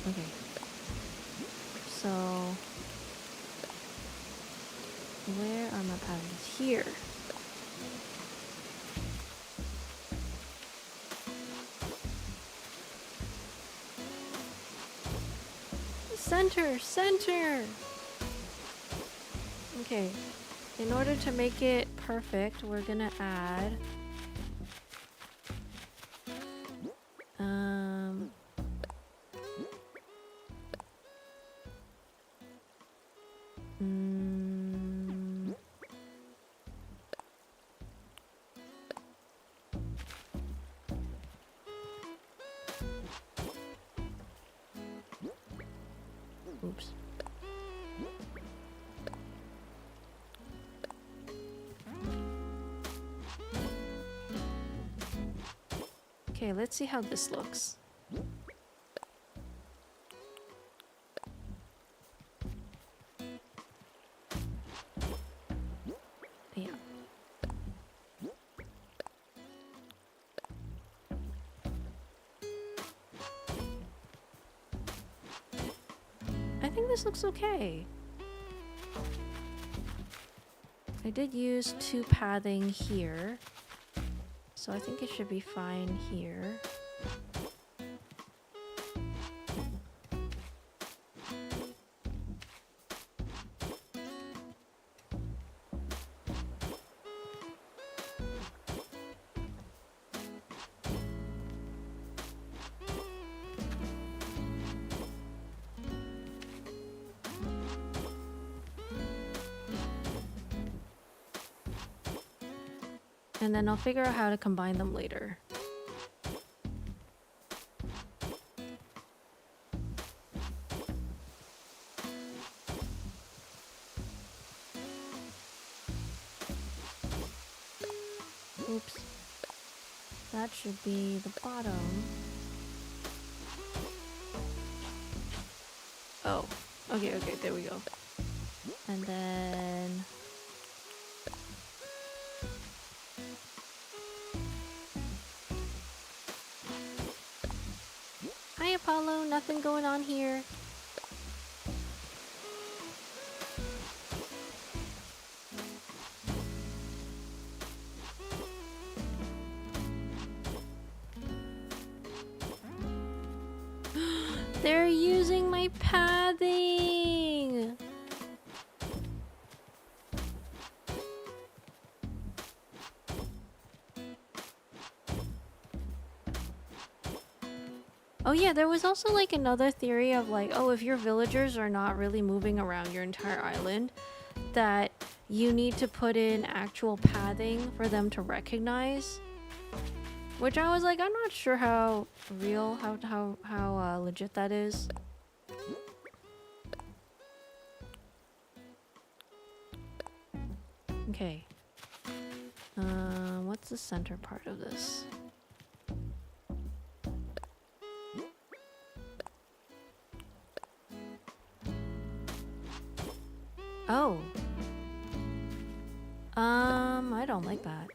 Okay. So where are my patterns? Here. Center! Okay. In order to make it perfect, we're gonna add oops. Okay, let's see how this looks. Yeah. I think this looks okay. I did use 2 padding here, so I think it should be fine here. And then I'll figure out how to combine them later. Oops. That should be the bottom. Oh. Okay, okay, there we go. And then... Hi, Apollo. Nothing going on here. They're using my padding! Oh yeah, there was also like another theory of like, oh, if your villagers are not really moving around your entire island, that you need to put in actual pathing for them to recognize. Which I was like, I'm not sure how real, how legit that is. Okay. What's the center part of this? Oh. I don't like that.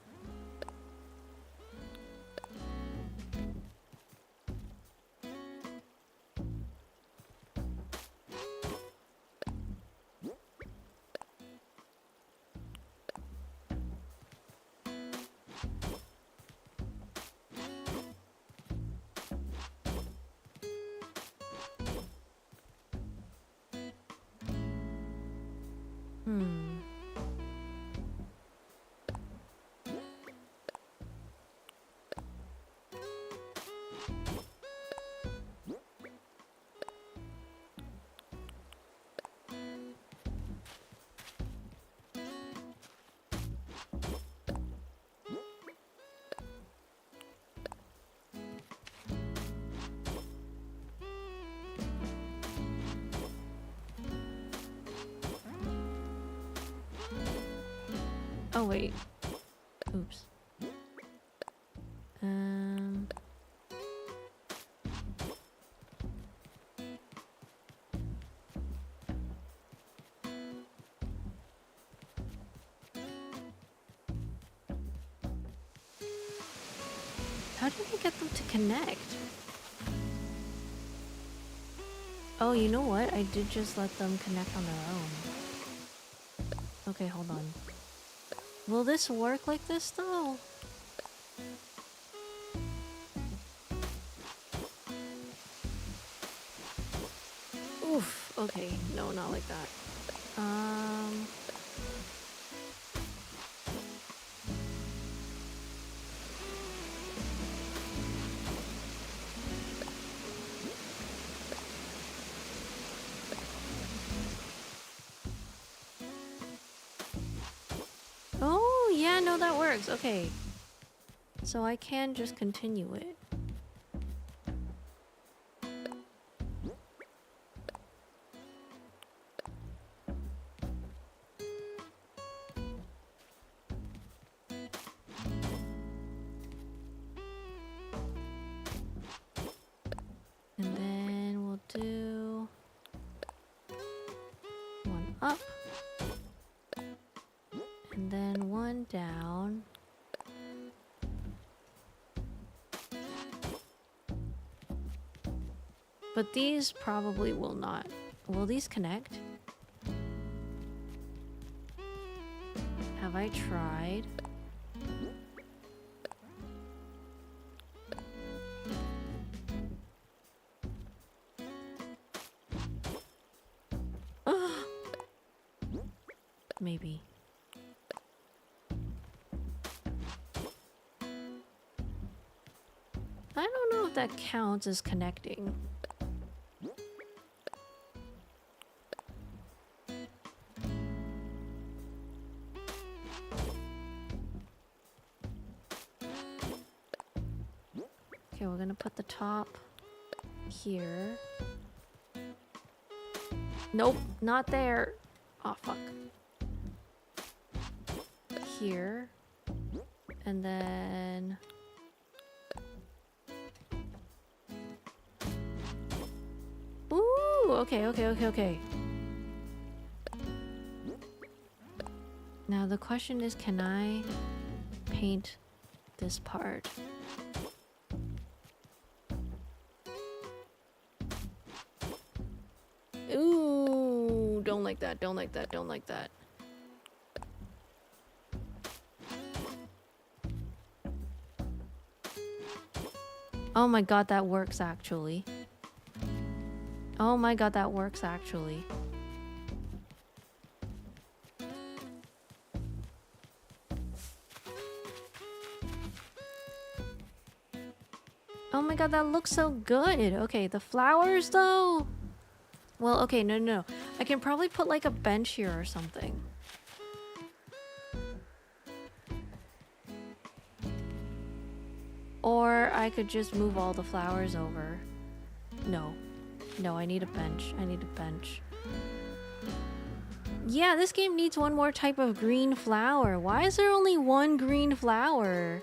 Oh wait. Oops. How did I get them to connect? Oh, you know what? I did just let them connect on their own. Okay, hold on. Will this work like this though? Oof. Okay, no, not like that. Oh, yeah, no, that works. Okay. So I can just continue it. But these probably will not. Will these connect? Have I tried? Maybe. I don't know if that counts as connecting. Okay, we're gonna put the top here. Nope, not there. Oh, fuck. Here. And then... Ooh, okay. Now the question is, can I paint this part? Ooh, don't like that. Oh my god, that works actually. Oh my god, that looks so good. Okay, the flowers though? Well, okay, no. I can probably put like a bench here or something. Or I could just move all the flowers over. No, I need a bench. Yeah, this game needs one more type of green flower. Why is there only one green flower?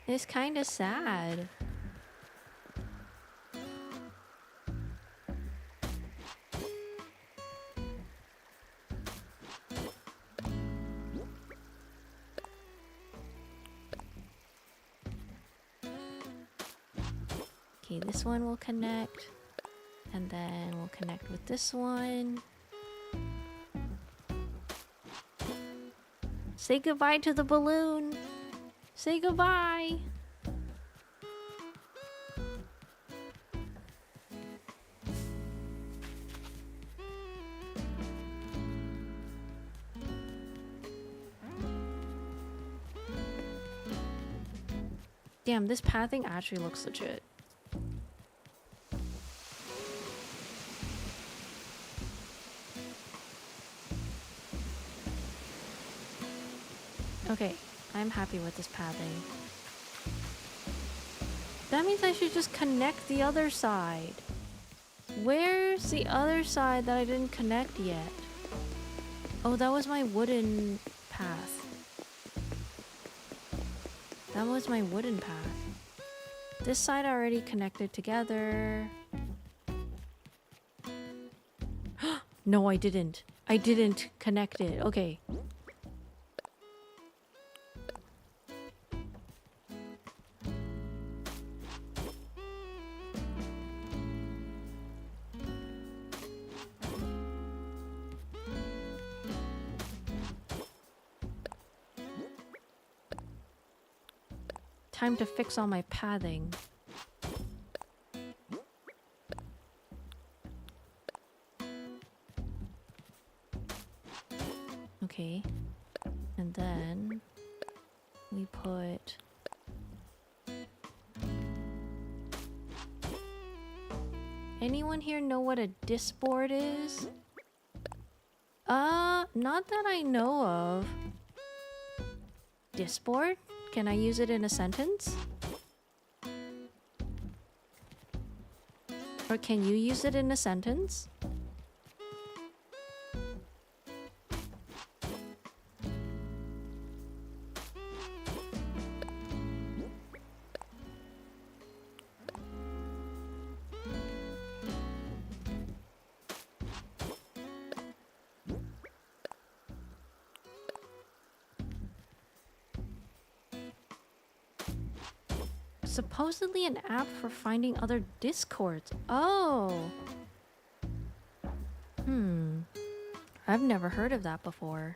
It's kind of sad. Okay, this one will connect. And then we'll connect with this one. Say goodbye to the balloon. Say goodbye. Damn, this pathing actually looks legit. Okay, I'm happy with this pathing. That means I should just connect the other side. Where's the other side that I didn't connect yet? Oh, that was my wooden path. This side already connected together. No, I didn't. I didn't connect it. Okay. Time to fix all my pathing. Okay. And then we put anyone here know what a disboard is? Not that I know of. Disboard? Can I use it in a sentence? Or can you use it in a sentence? Supposedly an app for finding other Discords. Oh. I've never heard of that before.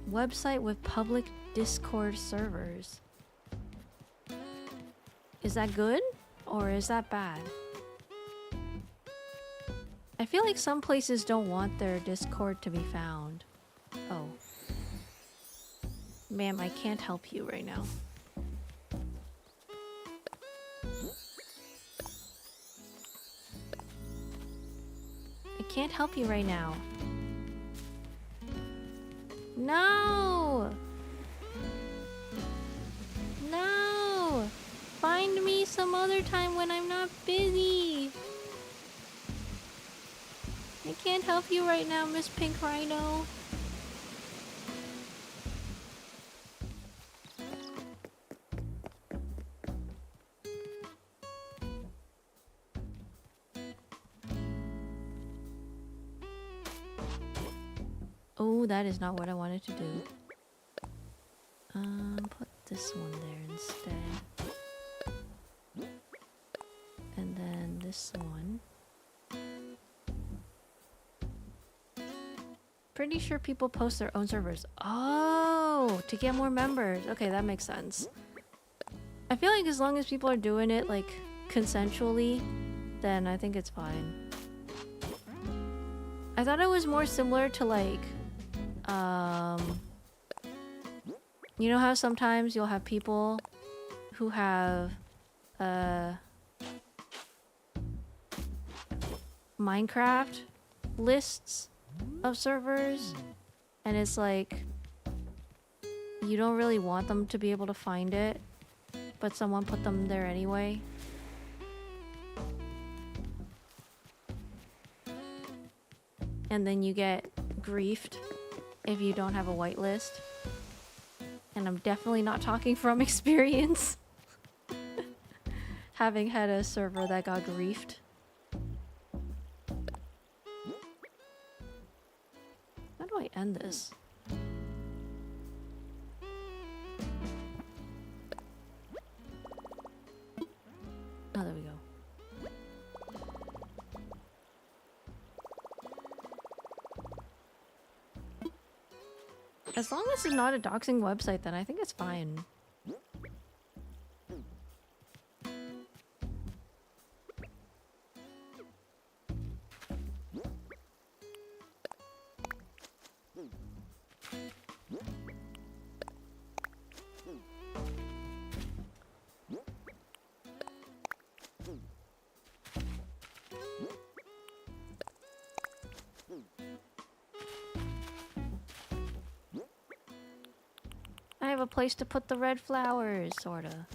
Website with public Discord servers. Is that good? Or is that bad? I feel like some places don't want their Discord to be found. Oh. Ma'am, I can't help you right now. I can't help you right now. No! No! Find me some other time when I'm not busy. I can't help you right now, Miss Pink Rhino. Oh, that is not what I wanted to do. Put this one there instead. And then this one. Pretty sure people post their own servers. Oh, to get more members. Okay, that makes sense. I feel like as long as people are doing it, like, consensually, then I think it's fine. I thought it was more similar to, like, you know how sometimes you'll have people who have, Minecraft lists of servers, and it's like, you don't really want them to be able to find it, but someone put them there anyway. And then you get griefed if you don't have a whitelist. And I'm definitely not talking from experience. Having had a server that got griefed. How do I end this? Oh, there we go. As long as it's not a doxing website, then I think it's fine. I have a place to put the red flowers, sorta.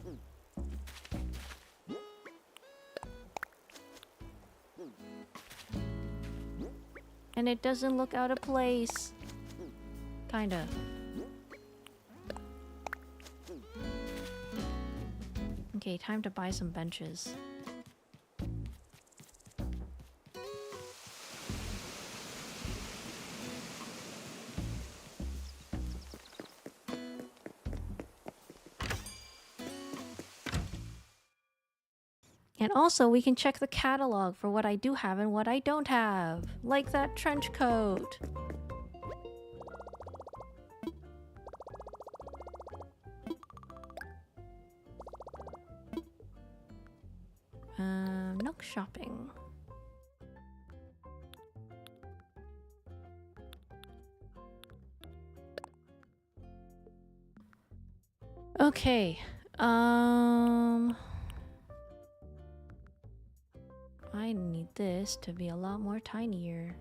And it doesn't look out of place. Kinda. Okay, time to buy some benches. And also, we can check the catalog for what I do have and what I don't have. Like that trench coat. Nook shopping. Okay. I need this to be a lot more tinier.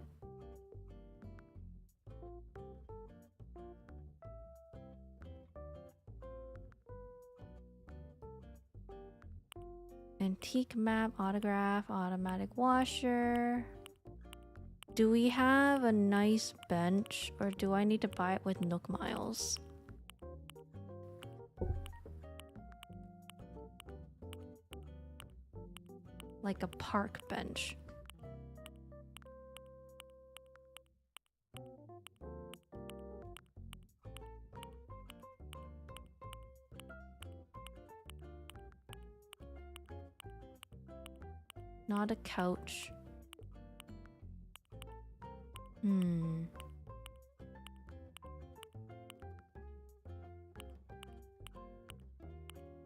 Antique map, autograph, automatic washer. Do we have a nice bench, or do I need to buy it with Nook miles? Like a park bench. Not a couch.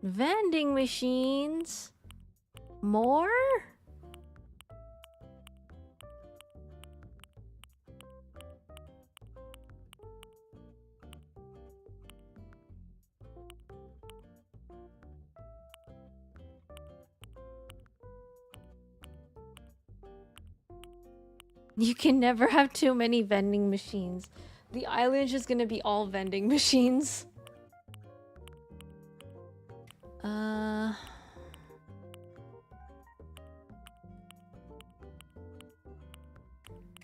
Vending machines? More? You can never have too many vending machines. The island's just gonna be all vending machines.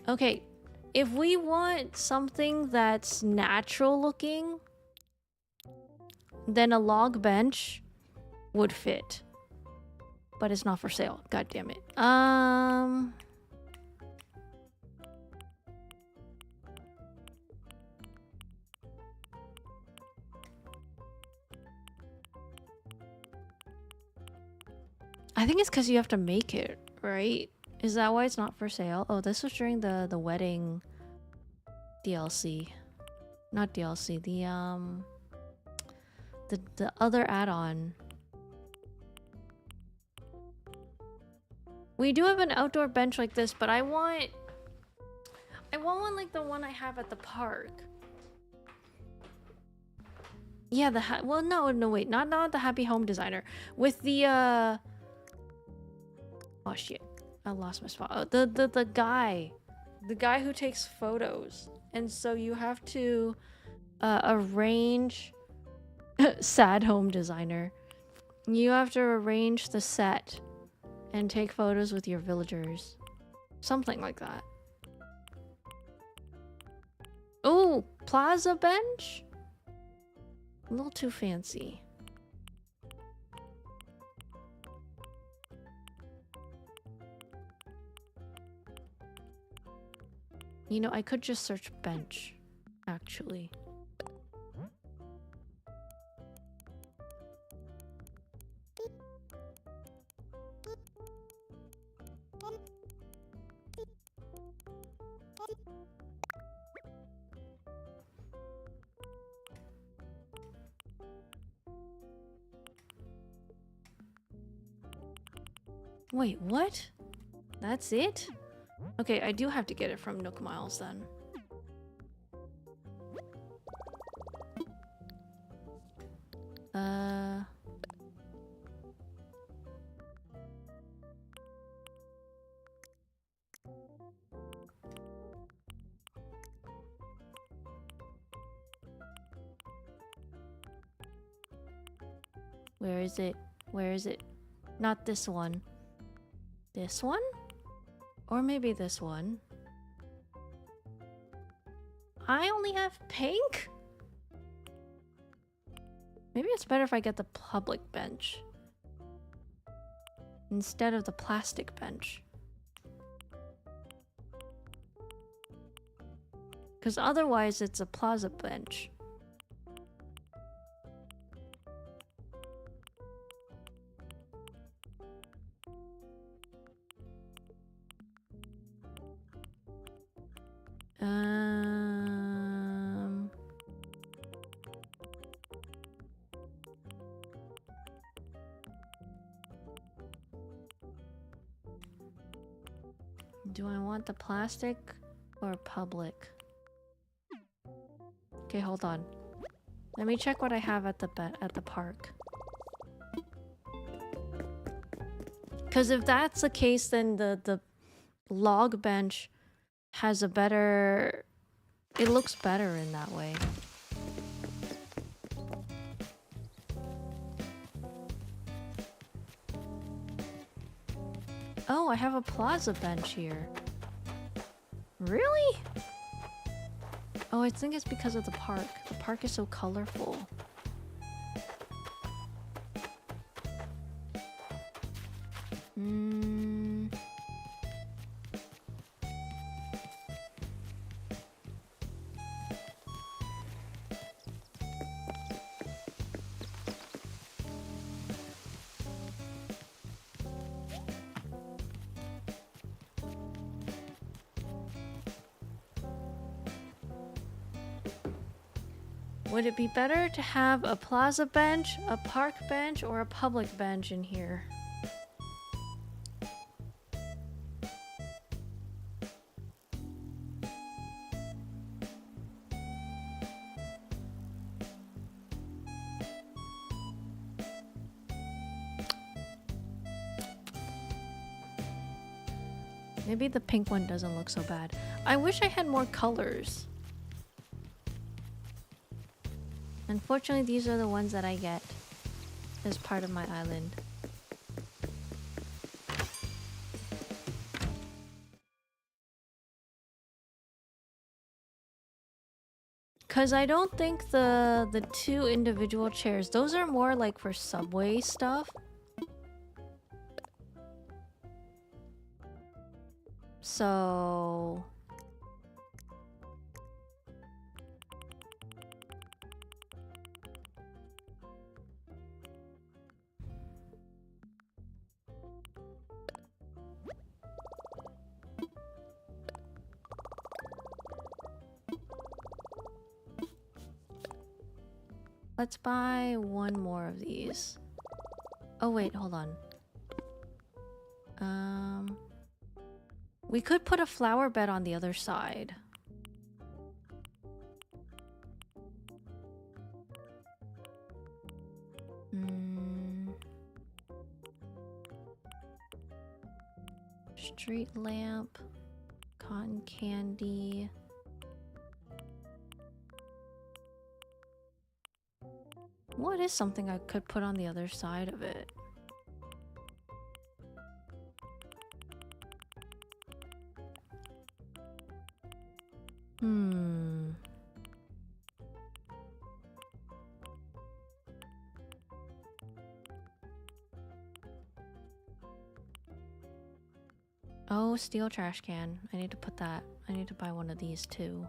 Okay, if we want something that's natural looking, then a log bench would fit. But it's not for sale. God damn it. I think it's because you have to make it, right? Is that why it's not for sale? Oh, this was during the wedding DLC. Not DLC, the other add-on. We do have an outdoor bench like this, but I want one like the one I have at the park. Yeah, well, no, wait, not the Happy Home Designer. With the oh shit, I lost my spot. Oh, the guy who takes photos, and so you have to arrange. Sad Home Designer. You have to arrange the set and take photos with your villagers, something like that. Oh, plaza bench? A little too fancy. You know, I could just search bench, actually. Wait, what? That's it? Okay, I do have to get it from Nook Miles then. Where is it? Where is it? Not this one. This one? Or maybe this one. I only have pink? Maybe it's better if I get the public bench instead of the plastic bench. Because otherwise it's a plaza bench. Do I want the plastic or public? Okay, hold on. Let me check what I have at the park. Because if that's the case, then the log bench has a better... It looks better in that way. Oh, I have a plaza bench here. Really? Oh, I think it's because of the park. The park is so colorful. Would it be better to have a plaza bench, a park bench, or a public bench in here? Maybe the pink one doesn't look so bad. I wish I had more colors. Unfortunately, these are the ones that I get as part of my island. Cause I don't think the two individual chairs, those are more like for subway stuff. So let's buy one more of these. Oh wait, hold on. We could put a flower bed on the other side. Street lamp, cotton candy. What is something I could put on the other side of it? Oh, steel trash can. I need to put that. I need to buy one of these too.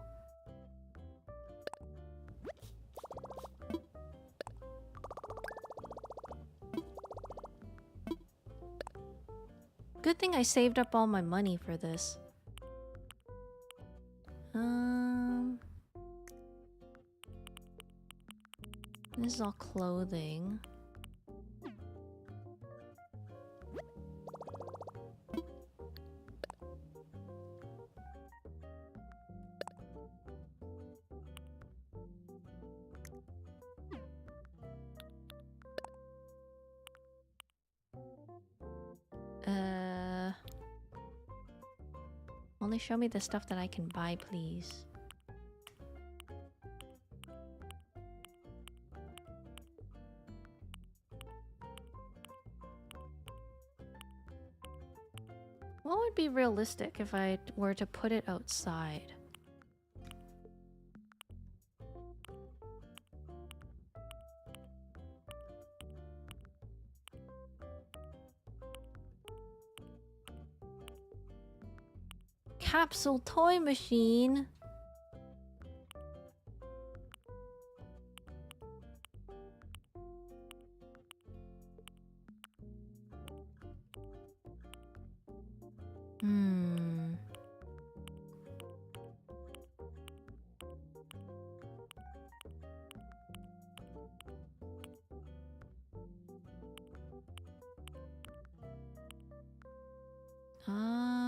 Good thing I saved up all my money for this. This is all clothing. Only show me the stuff that I can buy, please. What would be realistic if I were to put it outside? Capsule toy machine.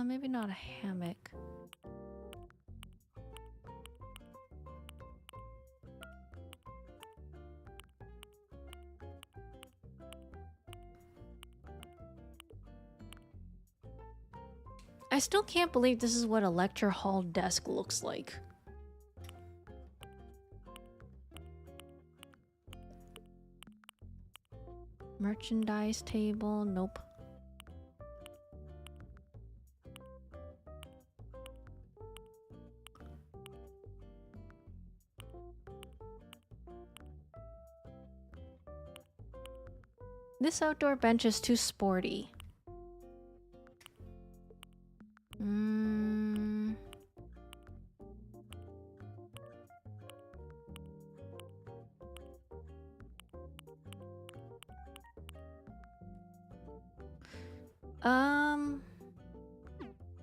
Maybe not a hammock. I still can't believe this is what a lecture hall desk looks like. Merchandise table, nope. This outdoor bench is too sporty.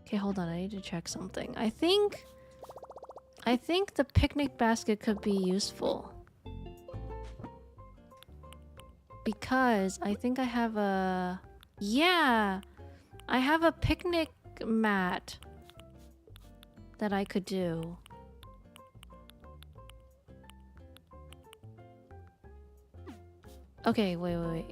Okay, hold on. I need to check something. I think the picnic basket could be useful. Because I think I have a... Yeah! I have a picnic mat that I could do. Okay, wait.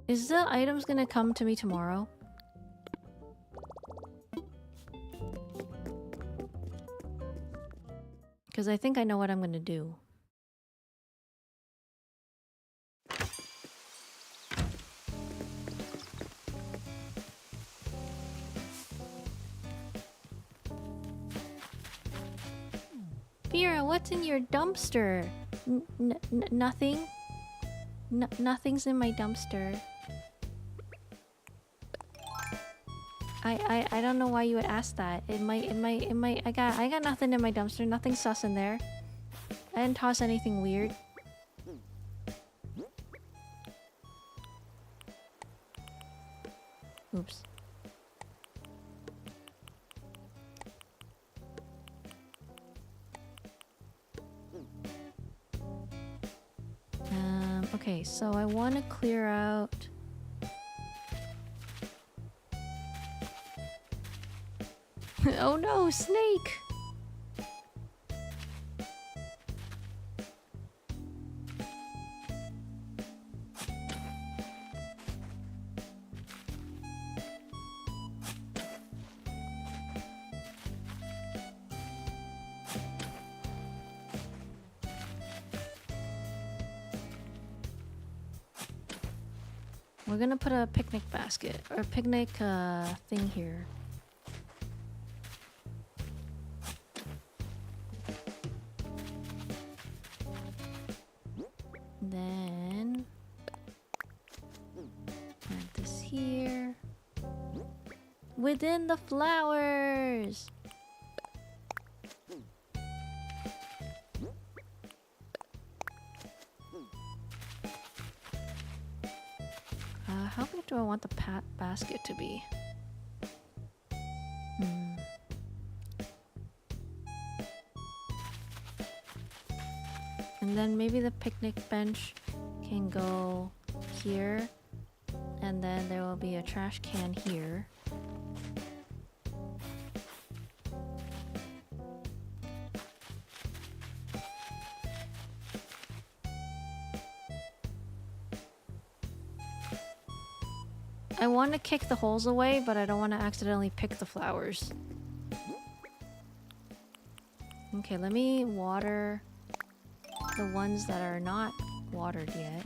Is the items gonna come to me tomorrow? Because I think I know what I'm gonna do. Vera, what's in your dumpster? Nothing? Nothing's in my dumpster. I don't know why you would ask that. It might I got nothing in my dumpster, nothing sus in there. I didn't toss anything weird. Oops. Okay, so I want to clear out... Oh no, snake! We're gonna put a picnic basket, or a picnic thing here. Then... plant this here. Within the flowers! How big do I want the basket to be? And then maybe the picnic bench can go here. And then there will be a trash can here. I want to kick the holes away, but I don't want to accidentally pick the flowers. Okay, let me water the ones that are not watered yet.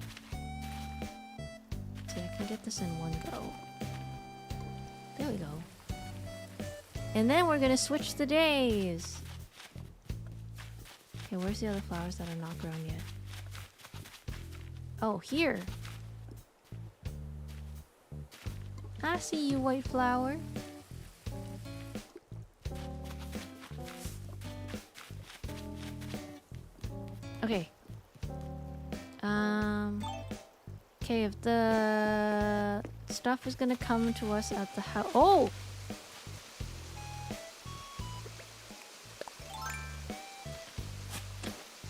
See, I can get this in one go. There we go. And then we're gonna switch the days. Okay, where's the other flowers that are not grown yet? Oh, here. I see you, white flower. Okay. Okay, if the stuff is gonna come to us at the house... Oh!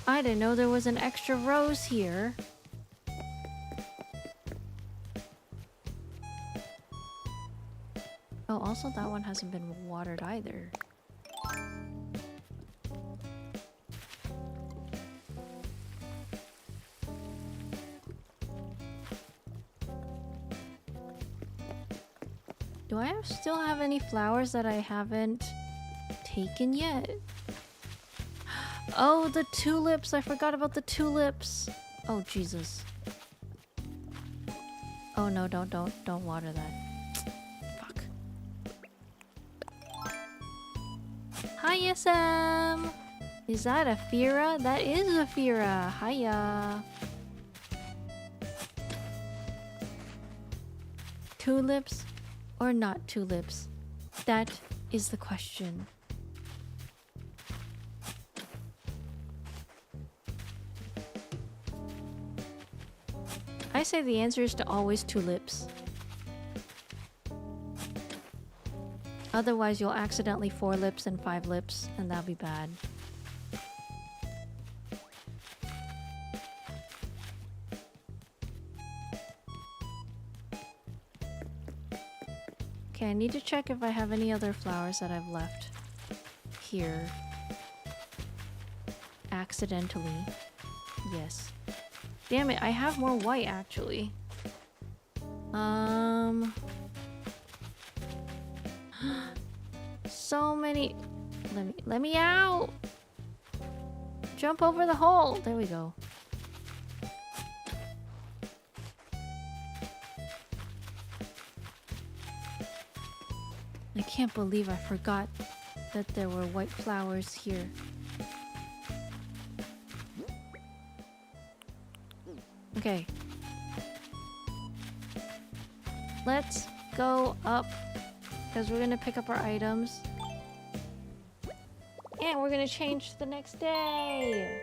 I didn't know there was an extra rose here. Oh, also that one hasn't been watered either. Do I still have any flowers that I haven't taken yet? Oh, the tulips! I forgot about the tulips! Oh, Jesus. Oh no, don't water that. Fuck. Hiya, Sam! Is that a Fira? That is a Fira! Hiya! tulips or not tulips? That is the question. I say the answer is to always tulips. Otherwise, you'll accidentally 4 lips and 5 lips, and that'll be bad. Okay, I need to check if I have any other flowers that I've left here. Accidentally. Yes. Damn it, I have more white actually. So many. Let me out. Jump over the hole. There we go. I can't believe I forgot that there were white flowers here. Okay. Let's go up because we're gonna pick up our items. And we're gonna change the next day.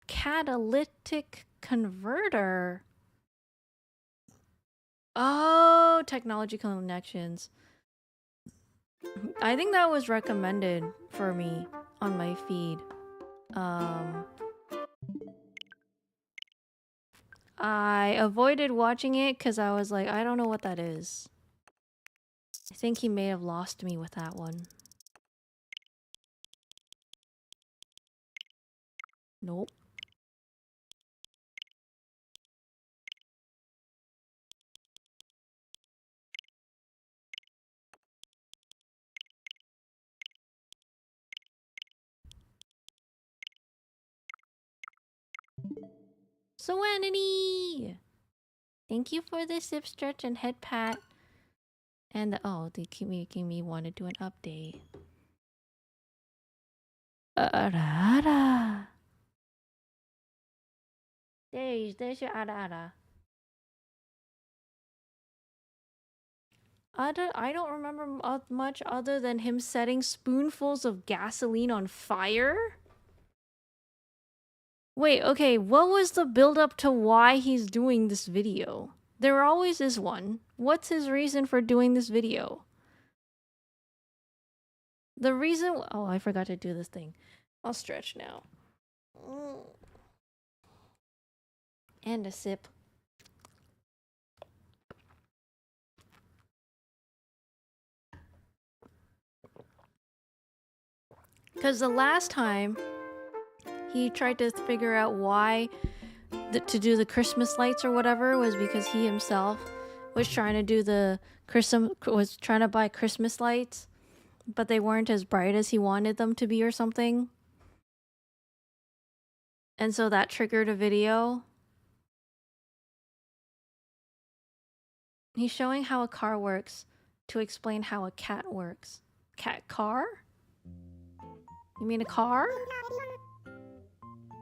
Catalytic converter. Oh, technology connections. I think that was recommended for me on my feed. I avoided watching it because I was like, I don't know what that is. I think he may have lost me with that one. Nope. Serenity! Thank you for the sip stretch and head pat. And they keep making me want to do an update. Ara. There's your ara. I don't remember much other than him setting spoonfuls of gasoline on fire. Wait, okay, what was the build-up to why he's doing this video? There always is one. What's his reason for doing this video? The reason... Oh, I forgot to do this thing. I'll stretch now. And a sip. Because the last time he tried to figure out why to do the Christmas lights or whatever was because he himself was trying to do was trying to buy Christmas lights, but they weren't as bright as he wanted them to be or something. And so that triggered a video. He's showing how a car works to explain how a cat works. Car? You mean a car?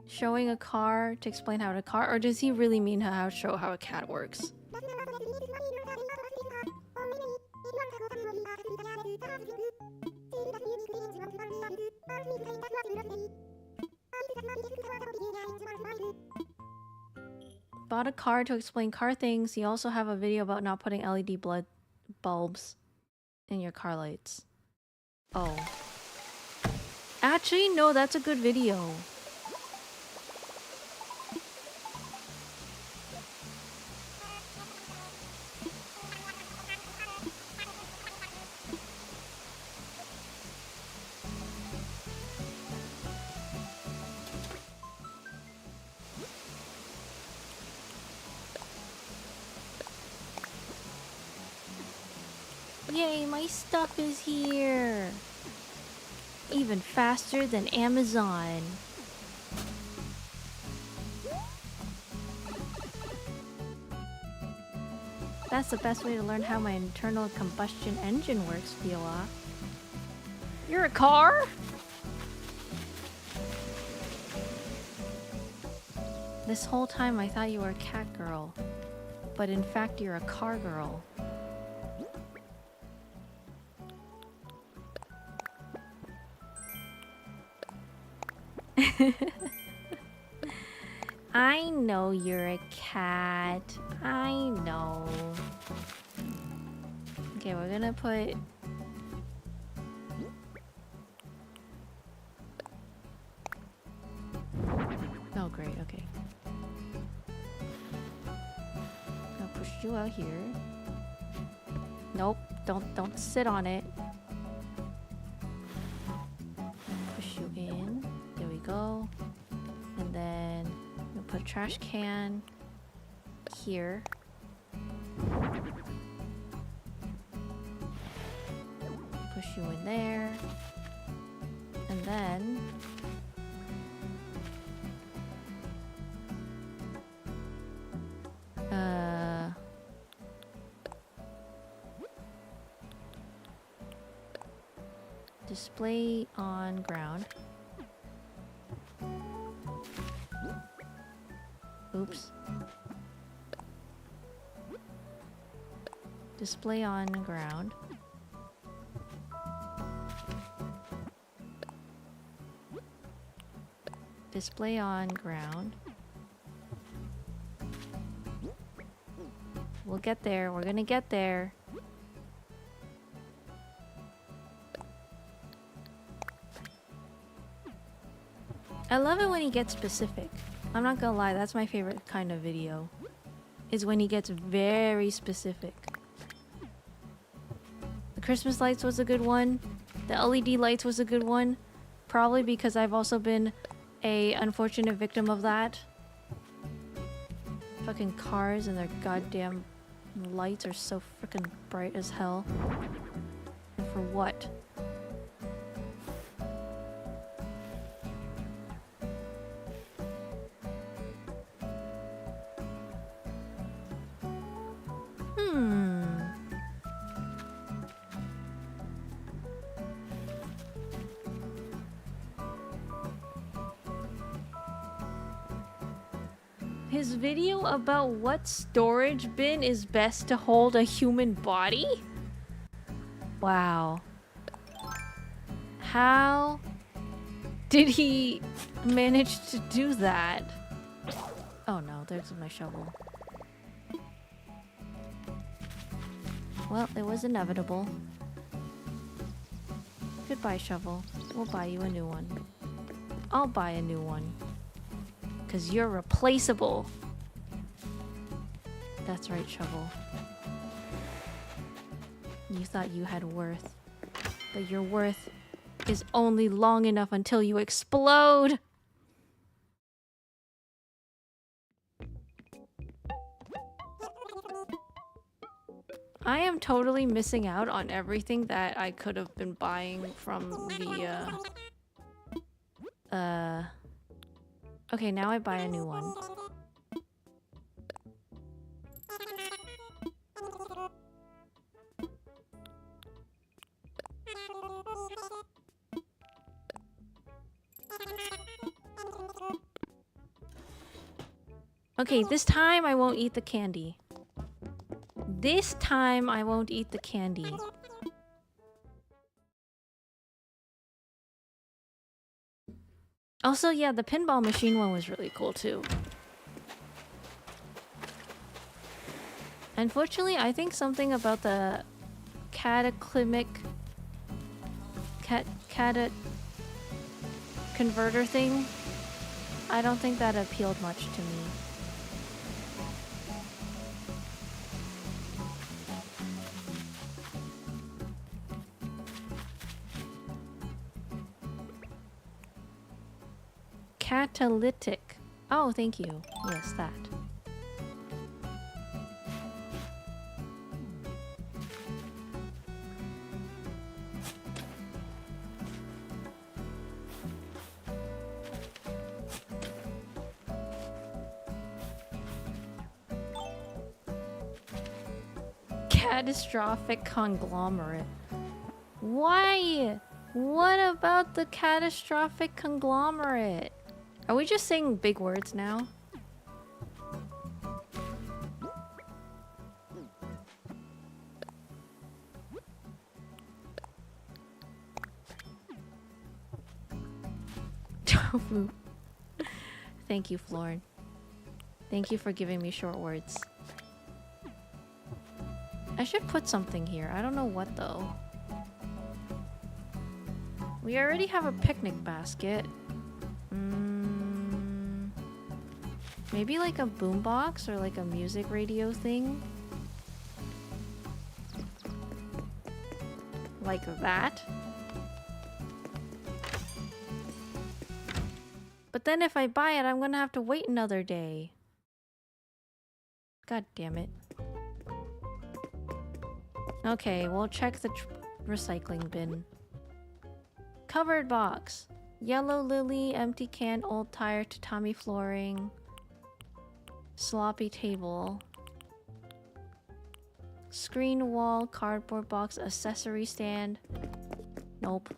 Showing a car to explain how to car? Or does he really mean how to show how a cat works? Bought a car to explain car things. You also have a video about not putting LED bulbs in your car lights. Oh. Actually, no, that's a good video. Yay, my stuff is here. Even faster than Amazon. That's the best way to learn how my internal combustion engine works, Viola. You're a car? This whole time I thought you were a cat girl. But in fact you're a car girl. I know you're a cat. I know. Okay, we're gonna put... Oh, great, okay. I'll push you out here. Nope, don't sit on it. Push you in. There we go. And then we'll put a trash can here. Push you in there. And then display on ground. Oops. Display on ground. Display on ground. We'll get there. We're gonna get there. I love it when he gets specific. I'm not gonna lie, that's my favorite kind of video. Is when he gets very specific. The Christmas lights was a good one. The LED lights was a good one. Probably because I've also been a unfortunate victim of that. Fucking cars and their goddamn lights are so freaking bright as hell. And for what? His video about what storage bin is best to hold a human body? Wow. How did he manage to do that? Oh no, there's my shovel. Well, it was inevitable. Goodbye, shovel. We'll buy you a new one. I'll buy a new one. 'Cause you're replaceable. That's right, shovel. You thought you had worth. But your worth is only long enough until you explode! I am totally missing out on everything that I could have been buying from the, Okay, now I buy a new one. Okay, this time I won't eat the candy. This time I won't eat the candy. Also, yeah, the pinball machine one was really cool too. Unfortunately, I think something about the cataclysmic cata converter thing, I don't think that appealed much to me. Catalytic. Oh, thank you. Yes, that. Catastrophic conglomerate. Why? What about the catastrophic conglomerate? Are we just saying big words now? Tofu. Thank you, Florin. Thank you for giving me short words. I should put something here. I don't know what though. We already have a picnic basket. Maybe like a boombox or like a music radio thing. Like that. But then if I buy it, I'm gonna have to wait another day. God damn it. Okay, we'll check the recycling bin. Covered box. Yellow lily, empty can, old tire, tatami flooring. Sloppy table. Screen wall, cardboard box, accessory stand. Nope.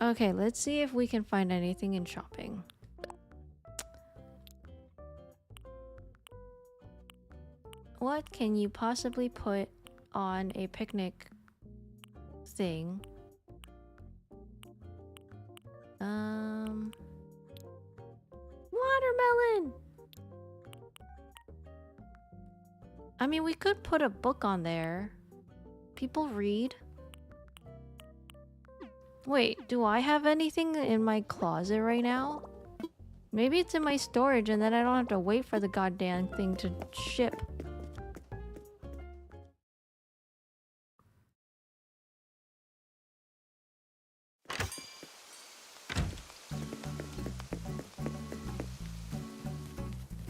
Okay, let's see if we can find anything in shopping. What can you possibly put on a picnic thing? Watermelon! I mean, we could put a book on there. People read. Wait, do I have anything in my closet right now? Maybe it's in my storage and then I don't have to wait for the goddamn thing to ship.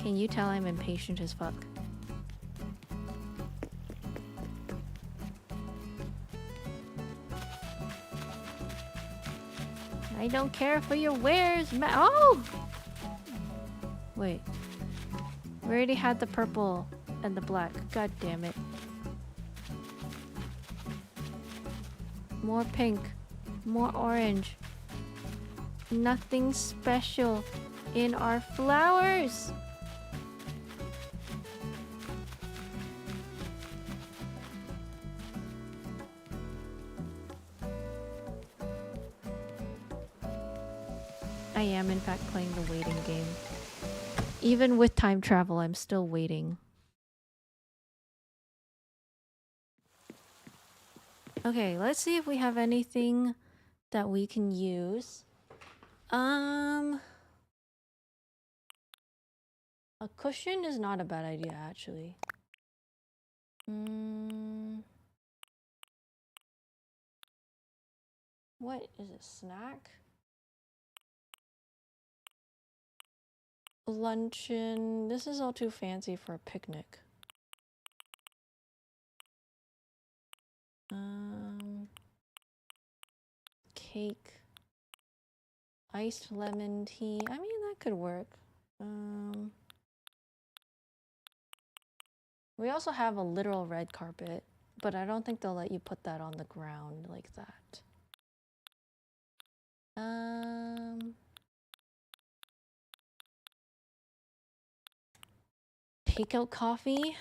Can you tell I'm impatient as fuck? I don't care for your wares, oh! Wait. We already had the purple and the black. God damn it. More pink. More orange. Nothing special in our flowers! I am in fact playing the waiting game. Even with time travel, I'm still waiting. Okay, let's see if we have anything that we can use. A cushion is not a bad idea, actually. What is it? Snack? Luncheon. This is all too fancy for a picnic. Cake. Iced lemon tea. I mean, that could work. We also have a literal red carpet, but I don't think they'll let you put that on the ground like that. Takeout coffee.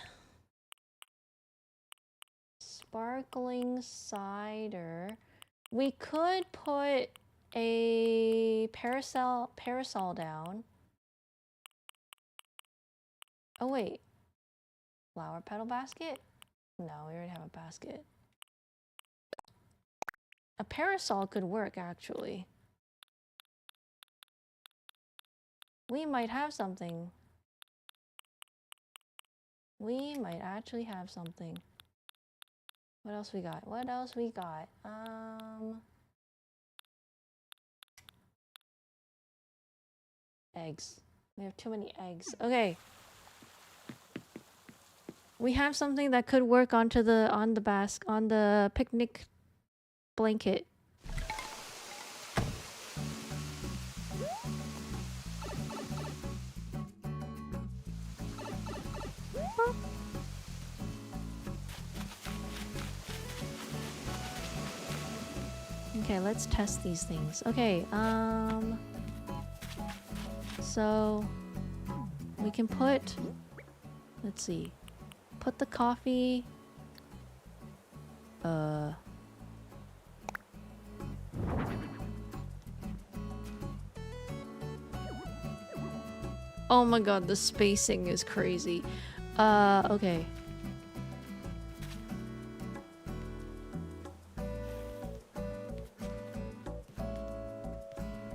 Sparkling cider. We could put a parasol down. Oh wait. Flower petal basket? No, we already have a basket. A parasol could work actually. We might have something. We might actually have something. What else we got? What else we got? Eggs. We have too many eggs. Okay. We have something that could work on the picnic blanket. Okay, let's test these things. Okay, so we can put, let's see, put the coffee, oh my god, the spacing is crazy. Okay.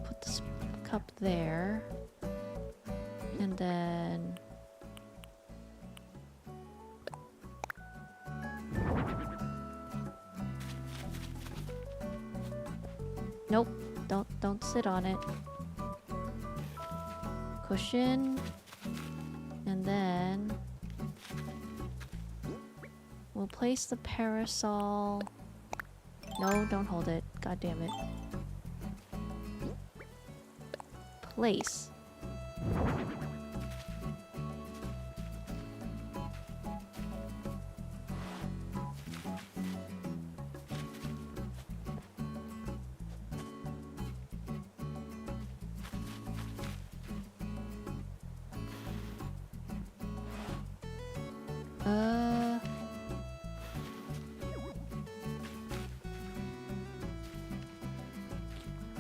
Put this cup there. And then... Nope, don't sit on it. Cushion. And then... we'll place the parasol... No, don't hold it. God damn it. Place.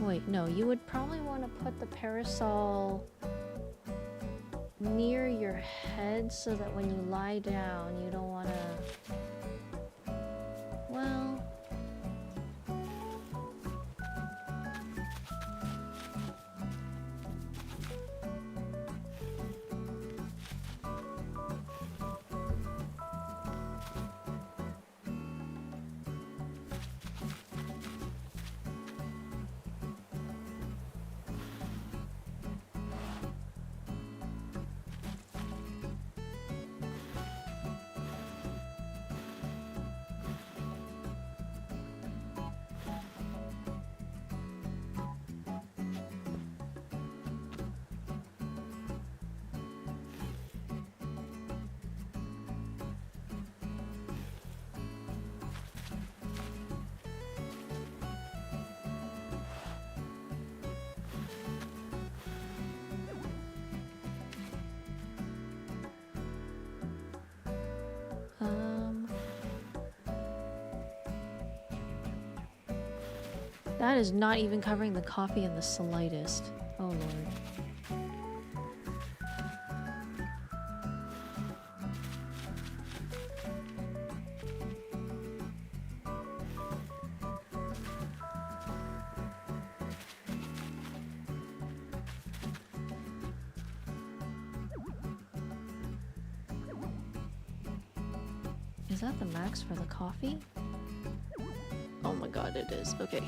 Wait, no, you would probably want to put the parasol near your head so that when you lie down, you don't want to... Well... That is not even covering the coffee in the slightest. Oh lord. Is that the max for the coffee? Oh my god, it is. Okay.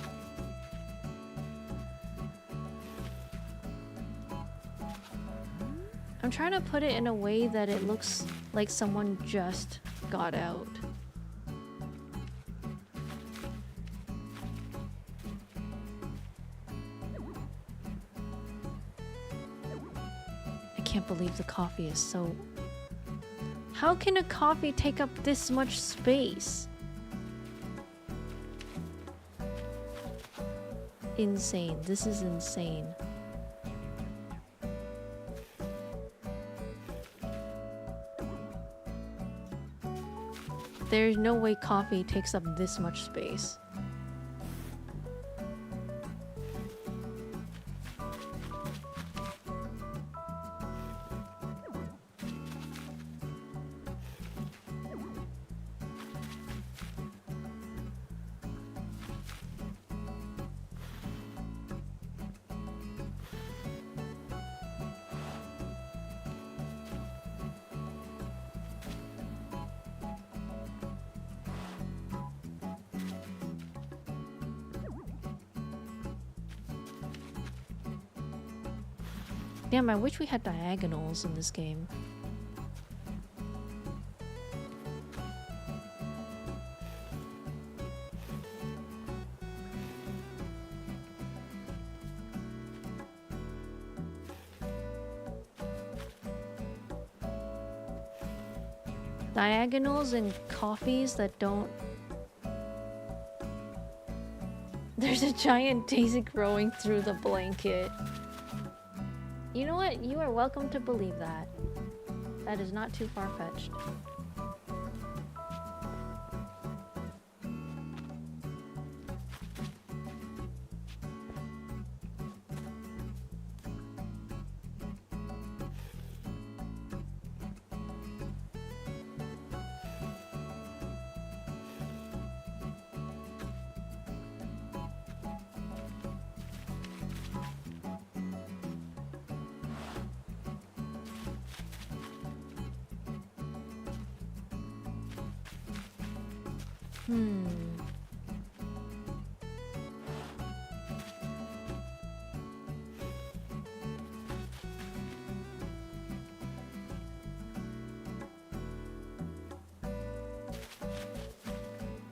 I'm trying to put it in a way that it looks like someone just got out. I can't believe the coffee is so... How can a coffee take up this much space? Insane. This is insane. There's no way coffee takes up this much space. Damn, I wish we had diagonals in this game. Diagonals in coffees that don't... There's a giant daisy growing through the blanket. You know what? You are welcome to believe that. That is not too far-fetched.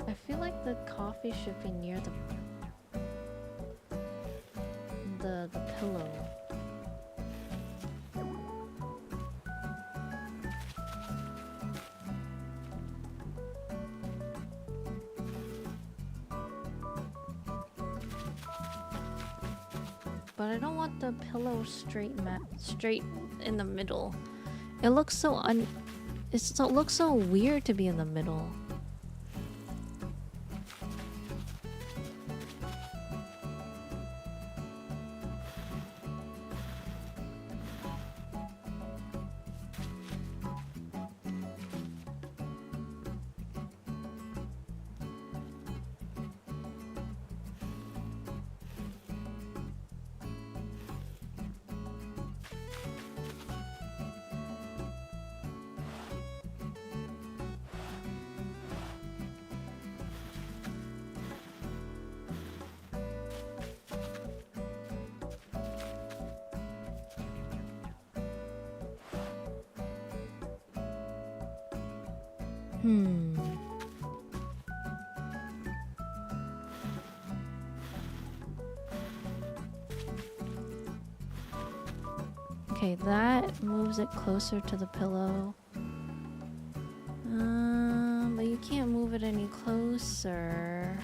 I feel like the coffee should be near the pillow. But I don't want the pillow straight in the middle. It looks so it looks so weird to be in the middle. Okay, that moves it closer to the pillow. But you can't move it any closer.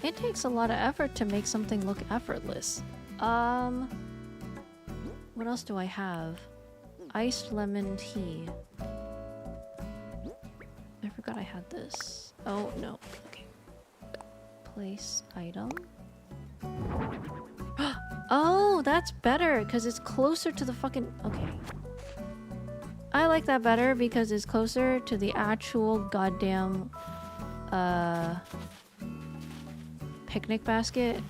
It takes a lot of effort to make something look effortless. What else do I have? Iced lemon tea. I forgot I had this. Oh, no. Okay. Place item. Oh, that's better because it's closer to the fucking... Okay. I like that better because it's closer to the actual goddamn... picnic basket.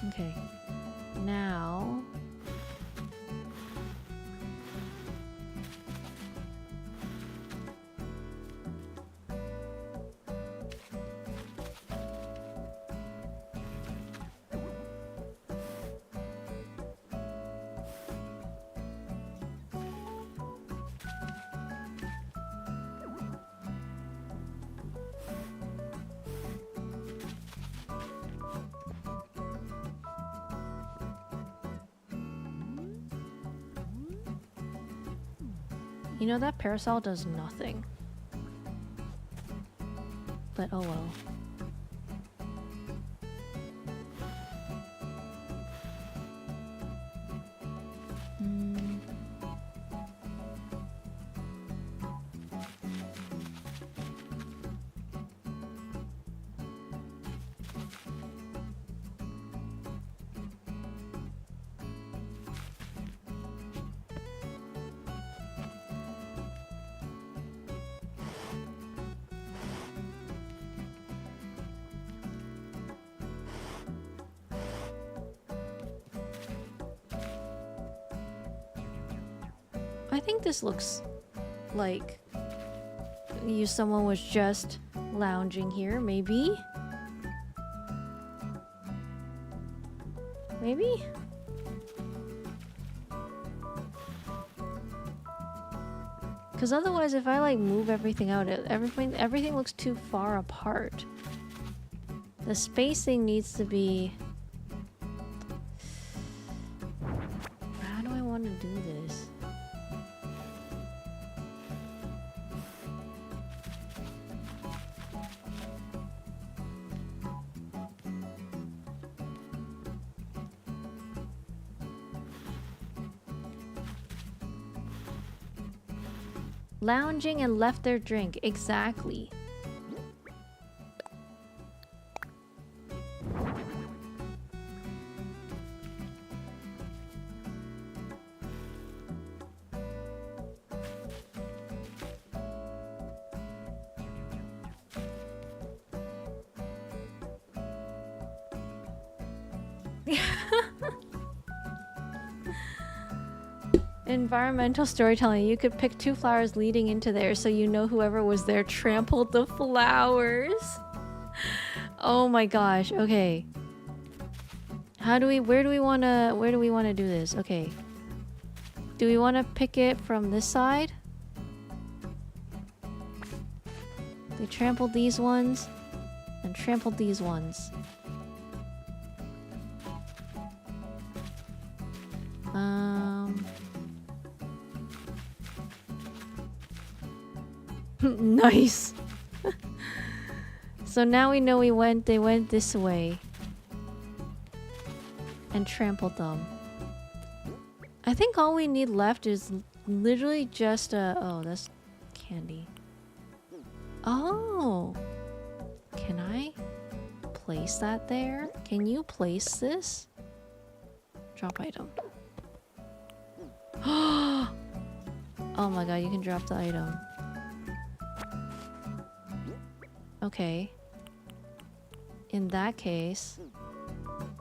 Okay. Now... You know, that parasol does nothing. But oh well. I think this looks like someone was just lounging here, maybe? Maybe? Because otherwise, if I like move everything out, everything looks too far apart. The spacing needs to be... How do I want to do this? Lounging and left their drink. Exactly. Environmental storytelling. You could pick 2 flowers leading into there so you know whoever was there trampled the flowers. Oh my gosh. Okay. Where do we want to do this? Okay. Do we want to pick it from this side? They trampled these ones and trampled these ones. Nice. So now we know they went this way and trampled them. I think all we need left is literally just oh, that's candy. Oh. Can I place that there? Can you place this? Drop item. Oh my god, you can drop the item. Okay. In that case...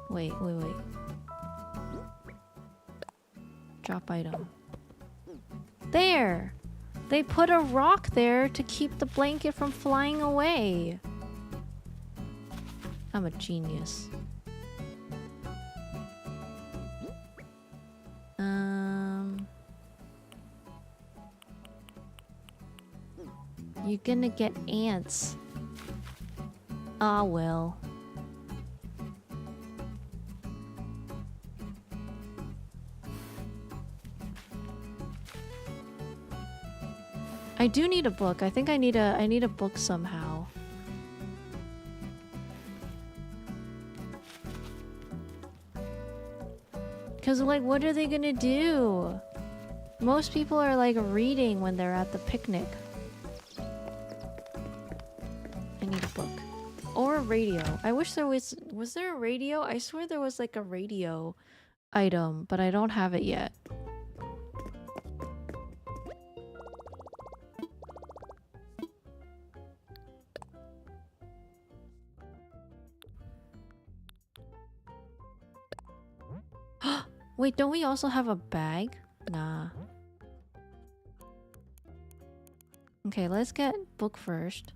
Wait. Drop item. There! They put a rock there to keep the blanket from flying away. I'm a genius. You're gonna get ants. Ah, well. I do need a book. I think I need a book somehow. Cause like, what are they gonna do? Most people are like reading when they're at the picnic. I need a book. Or a radio. I wish there was... Was there a radio? I swear there was like a radio item, but I don't have it yet. Wait, don't we also have a bag? Nah. Okay, let's get book first.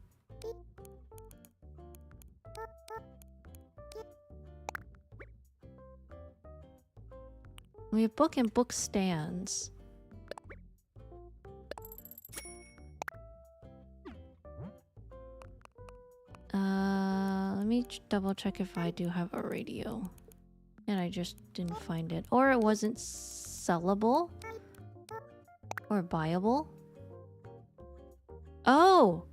We have book and book stands. Let me double check if I do have a radio. And I just didn't find it. Or it wasn't sellable. Or buyable. Oh!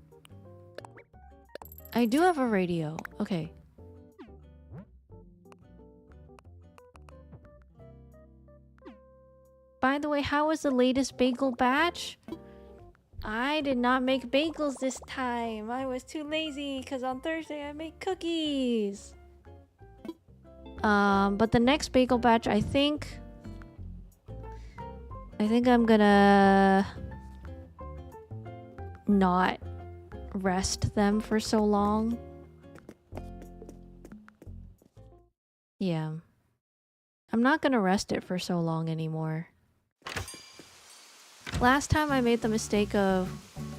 I do have a radio. Okay. By the way, how was the latest bagel batch? I did not make bagels this time. I was too lazy because on Thursday I made cookies. But the next bagel batch, I think I'm gonna not rest them for so long. Yeah. I'm not gonna rest it for so long anymore. Last time I made the mistake of,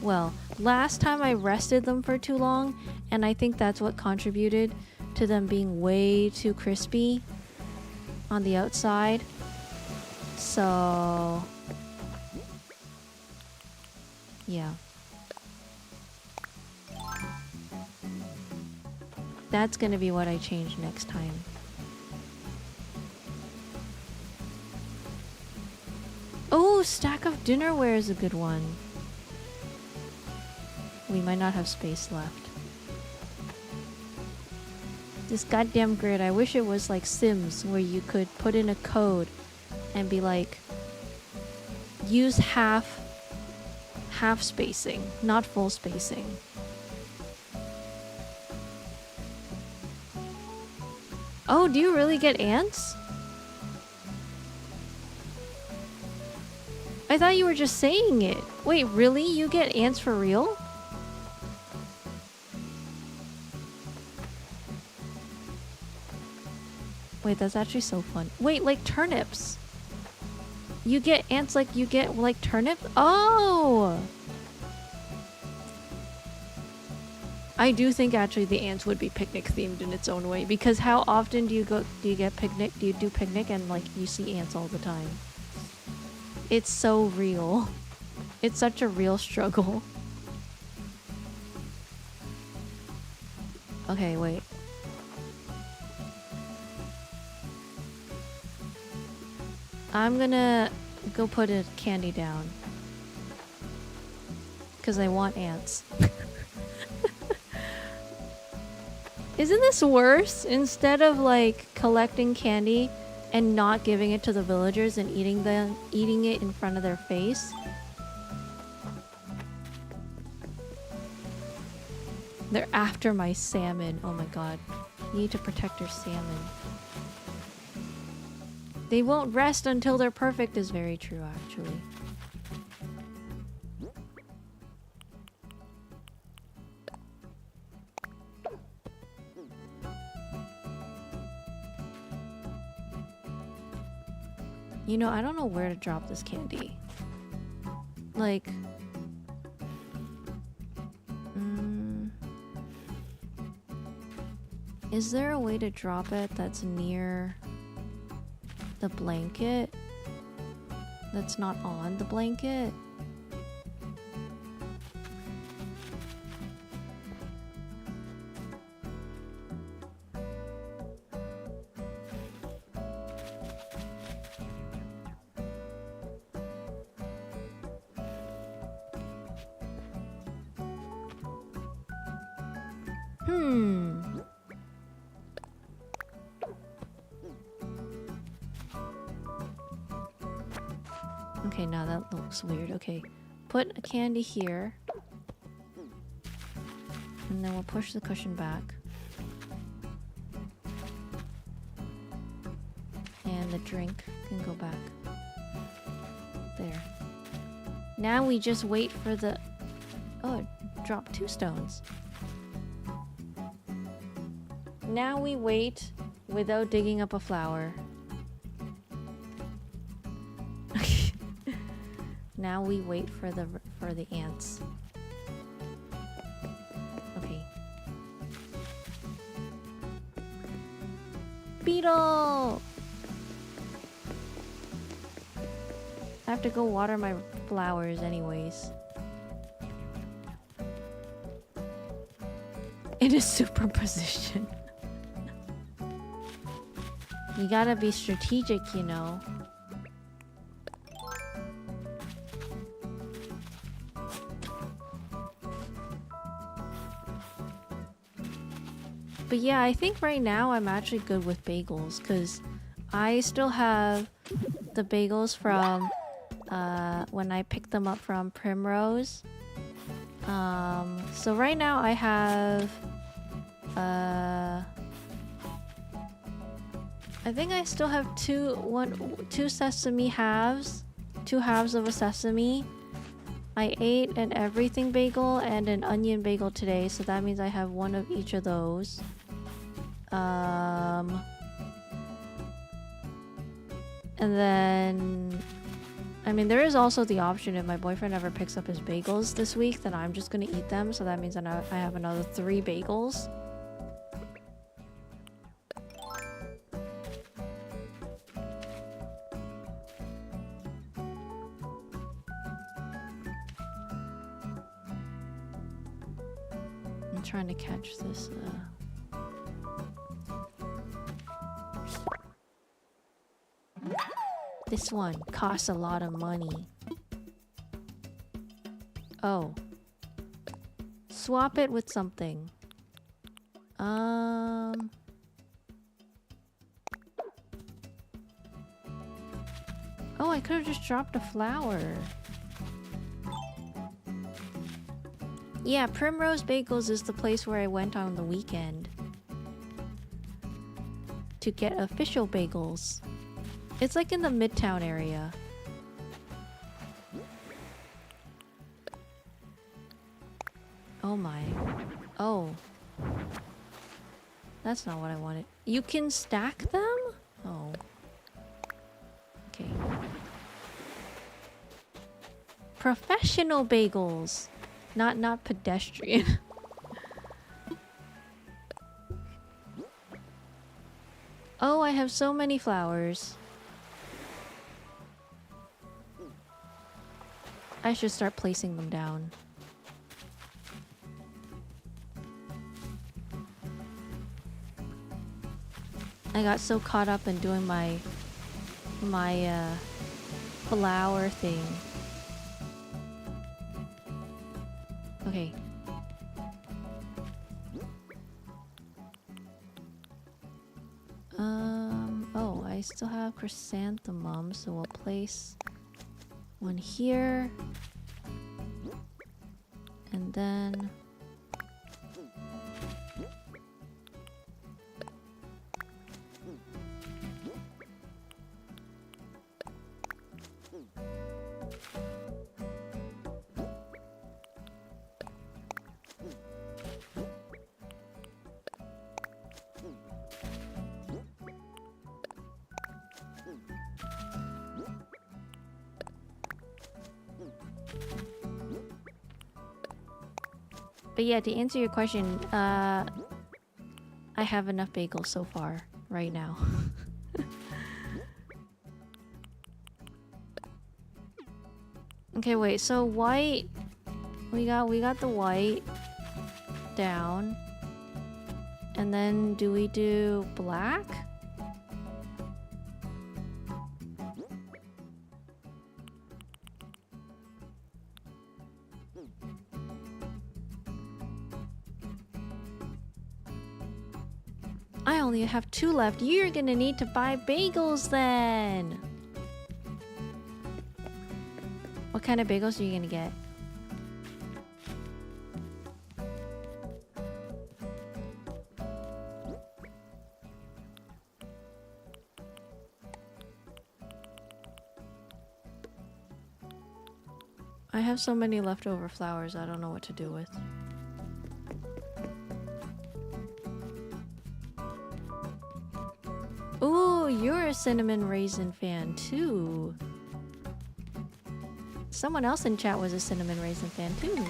well, last time I rested them for too long, and I think that's what contributed to them being way too crispy on the outside. So, yeah. That's gonna be what I change next time. Oh, stack of dinnerware is a good one. We might not have space left. This goddamn grid, I wish it was like Sims, where you could put in a code and be like, use half spacing, not full spacing. Oh, do you really get ants? I thought you were just saying it. Wait, really? You get ants for real? Wait, that's actually so fun. Wait, like turnips. You get ants like you get like turnips? Oh! I do think actually the ants would be picnic themed in its own way, because how often do you get picnic? Do you do picnic and like you see ants all the time? It's so real. It's such a real struggle. Okay, wait. I'm gonna go put a candy down. Because I want ants. Isn't this worse? Instead of like collecting candy and not giving it to the villagers and eating it in front of their face. They're after my salmon. Oh my god. You need to protect your salmon. They won't rest until they're perfect is very true, actually. You know, I don't know where to drop this candy. Like... is there a way to drop it that's near the blanket? That's not on the blanket? Okay, now that looks weird. Okay, put a candy here. And then we'll push the cushion back. And the drink can go back. There. Now we just wait for the... oh, it dropped 2 stones. Now we wait without digging up a flower. Now we wait for the ants. Okay. Beetle! I have to go water my flowers anyways. In a superposition. You gotta be strategic, you know. But yeah, I think right now I'm actually good with bagels, because I still have the bagels from when I picked them up from Primrose. So right now I have I think I still have two sesame halves, 2 halves of a sesame. I ate an everything bagel and an onion bagel today, so that means I have 1 of each of those. And then I mean, there is also the option if my boyfriend ever picks up his bagels this week, then I'm just gonna eat them. So that means that I have another 3 bagels. I'm trying to catch this. This one costs a lot of money. Oh. Swap it with something. Oh, I could have just dropped a flower. Yeah, Primrose Bagels is the place where I went on the weekend to get official bagels. It's like in the Midtown area. Oh my. Oh. That's not what I wanted. You can stack them? Oh. Okay. Professional bagels. Not pedestrian. Oh, I have so many flowers. I should start placing them down. I got so caught up in doing my flower thing. Okay. Oh, I still have chrysanthemums, so we'll place one here. And then but yeah, to answer your question, I have enough bagels so far, right now. Okay, wait, so white... We got the white down. And then do we do black? I only have 2 left. You're gonna need to buy bagels then. What kind of bagels are you gonna get? I have so many leftover flowers, I don't know what to do with. Ooh, you're a cinnamon raisin fan too. Someone else in chat was a cinnamon raisin fan too.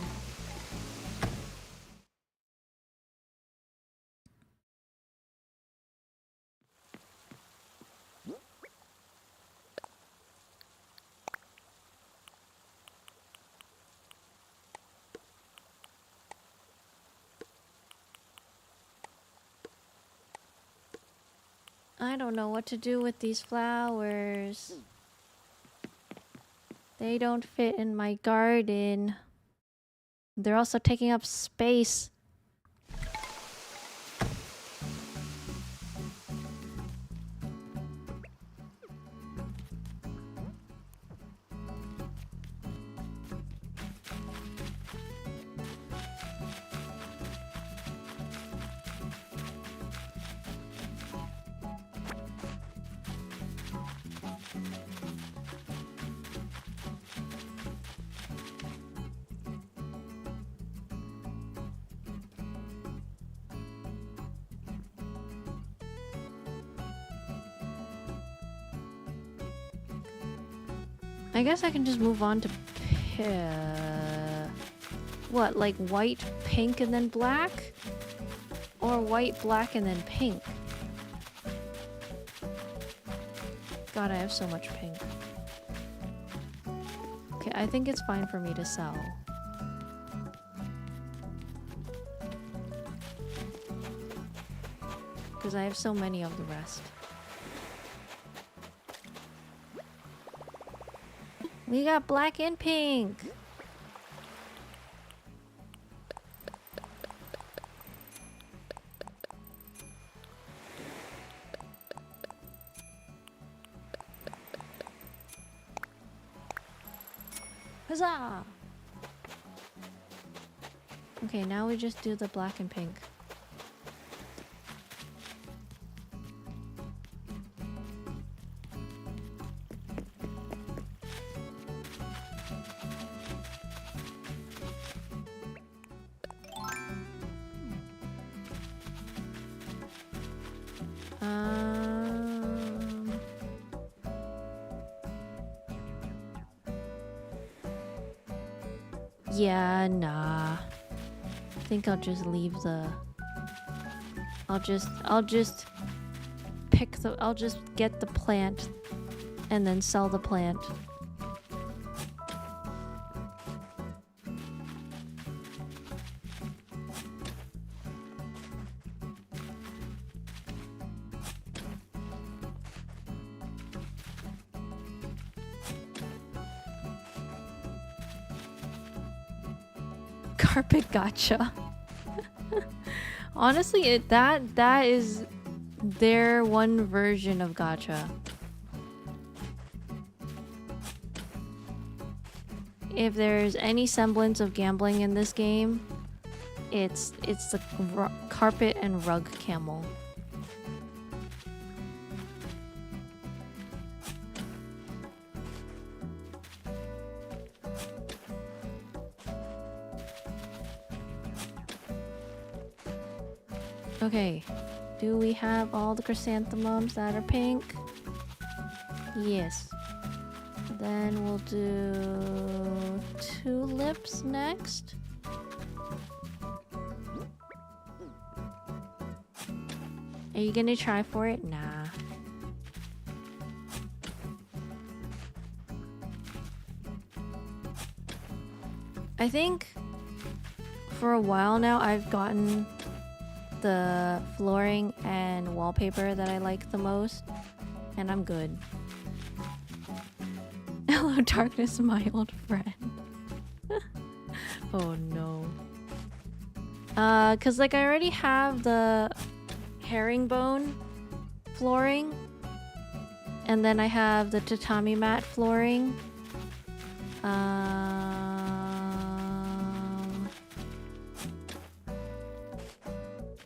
I don't know what to do with these flowers. They don't fit in my garden. They're also taking up space. I guess I can just move on to what, like white, pink, and then black? Or white, black, and then pink? God, I have so much pink. Okay, I think it's fine for me to sell. Because I have so many of the rest. We got black and pink! Huzzah! Okay, now we just do the black and pink. Yeah, nah. I think I'll just leave the... I'll just pick the... I'll just get the plant and then sell the plant. Carpet gotcha. Honestly, that is their one version of gotcha. If there's any semblance of gambling in this game, it's the carpet and rug camel. Okay, do we have all the chrysanthemums that are pink? Yes. Then we'll do tulips next. Are you gonna try for it? Nah. I think for a while now I've gotten the flooring and wallpaper that I like the most, and I'm good. Hello, darkness, my old friend. Oh no. Cause like I already have the herringbone flooring, and then I have the tatami mat flooring.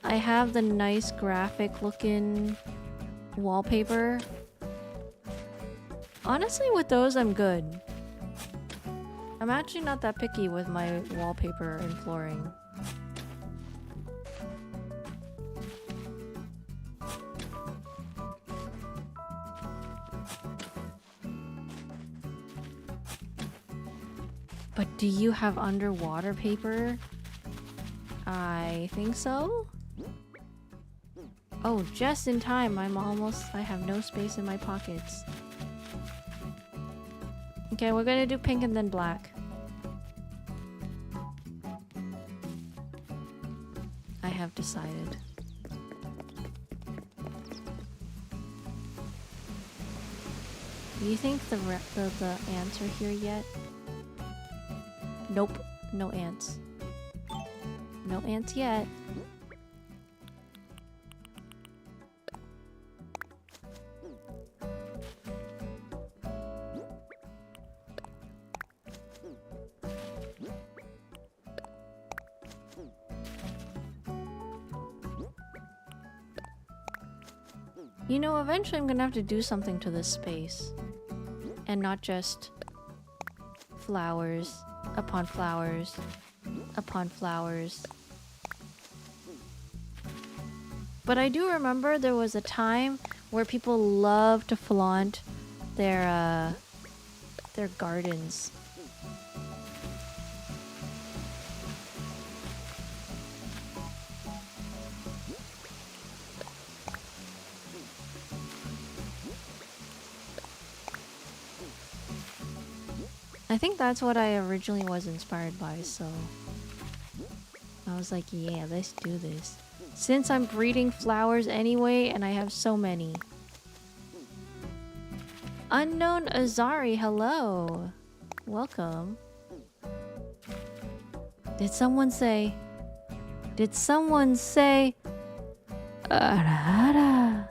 I have the nice graphic looking wallpaper. Honestly, with those, I'm good. I'm actually not that picky with my wallpaper and flooring. But do you have underwater paper? I think so. Oh, just in time. I have no space in my pockets. Okay, we're gonna do pink and then black. I have decided. Do you think the ants are here yet? Nope, no ants. No ants yet. You know, eventually I'm gonna have to do something to this space. And not just flowers upon flowers upon flowers. But I do remember there was a time where people loved to flaunt their their gardens. I think that's what I originally was inspired by, so I was like, yeah, let's do this. Since I'm breeding flowers anyway, and I have so many. Unknown Azari, hello. Welcome. Did someone say... Did someone say... Arara?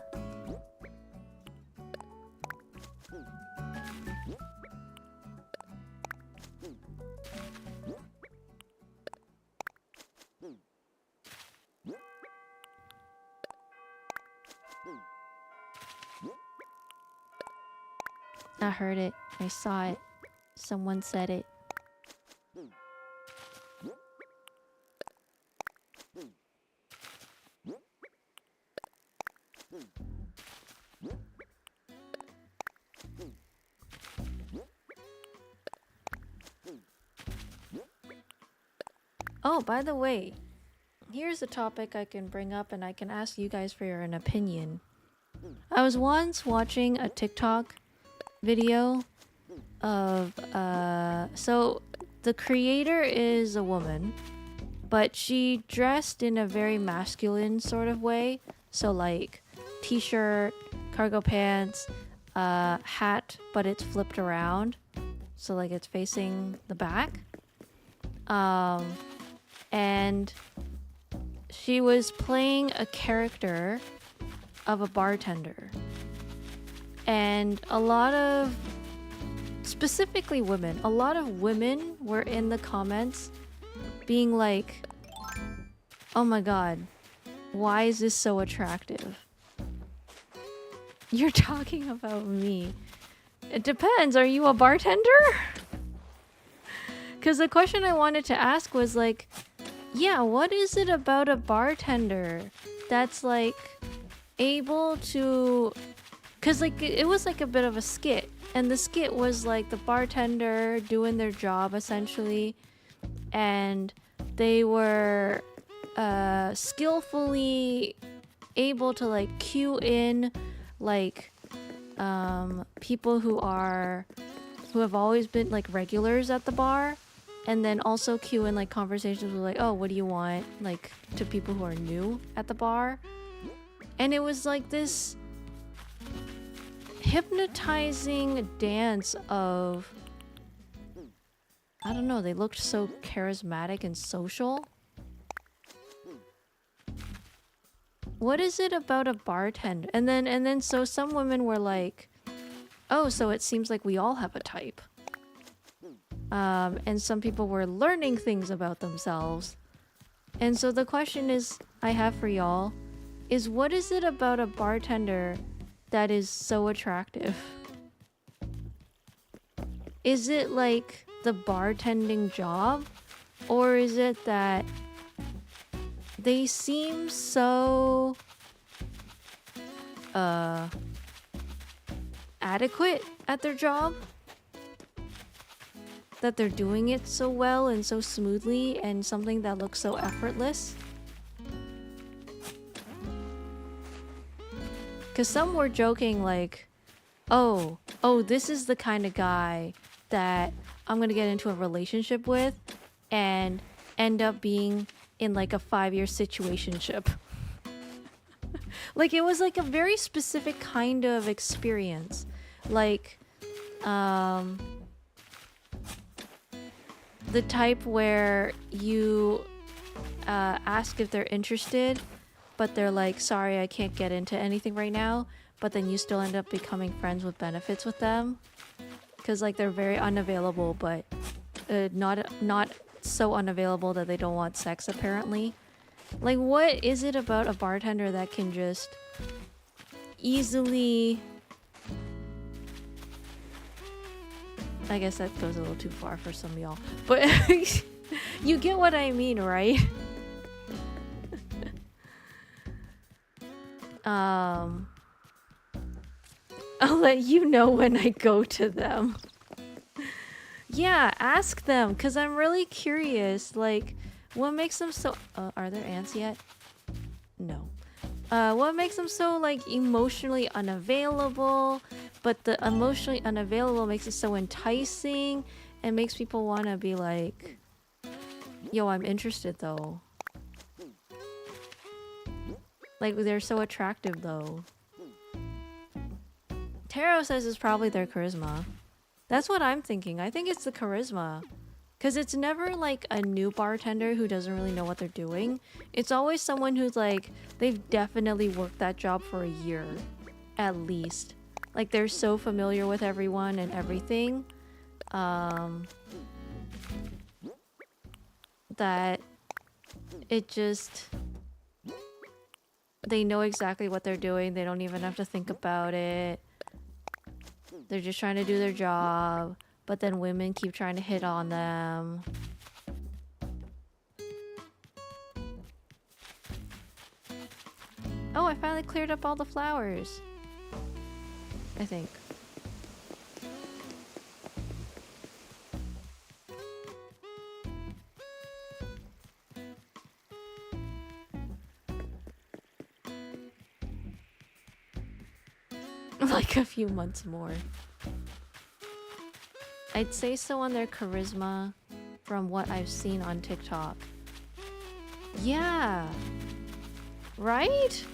I heard it. I saw it. Someone said it. Oh, by the way, here's a topic I can bring up and I can ask you guys for an opinion. I was once watching a TikTok video of so the creator is a woman, but she dressed in a very masculine sort of way, so like t-shirt, cargo pants, hat, but it's flipped around, so like it's facing the back, and she was playing a character of a bartender. And a lot of, specifically women, a lot of women were in the comments being like, oh my god, why is this so attractive? You're talking about me. It depends, are you a bartender? Because the question I wanted to ask was like, yeah, what is it about a bartender that's like able to... Because like it was like a bit of a skit, and the skit was like the bartender doing their job essentially, and they were skillfully able to like cue in like people who have always been like regulars at the bar, and then also cue in like conversations with like, oh, what do you want, like to people who are new at the bar. And it was like this hypnotizing dance of, I don't know, they looked so charismatic and social. What is it about a bartender? And then so some women were like, oh, so it seems like we all have a type. And some people were learning things about themselves. And so the question is, I have for y'all, is what is it about a bartender that is so attractive? Is it like the bartending job? Or is it that they seem so adequate at their job? That they're doing it so well and so smoothly, and something that looks so effortless? Because some were joking like, oh, this is the kind of guy that I'm gonna get into a relationship with and end up being in like a 5-year situationship. Like it was like a very specific kind of experience. Like, the type where you ask if they're interested, but they're like, sorry, I can't get into anything right now, but then you still end up becoming friends with benefits with them. Because like they're very unavailable, but not so unavailable that they don't want sex apparently. Like what is it about a bartender that can just easily... I guess that goes a little too far for some of y'all, but you get what I mean, right? I'll let you know when I go to them. Yeah, ask them, because I'm really curious. Like, what makes them so... are there ants yet? No. What makes them so, like, emotionally unavailable? But the emotionally unavailable makes it so enticing and makes people want to be like, yo, I'm interested, though. Like, they're so attractive, though. Taro says it's probably their charisma. That's what I'm thinking. I think it's the charisma. Because it's never like a new bartender who doesn't really know what they're doing. It's always someone who's like, they've definitely worked that job for a year. At least. Like they're so familiar with everyone and everything. That it just... They know exactly what they're doing. They don't even have to think about it. They're just trying to do their job. But then women keep trying to hit on them. Oh, I finally cleared up all the flowers. I think. Like a few months more. I'd say so on their charisma from what I've seen on TikTok. Yeah. Right?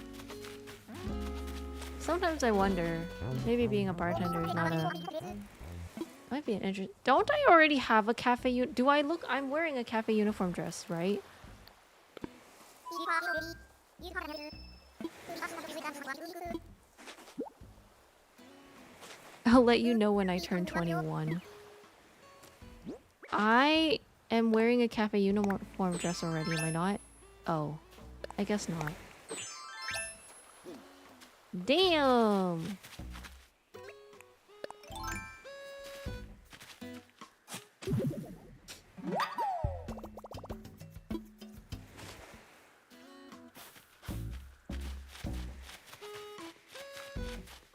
Sometimes I wonder, maybe being a bartender is not a... Might be an interest... Don't I already have a cafe do I look... I'm wearing a cafe uniform dress, right? I'll let you know when I turn 21. I am wearing a cafe uniform dress already, am I not? Oh. I guess not. Damn!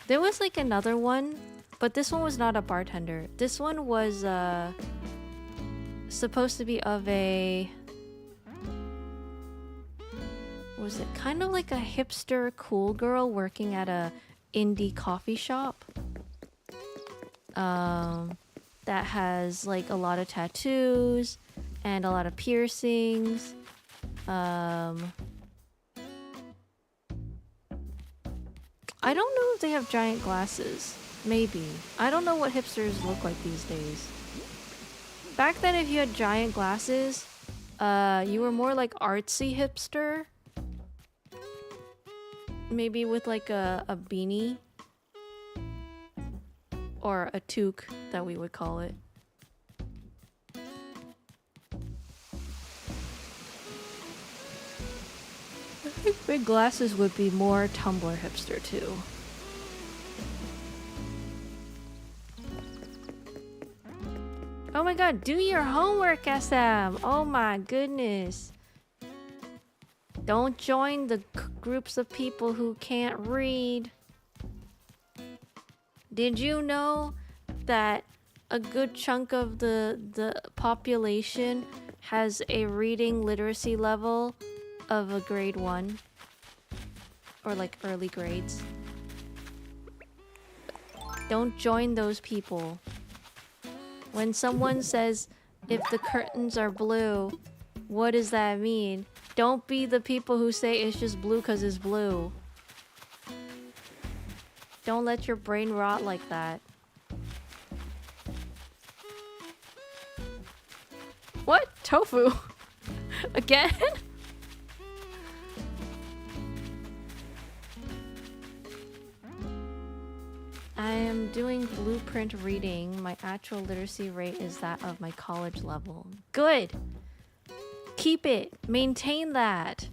There was like another one, but this one was not a bartender. This one was supposed to be of a... What was it? Kind of like a hipster cool girl working at a indie coffee shop. That has like a lot of tattoos and a lot of piercings. I don't know if they have giant glasses. Maybe. I don't know what hipsters look like these days. Back then, if you had giant glasses, you were more like artsy hipster. Maybe with like a beanie. Or a toque, that we would call it. I think big glasses would be more Tumblr hipster too. Oh my god, do your homework, SM! Oh my goodness. Don't join the groups of people who can't read. Did you know that a good chunk of the population has a reading literacy level of a grade 1? Or like early grades? Don't join those people. When someone says, if the curtains are blue, what does that mean? Don't be the people who say it's just blue because it's blue. Don't let your brain rot like that. What? Tofu? Again? I am doing blueprint reading. My actual literacy rate is that of my college level. Good! Keep it! Maintain that!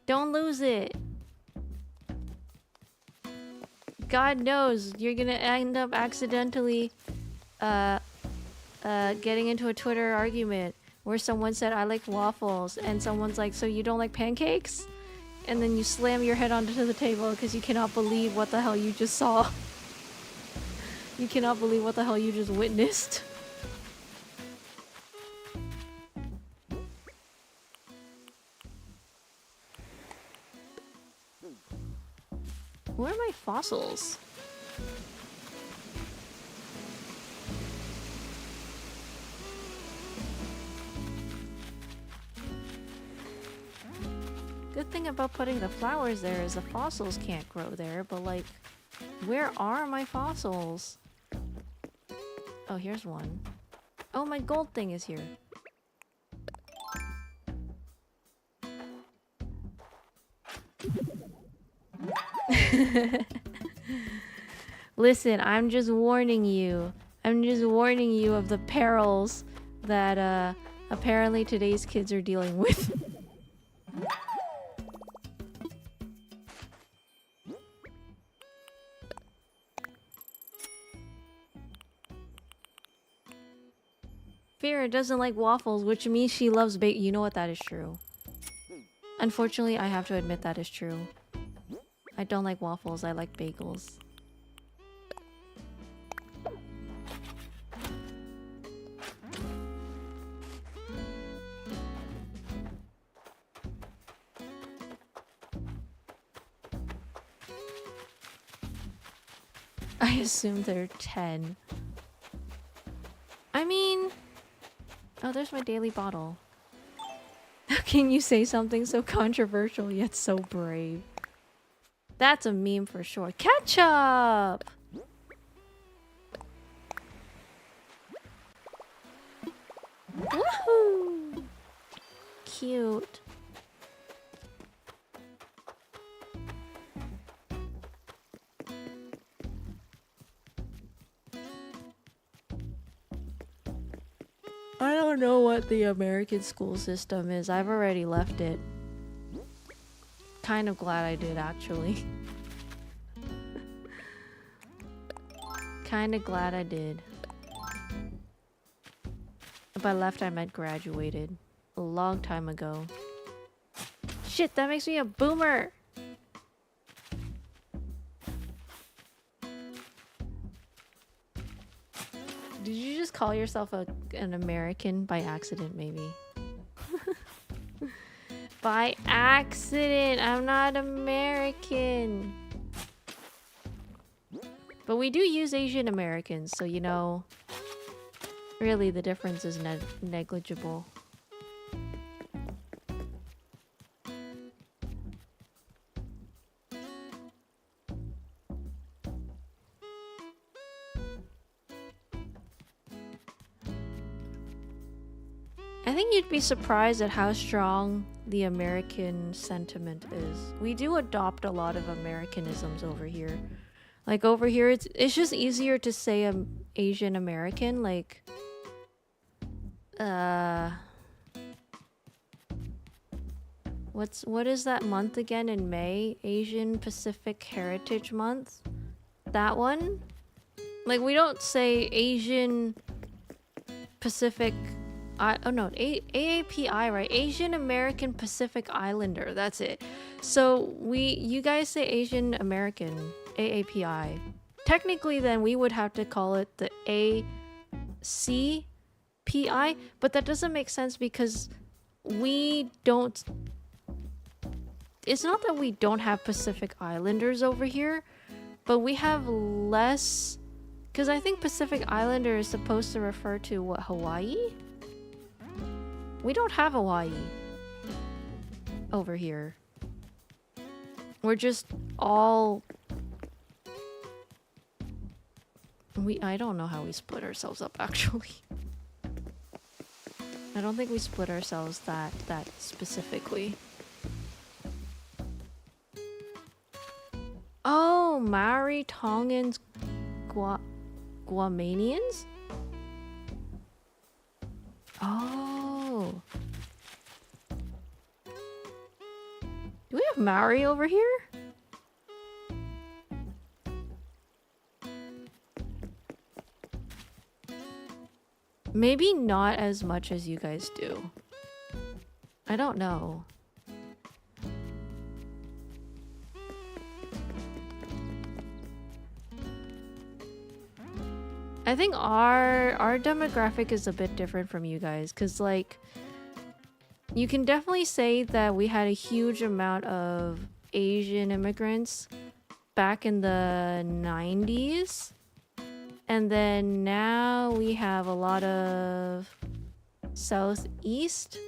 Don't lose it! God knows you're gonna end up accidentally getting into a Twitter argument where someone said I like waffles and someone's like, so you don't like pancakes? And then you slam your head onto the table because you cannot believe what the hell you just saw. You cannot believe what the hell you just witnessed. Where are my fossils? Good thing about putting the flowers there is the fossils can't grow there, but like, where are my fossils? Oh, here's one. Oh, my gold thing is here. Listen, I'm just warning you. I'm just warning you of the perils that apparently today's kids are dealing with. Vera doesn't like waffles, which means she loves bagel. You know what? That is true. Unfortunately, I have to admit that is true. I don't like waffles, I like bagels. I assume they're 10. I mean... Oh, there's my daily bottle. How can you say something so controversial yet so brave? That's a meme for sure. Ketchup! Woohoo! Cute. I don't know what the American school system is. I've already left it. Kind of glad I did, actually. Kind of glad I did. By left, I meant graduated. A long time ago. Shit, that makes me a boomer! Did you just call yourself an American by accident, maybe? By accident! I'm not American! But we do use Asian Americans, so you know... Really, the difference is negligible. I think you'd be surprised at how strong the American sentiment is. We do adopt a lot of Americanisms over here. Like over here, it's just easier to say Asian American. Like, what is that month again in May? Asian Pacific Heritage Month. That one. Like we don't say Asian Pacific. Oh no, AAPI, right? Asian American Pacific Islander. That's it. So you guys say Asian American, AAPI. Technically, then we would have to call it the ACPI, but that doesn't make sense because we don't. It's not that we don't have Pacific Islanders over here, but we have less. Because I think Pacific Islander is supposed to refer to what, Hawaii? We don't have Hawaii over here. We're just all... I don't know how we split ourselves up, actually. I don't think we split ourselves that specifically. Oh, Maori, Tongans, Guamanians? Oh. Do we have Maori over here? Maybe not as much as you guys do. I don't know. I think our demographic is a bit different from you guys, because like you can definitely say that we had a huge amount of Asian immigrants back in the 90s. And then now we have a lot of South Asian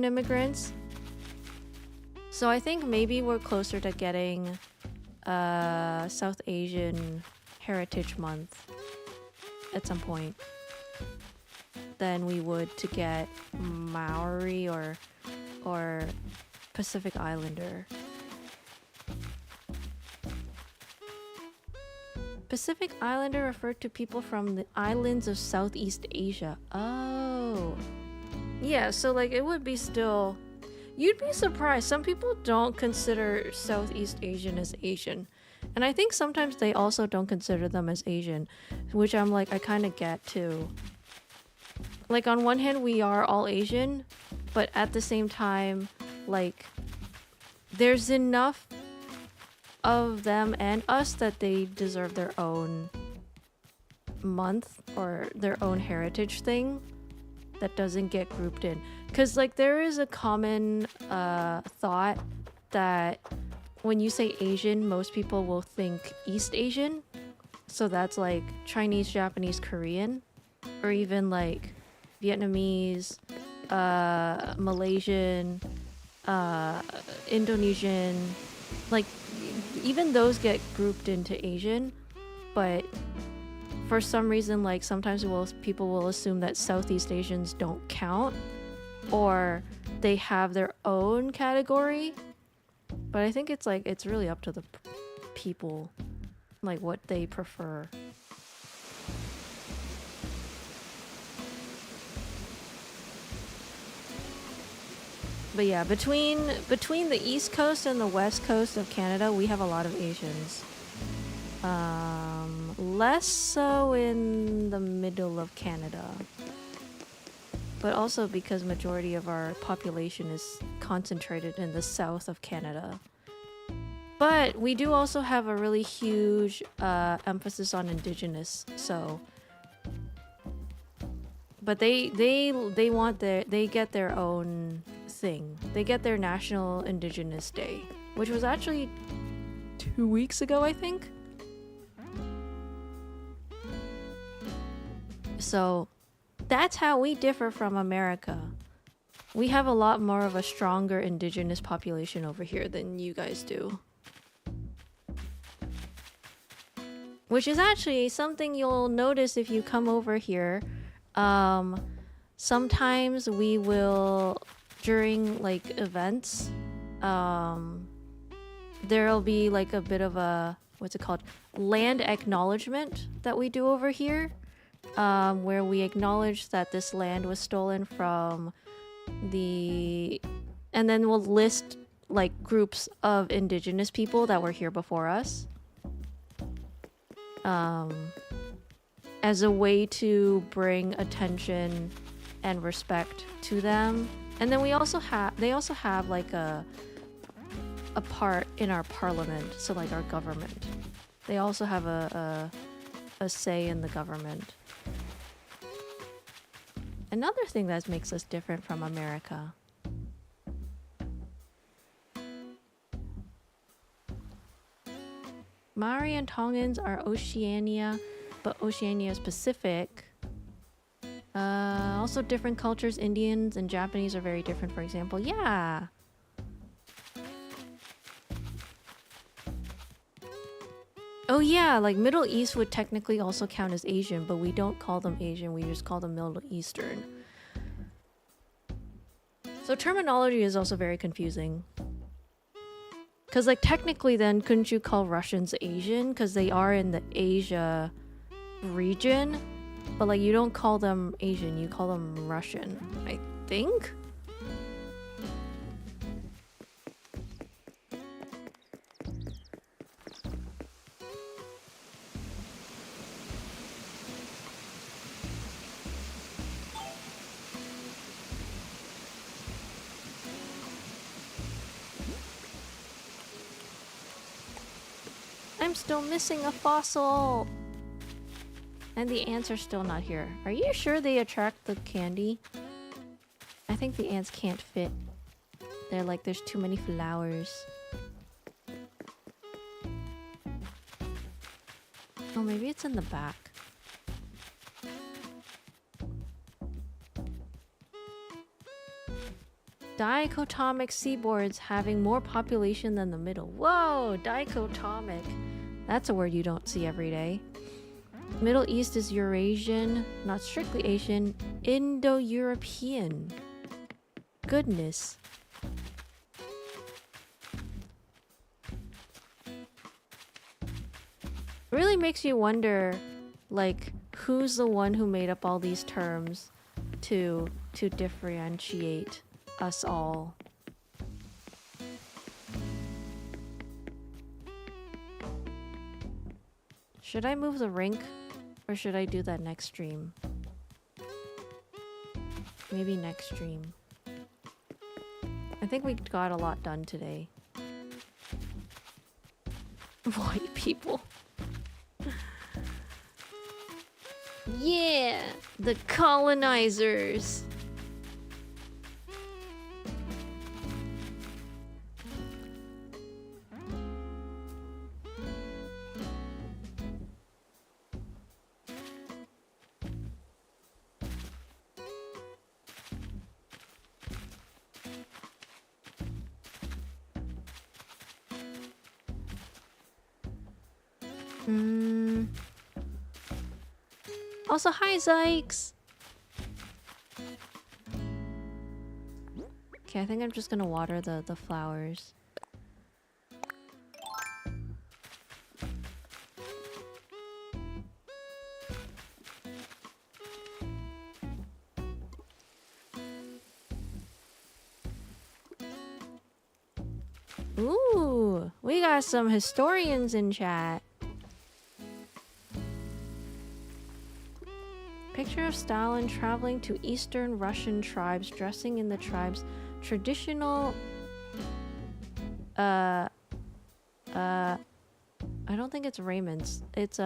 immigrants. So I think maybe we're closer to getting South Asian Heritage Month at some point than we would to get Maori or Pacific Islander. Pacific Islander referred to people from the islands of Southeast Asia. Oh. Yeah, so like it would be still... You'd be surprised. Some people don't consider Southeast Asian as Asian. And I think sometimes they also don't consider them as Asian, which I'm like, I kind of get too. Like on one hand, we are all Asian, but at the same time, like, there's enough of them and us that they deserve their own month or their own heritage thing that doesn't get grouped in. Because like there is a common thought that when you say Asian, most people will think East Asian. So that's like Chinese, Japanese, Korean, or even like Vietnamese, Malaysian, Indonesian. Like even those get grouped into Asian, but for some reason, like sometimes people will assume that Southeast Asians don't count, or they have their own category. But I think it's like it's really up to the people, like what they prefer. But yeah, between the East Coast and the West Coast of Canada, we have a lot of Asians. Less so in the middle of Canada. But also because majority of our population is concentrated in the south of Canada. But we do also have a really huge emphasis on Indigenous, so... But they get their own thing. They get their National Indigenous Day, which was actually 2 weeks ago, I think. So that's how we differ from America. We have a lot more of a stronger indigenous population over here than you guys do. Which is actually something you'll notice if you come over here. Sometimes we will, during like events, there'll be like a bit of a, what's it called? Land acknowledgement that we do over here. Where we acknowledge that this land was stolen from the... And then we'll list like groups of indigenous people that were here before us. As a way to bring attention and respect to them. And then they also have like a part in our parliament, so like our government. They also have a say in the government. Another thing that makes us different from America. Maori and Tongans are Oceania, but Oceania is Pacific. Also different cultures. Indians and Japanese are very different, for example. Yeah. Oh yeah, like Middle East would technically also count as Asian, but we don't call them Asian, we just call them Middle Eastern. So terminology is also very confusing. Because like technically then, couldn't you call Russians Asian? Because they are in the Asia region. But like you don't call them Asian, you call them Russian, I think? I'm still missing a fossil! And the ants are still not here. Are you sure they attract the candy? I think the ants can't fit. They're like, there's too many flowers. Oh, maybe it's in the back. Dichotomic seaboards having more population than the middle. Whoa, dichotomic. That's a word you don't see every day. Middle East is Eurasian, not strictly Asian, Indo-European. Goodness. Really makes you wonder, like, who's the one who made up all these terms to differentiate us all. Should I move the rink, or should I do that next stream? Maybe next stream. I think we got a lot done today. White people. Yeah, the colonizers. Also, hi, Zykes! Okay, I think I'm just gonna water the flowers. Ooh, we got some historians in chat. Picture of Stalin traveling to Eastern Russian tribes, dressing in the tribe's traditional... I don't think it's raiments. It's,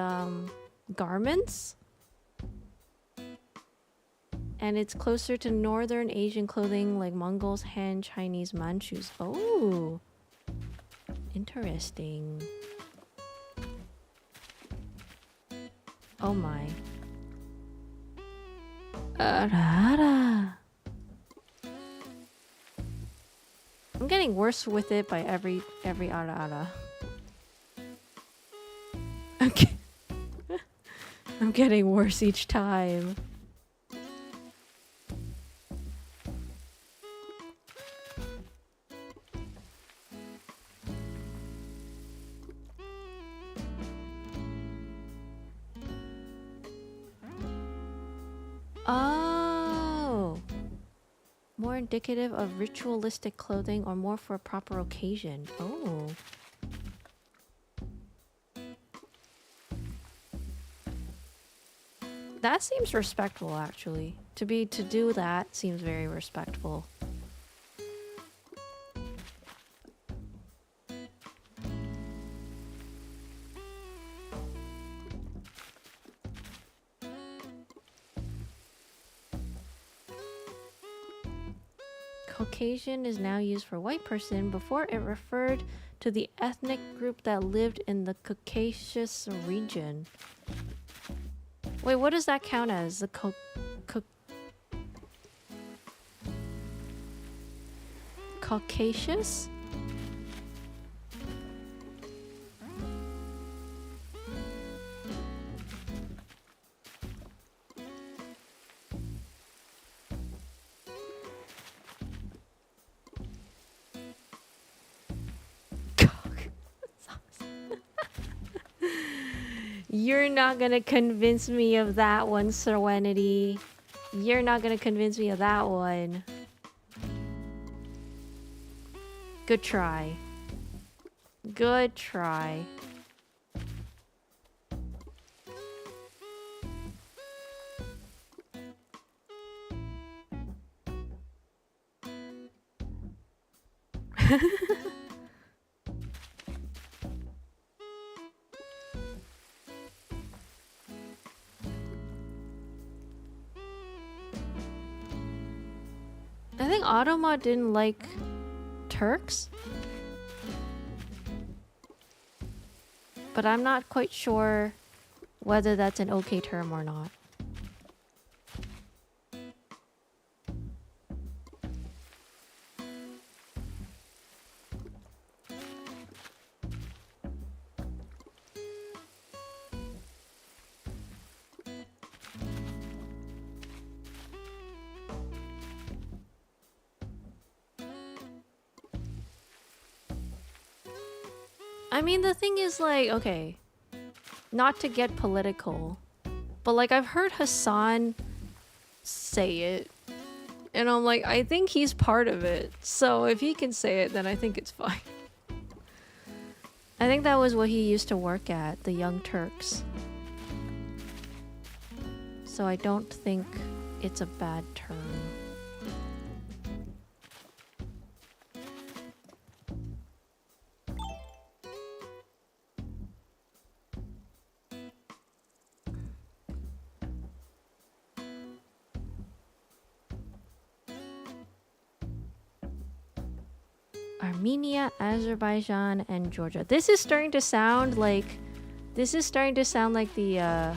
garments? And it's closer to Northern Asian clothing like Mongols, Han, Chinese, Manchus. Oh! Interesting. Oh my. I'm getting worse with it by every ara. I'm getting worse each time. Oh! More indicative of ritualistic clothing or more for a proper occasion. Oh. That seems respectful, actually. To do that seems very respectful. Caucasian is now used for white person. Before it referred to the ethnic group that lived in the Caucasus region. Wait, what does that count as? The Caucasus? You're not gonna convince me of that one, Serenity. You're not gonna convince me of that one. Good try. Good try. I think Automa didn't like Turks. But I'm not quite sure whether that's an okay term or not. I mean, the thing is, like, okay, not to get political, but like I've heard Hassan say it, and I'm like, I think he's part of it. So if he can say it, then I think it's fine. I think that was what he used to work at, the Young Turks. So I don't think it's a bad term. Armenia, Azerbaijan, and Georgia. This is starting to sound like the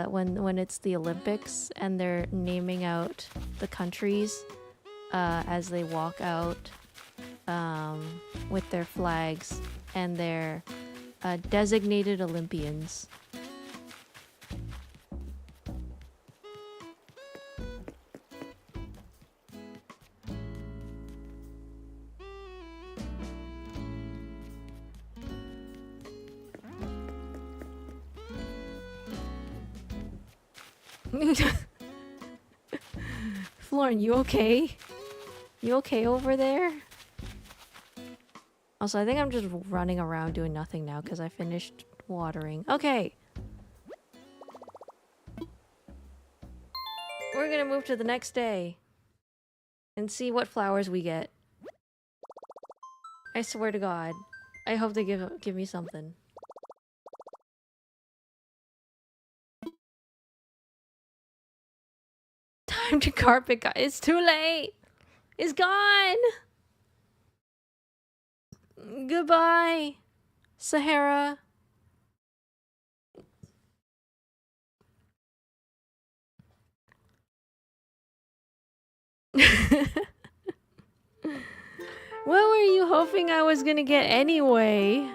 when it's the Olympics and they're naming out the countries as they walk out with their flags and their designated Olympians. Florin, you okay? You okay over there? Also, I think I'm just running around doing nothing now because I finished watering. Okay. We're gonna move to the next day and see what flowers we get. I swear to God. I hope they give me something. Time to carpet, guys. It's too late. It's gone. Goodbye, Sahara. What were you hoping I was gonna get anyway?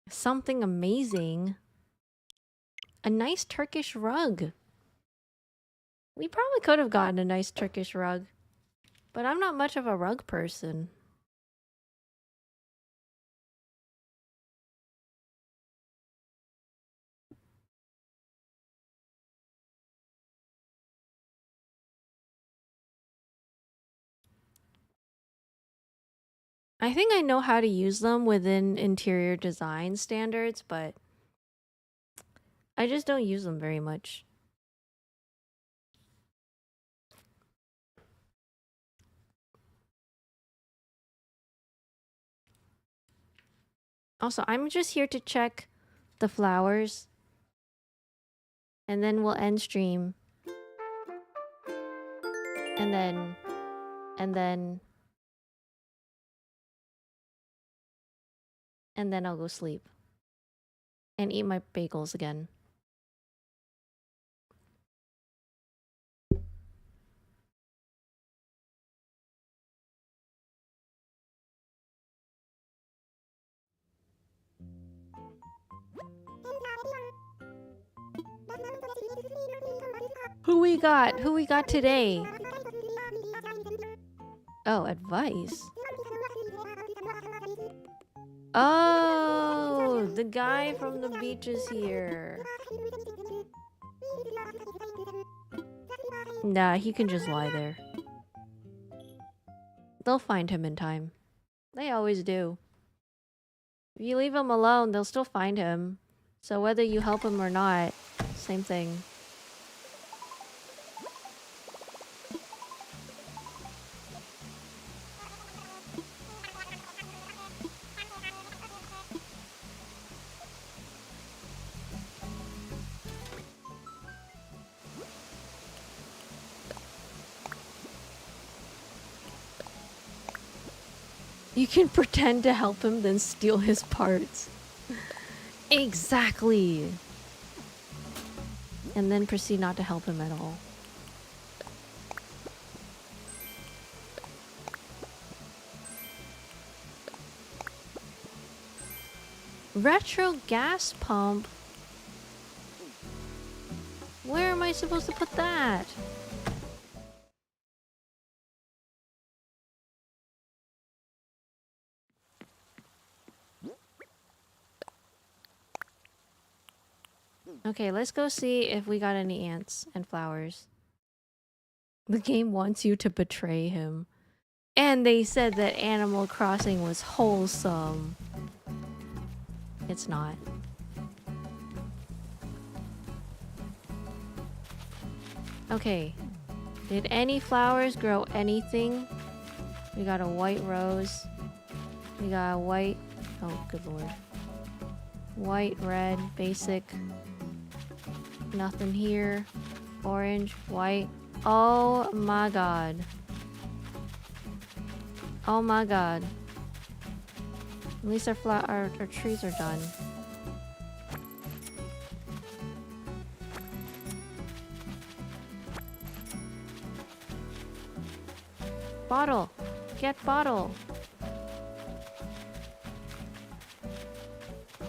Something amazing. A nice Turkish rug. We probably could have gotten a nice Turkish rug. But I'm not much of a rug person. I think I know how to use them within interior design standards, but I just don't use them very much. Also, I'm just here to check the flowers. And then we'll end stream. And then... And then I'll go sleep. And eat my bagels again. Who we got? Who we got today? Oh, advice. Oh, the guy from the beach is here. Nah, he can just lie there. They'll find him in time. They always do. If you leave him alone, they'll still find him. So whether you help him or not, same thing. You can pretend to help him, then steal his parts. Exactly. And then proceed not to help him at all. Retro gas pump? Where am I supposed to put that? Okay, let's go see if we got any ants and flowers. The game wants you to betray him. And they said that Animal Crossing was wholesome. It's not. Okay. Did any flowers grow anything? We got a white rose. We got a white... Oh, good lord. White, red, basic. Nothing here. Orange, white. Oh my god. Oh my god. At least our trees are done. Bottle! Get bottle!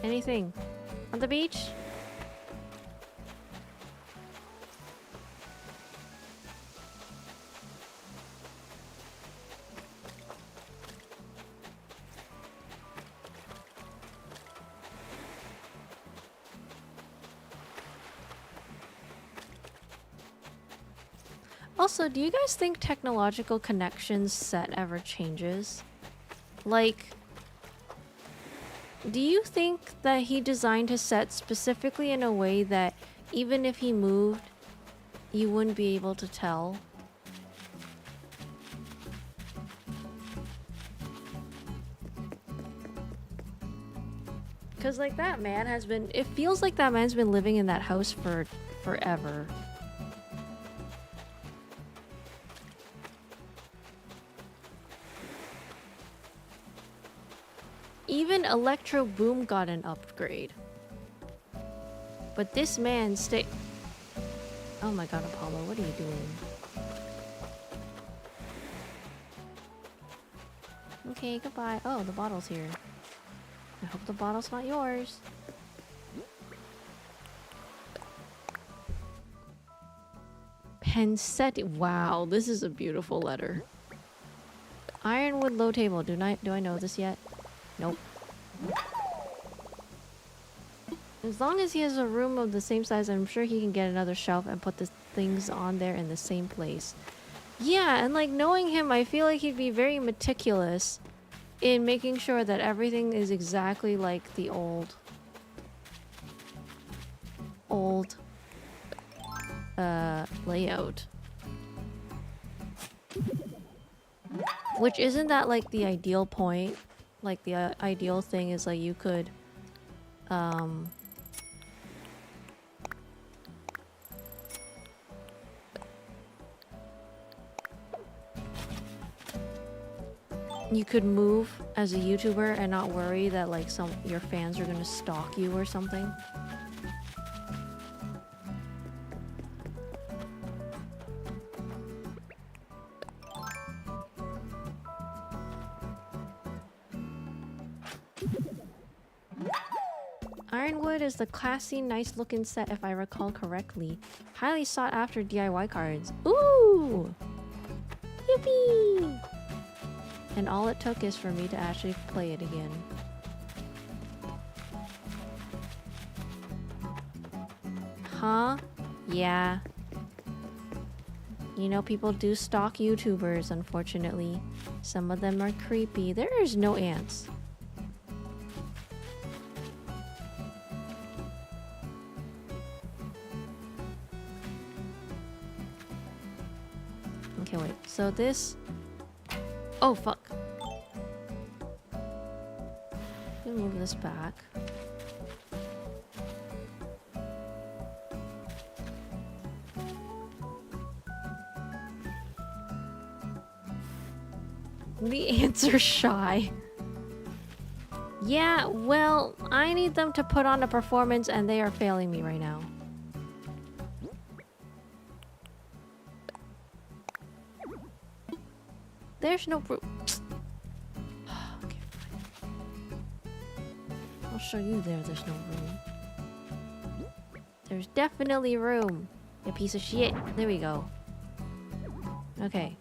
Anything? On the beach? Also, do you guys think technological connections set ever changes? Like, do you think that he designed his set specifically in a way that even if he moved, you wouldn't be able to tell? Because, like, that man has been... It feels like that man's been living in that house for forever. Even Electro Boom got an upgrade. But this man stay... Oh my god, Apollo, what are you doing? Okay, goodbye. Oh, the bottle's here. I hope the bottle's not yours. Pensetti. Wow, this is a beautiful letter. Ironwood low table. Do I know this yet? Nope. As long as he has a room of the same size, I'm sure he can get another shelf and put the things on there in the same place. Yeah, and like knowing him, I feel like he'd be very meticulous in making sure that everything is exactly like the old layout. Which isn't that like the ideal point? Like the ideal thing is like you could you could move as a YouTuber and not worry that like your fans are gonna stalk you or something. Ironwood is the classy, nice-looking set if I recall correctly. Highly sought after DIY cards. Ooh! Yippee! And all it took is for me to actually play it again. Huh? Yeah. You know, people do stalk YouTubers, unfortunately. Some of them are creepy. There is no ants. so this... Oh, fuck. Let me move this back. The ants are shy. Yeah, well, I need them to put on a performance and they are failing me right now. There's no room. Okay, fine. I'll show you there's no room. There's definitely room, you piece of shit. There we go. Okay.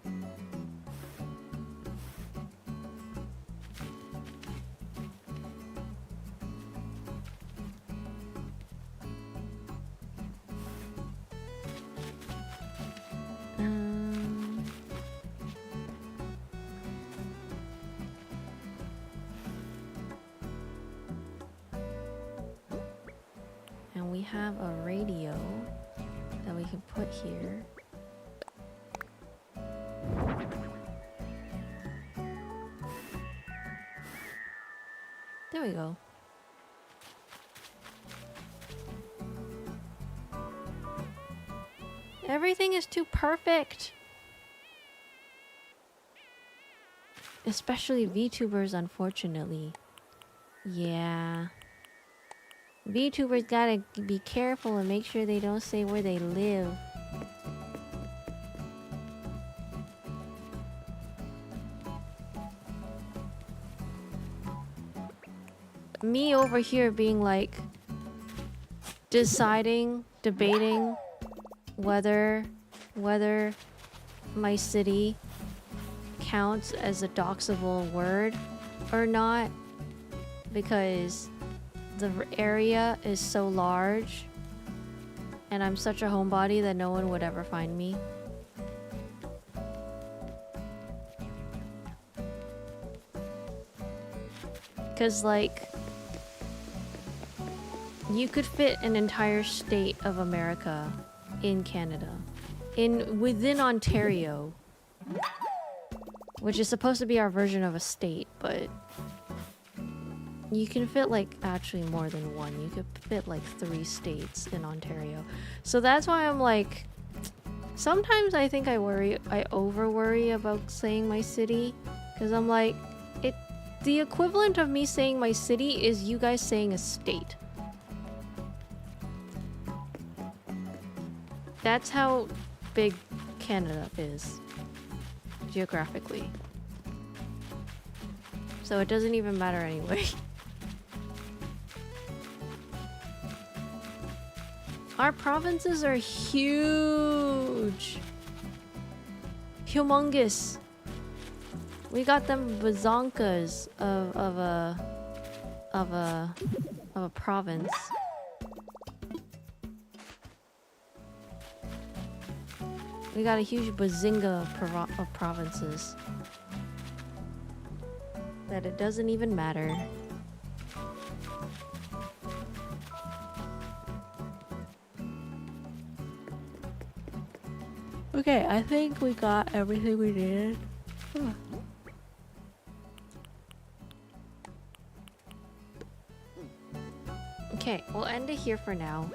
And we have a radio that we can put here. There we go. Everything is too perfect. Especially VTubers, unfortunately. Yeah. VTubers gotta be careful and make sure they don't say where they live. Me over here being like... debating whether my city counts as a doxable word or not, because the area is so large and I'm such a homebody that no one would ever find me. Because like, you could fit an entire state of America in Canada, within Ontario, which is supposed to be our version of a state, but you can fit like actually more than one. You could fit like 3 states in Ontario. So that's why I'm like, sometimes I think I over worry about saying my city, because I'm like, the equivalent of me saying my city is you guys saying a state. That's how big Canada is, geographically. So it doesn't even matter anyway. Our provinces are huge. Humongous. We got them bazonkas of a province. We got a huge bazinga of provinces. That it doesn't even matter. Okay, I think we got everything we needed. Okay, we'll end it here for now.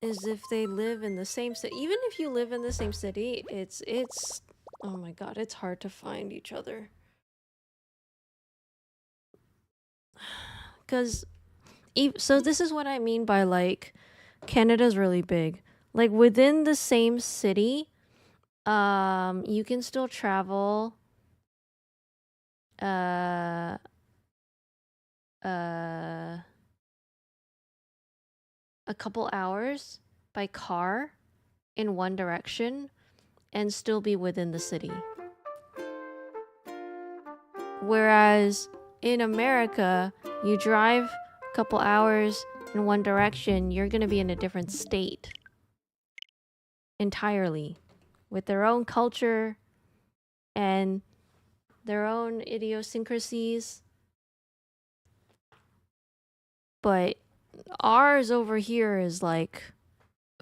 Is if they live in the same city. Even if you live in the same city, it's oh my god, it's hard to find each other. Cause so this is what I mean by like Canada's really big. Like within the same city, you can still travel a couple hours by car in one direction and still be within the city. Whereas in America, you drive a couple hours in one direction, you're gonna be in a different state entirely, with their own culture and their own idiosyncrasies. But ours over here is like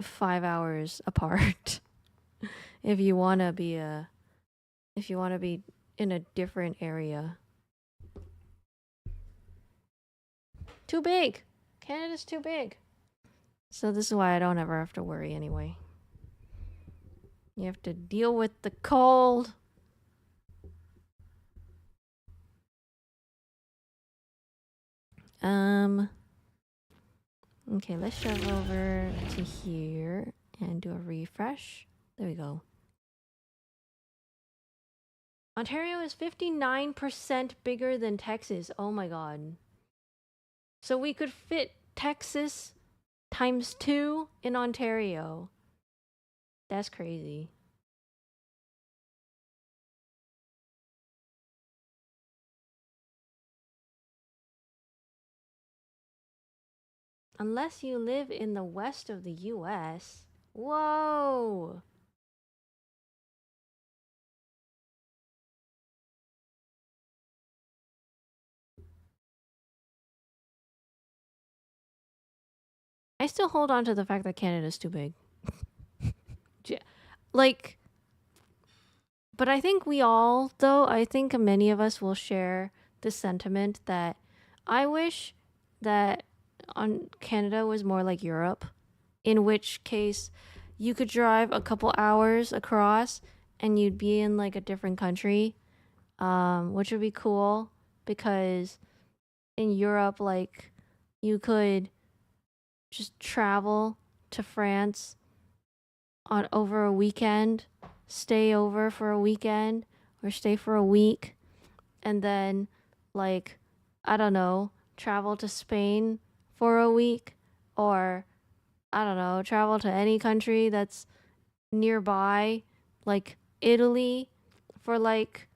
5 hours apart. if you wanna be a, if you wanna be in a different area. Too big. Canada's too big. So this is why I don't ever have to worry anyway. You have to deal with the cold. Okay, let's shove over to here and do a refresh. There we go. Ontario is 59% bigger than Texas. Oh my god. So we could fit Texas times 2 in Ontario. That's crazy. Unless you live in the west of the US. Whoa! I still hold on to the fact that Canada's too big. Like, but I think we all, though, I think many of us will share the sentiment that I wish that on Canada was more like Europe, in which case you could drive a couple hours across and you'd be in like a different country, which would be cool because in Europe, like, you could just travel to France on over a weekend, stay over for a weekend, or stay for a week, and then, like, I don't know, travel to Spain for a week, or I don't know, travel to any country that's nearby, like Italy, for like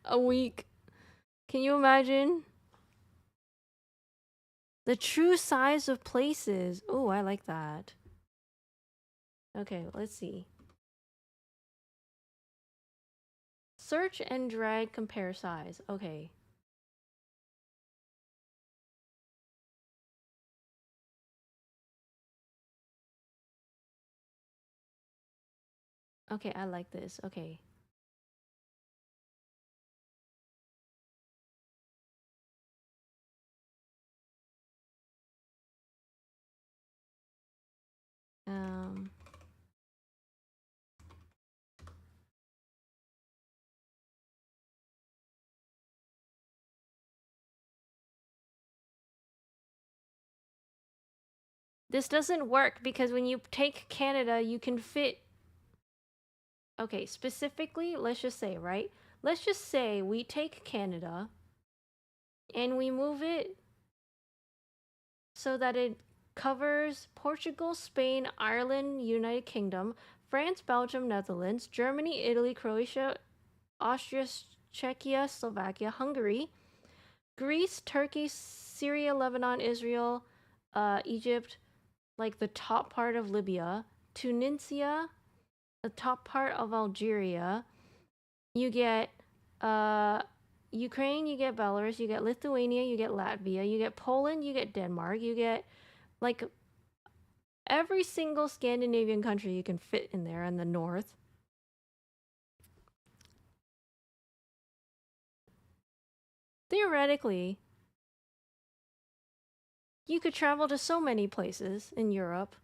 a week. Can you imagine? The true size of places. Oh, I like that. Okay, let's see. Search and drag compare size. Okay. Okay, I like this. Okay. Um this doesn't work because when you take Canada, you can fit. Okay, specifically, let's just say, right? Let's just say we take Canada and we move it so that it covers Portugal, Spain, Ireland, United Kingdom, France, Belgium, Netherlands, Germany, Italy, Croatia, Austria, Czechia, Slovakia, Hungary, Greece, Turkey, Syria, Lebanon, Israel, Egypt, like the top part of Libya, Tunisia, the top part of Algeria. You get Ukraine, you get Belarus, you get Lithuania, you get Latvia, you get Poland, you get Denmark, you get like every single Scandinavian country you can fit in there in the north. Theoretically, you could travel to so many places in Europe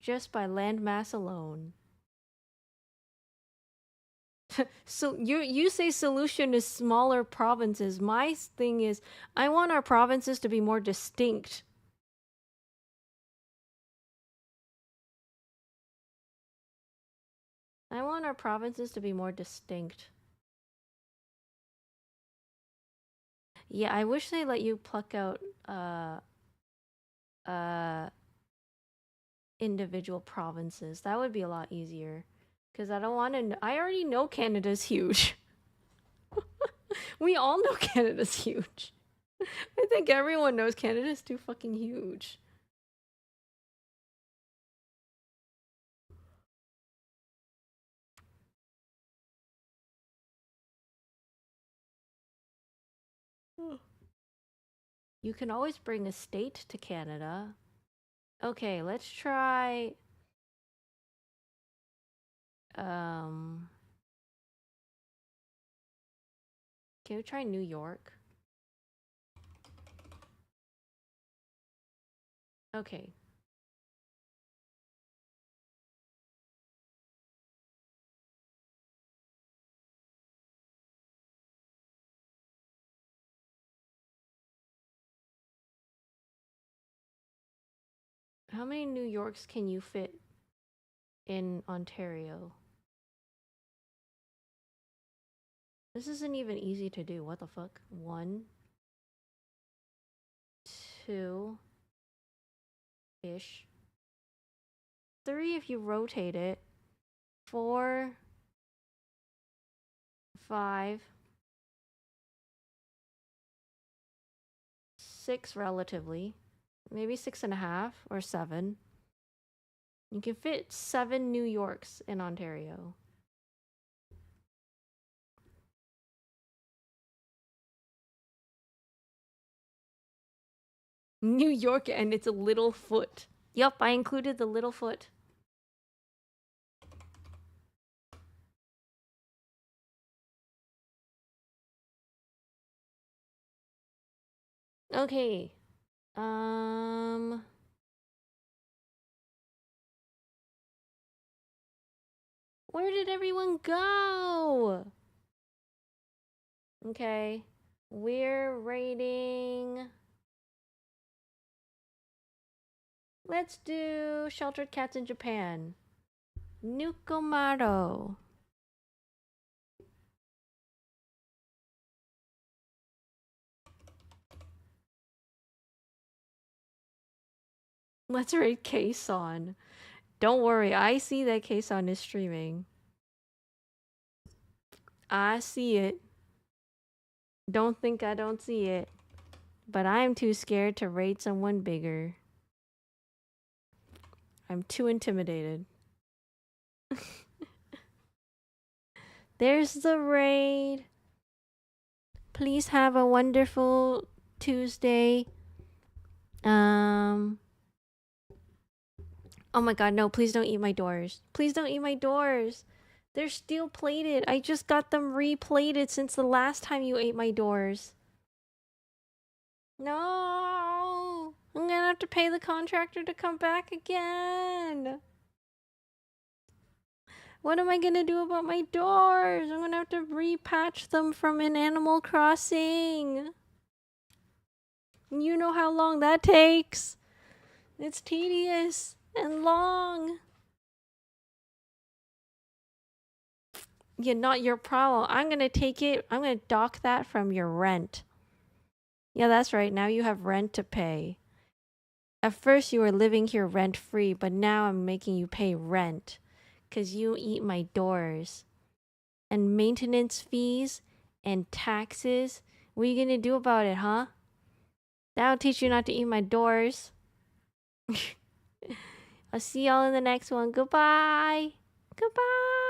just by landmass alone. So you say solution is smaller provinces. My thing is I want our provinces to be more distinct. I want our provinces to be more distinct. Yeah, I wish they let you pluck out uh individual provinces. That would be a lot easier. Cuz I don't want to I already know Canada's huge. We all know Canada's huge. I think everyone knows Canada's too fucking huge. You can always bring a state to Canada. Okay, let's try. Um, can we try New York? Okay. How many New Yorks can you fit in Ontario? This isn't even easy to do. What the fuck? 1, 2 ish. 3 if you rotate it. 4, 5, 6 relatively. Maybe 6.5 or 7. You can fit 7 New Yorks in Ontario. New York and its little foot. Yup, I included the little foot. Okay. Where did everyone go? Okay. We're rating. Let's do sheltered cats in Japan. Nukomaro. Let's rate Kason. Don't worry, I see that Kason is streaming. I see it. Don't think I don't see it. But I'm too scared to rate someone bigger. I'm too intimidated. There's the raid. Please have a wonderful Tuesday. Oh my god, no, please don't eat my doors. Please don't eat my doors. They're steel plated. I just got them replated since the last time you ate my doors. No! I'm gonna have to pay the contractor to come back again. What am I gonna do about my doors? I'm gonna have to repatch them from an Animal Crossing. You know how long that takes. It's tedious and long. Yeah, not your problem. I'm gonna take it. I'm gonna dock that from your rent. Yeah, that's right. Now you have rent to pay. At first you were living here rent free, but now I'm making you pay rent. 'Cause you eat my doors. And maintenance fees and taxes. What are you gonna do about it, huh? That'll teach you not to eat my doors. I'll see y'all in the next one. Goodbye. Goodbye.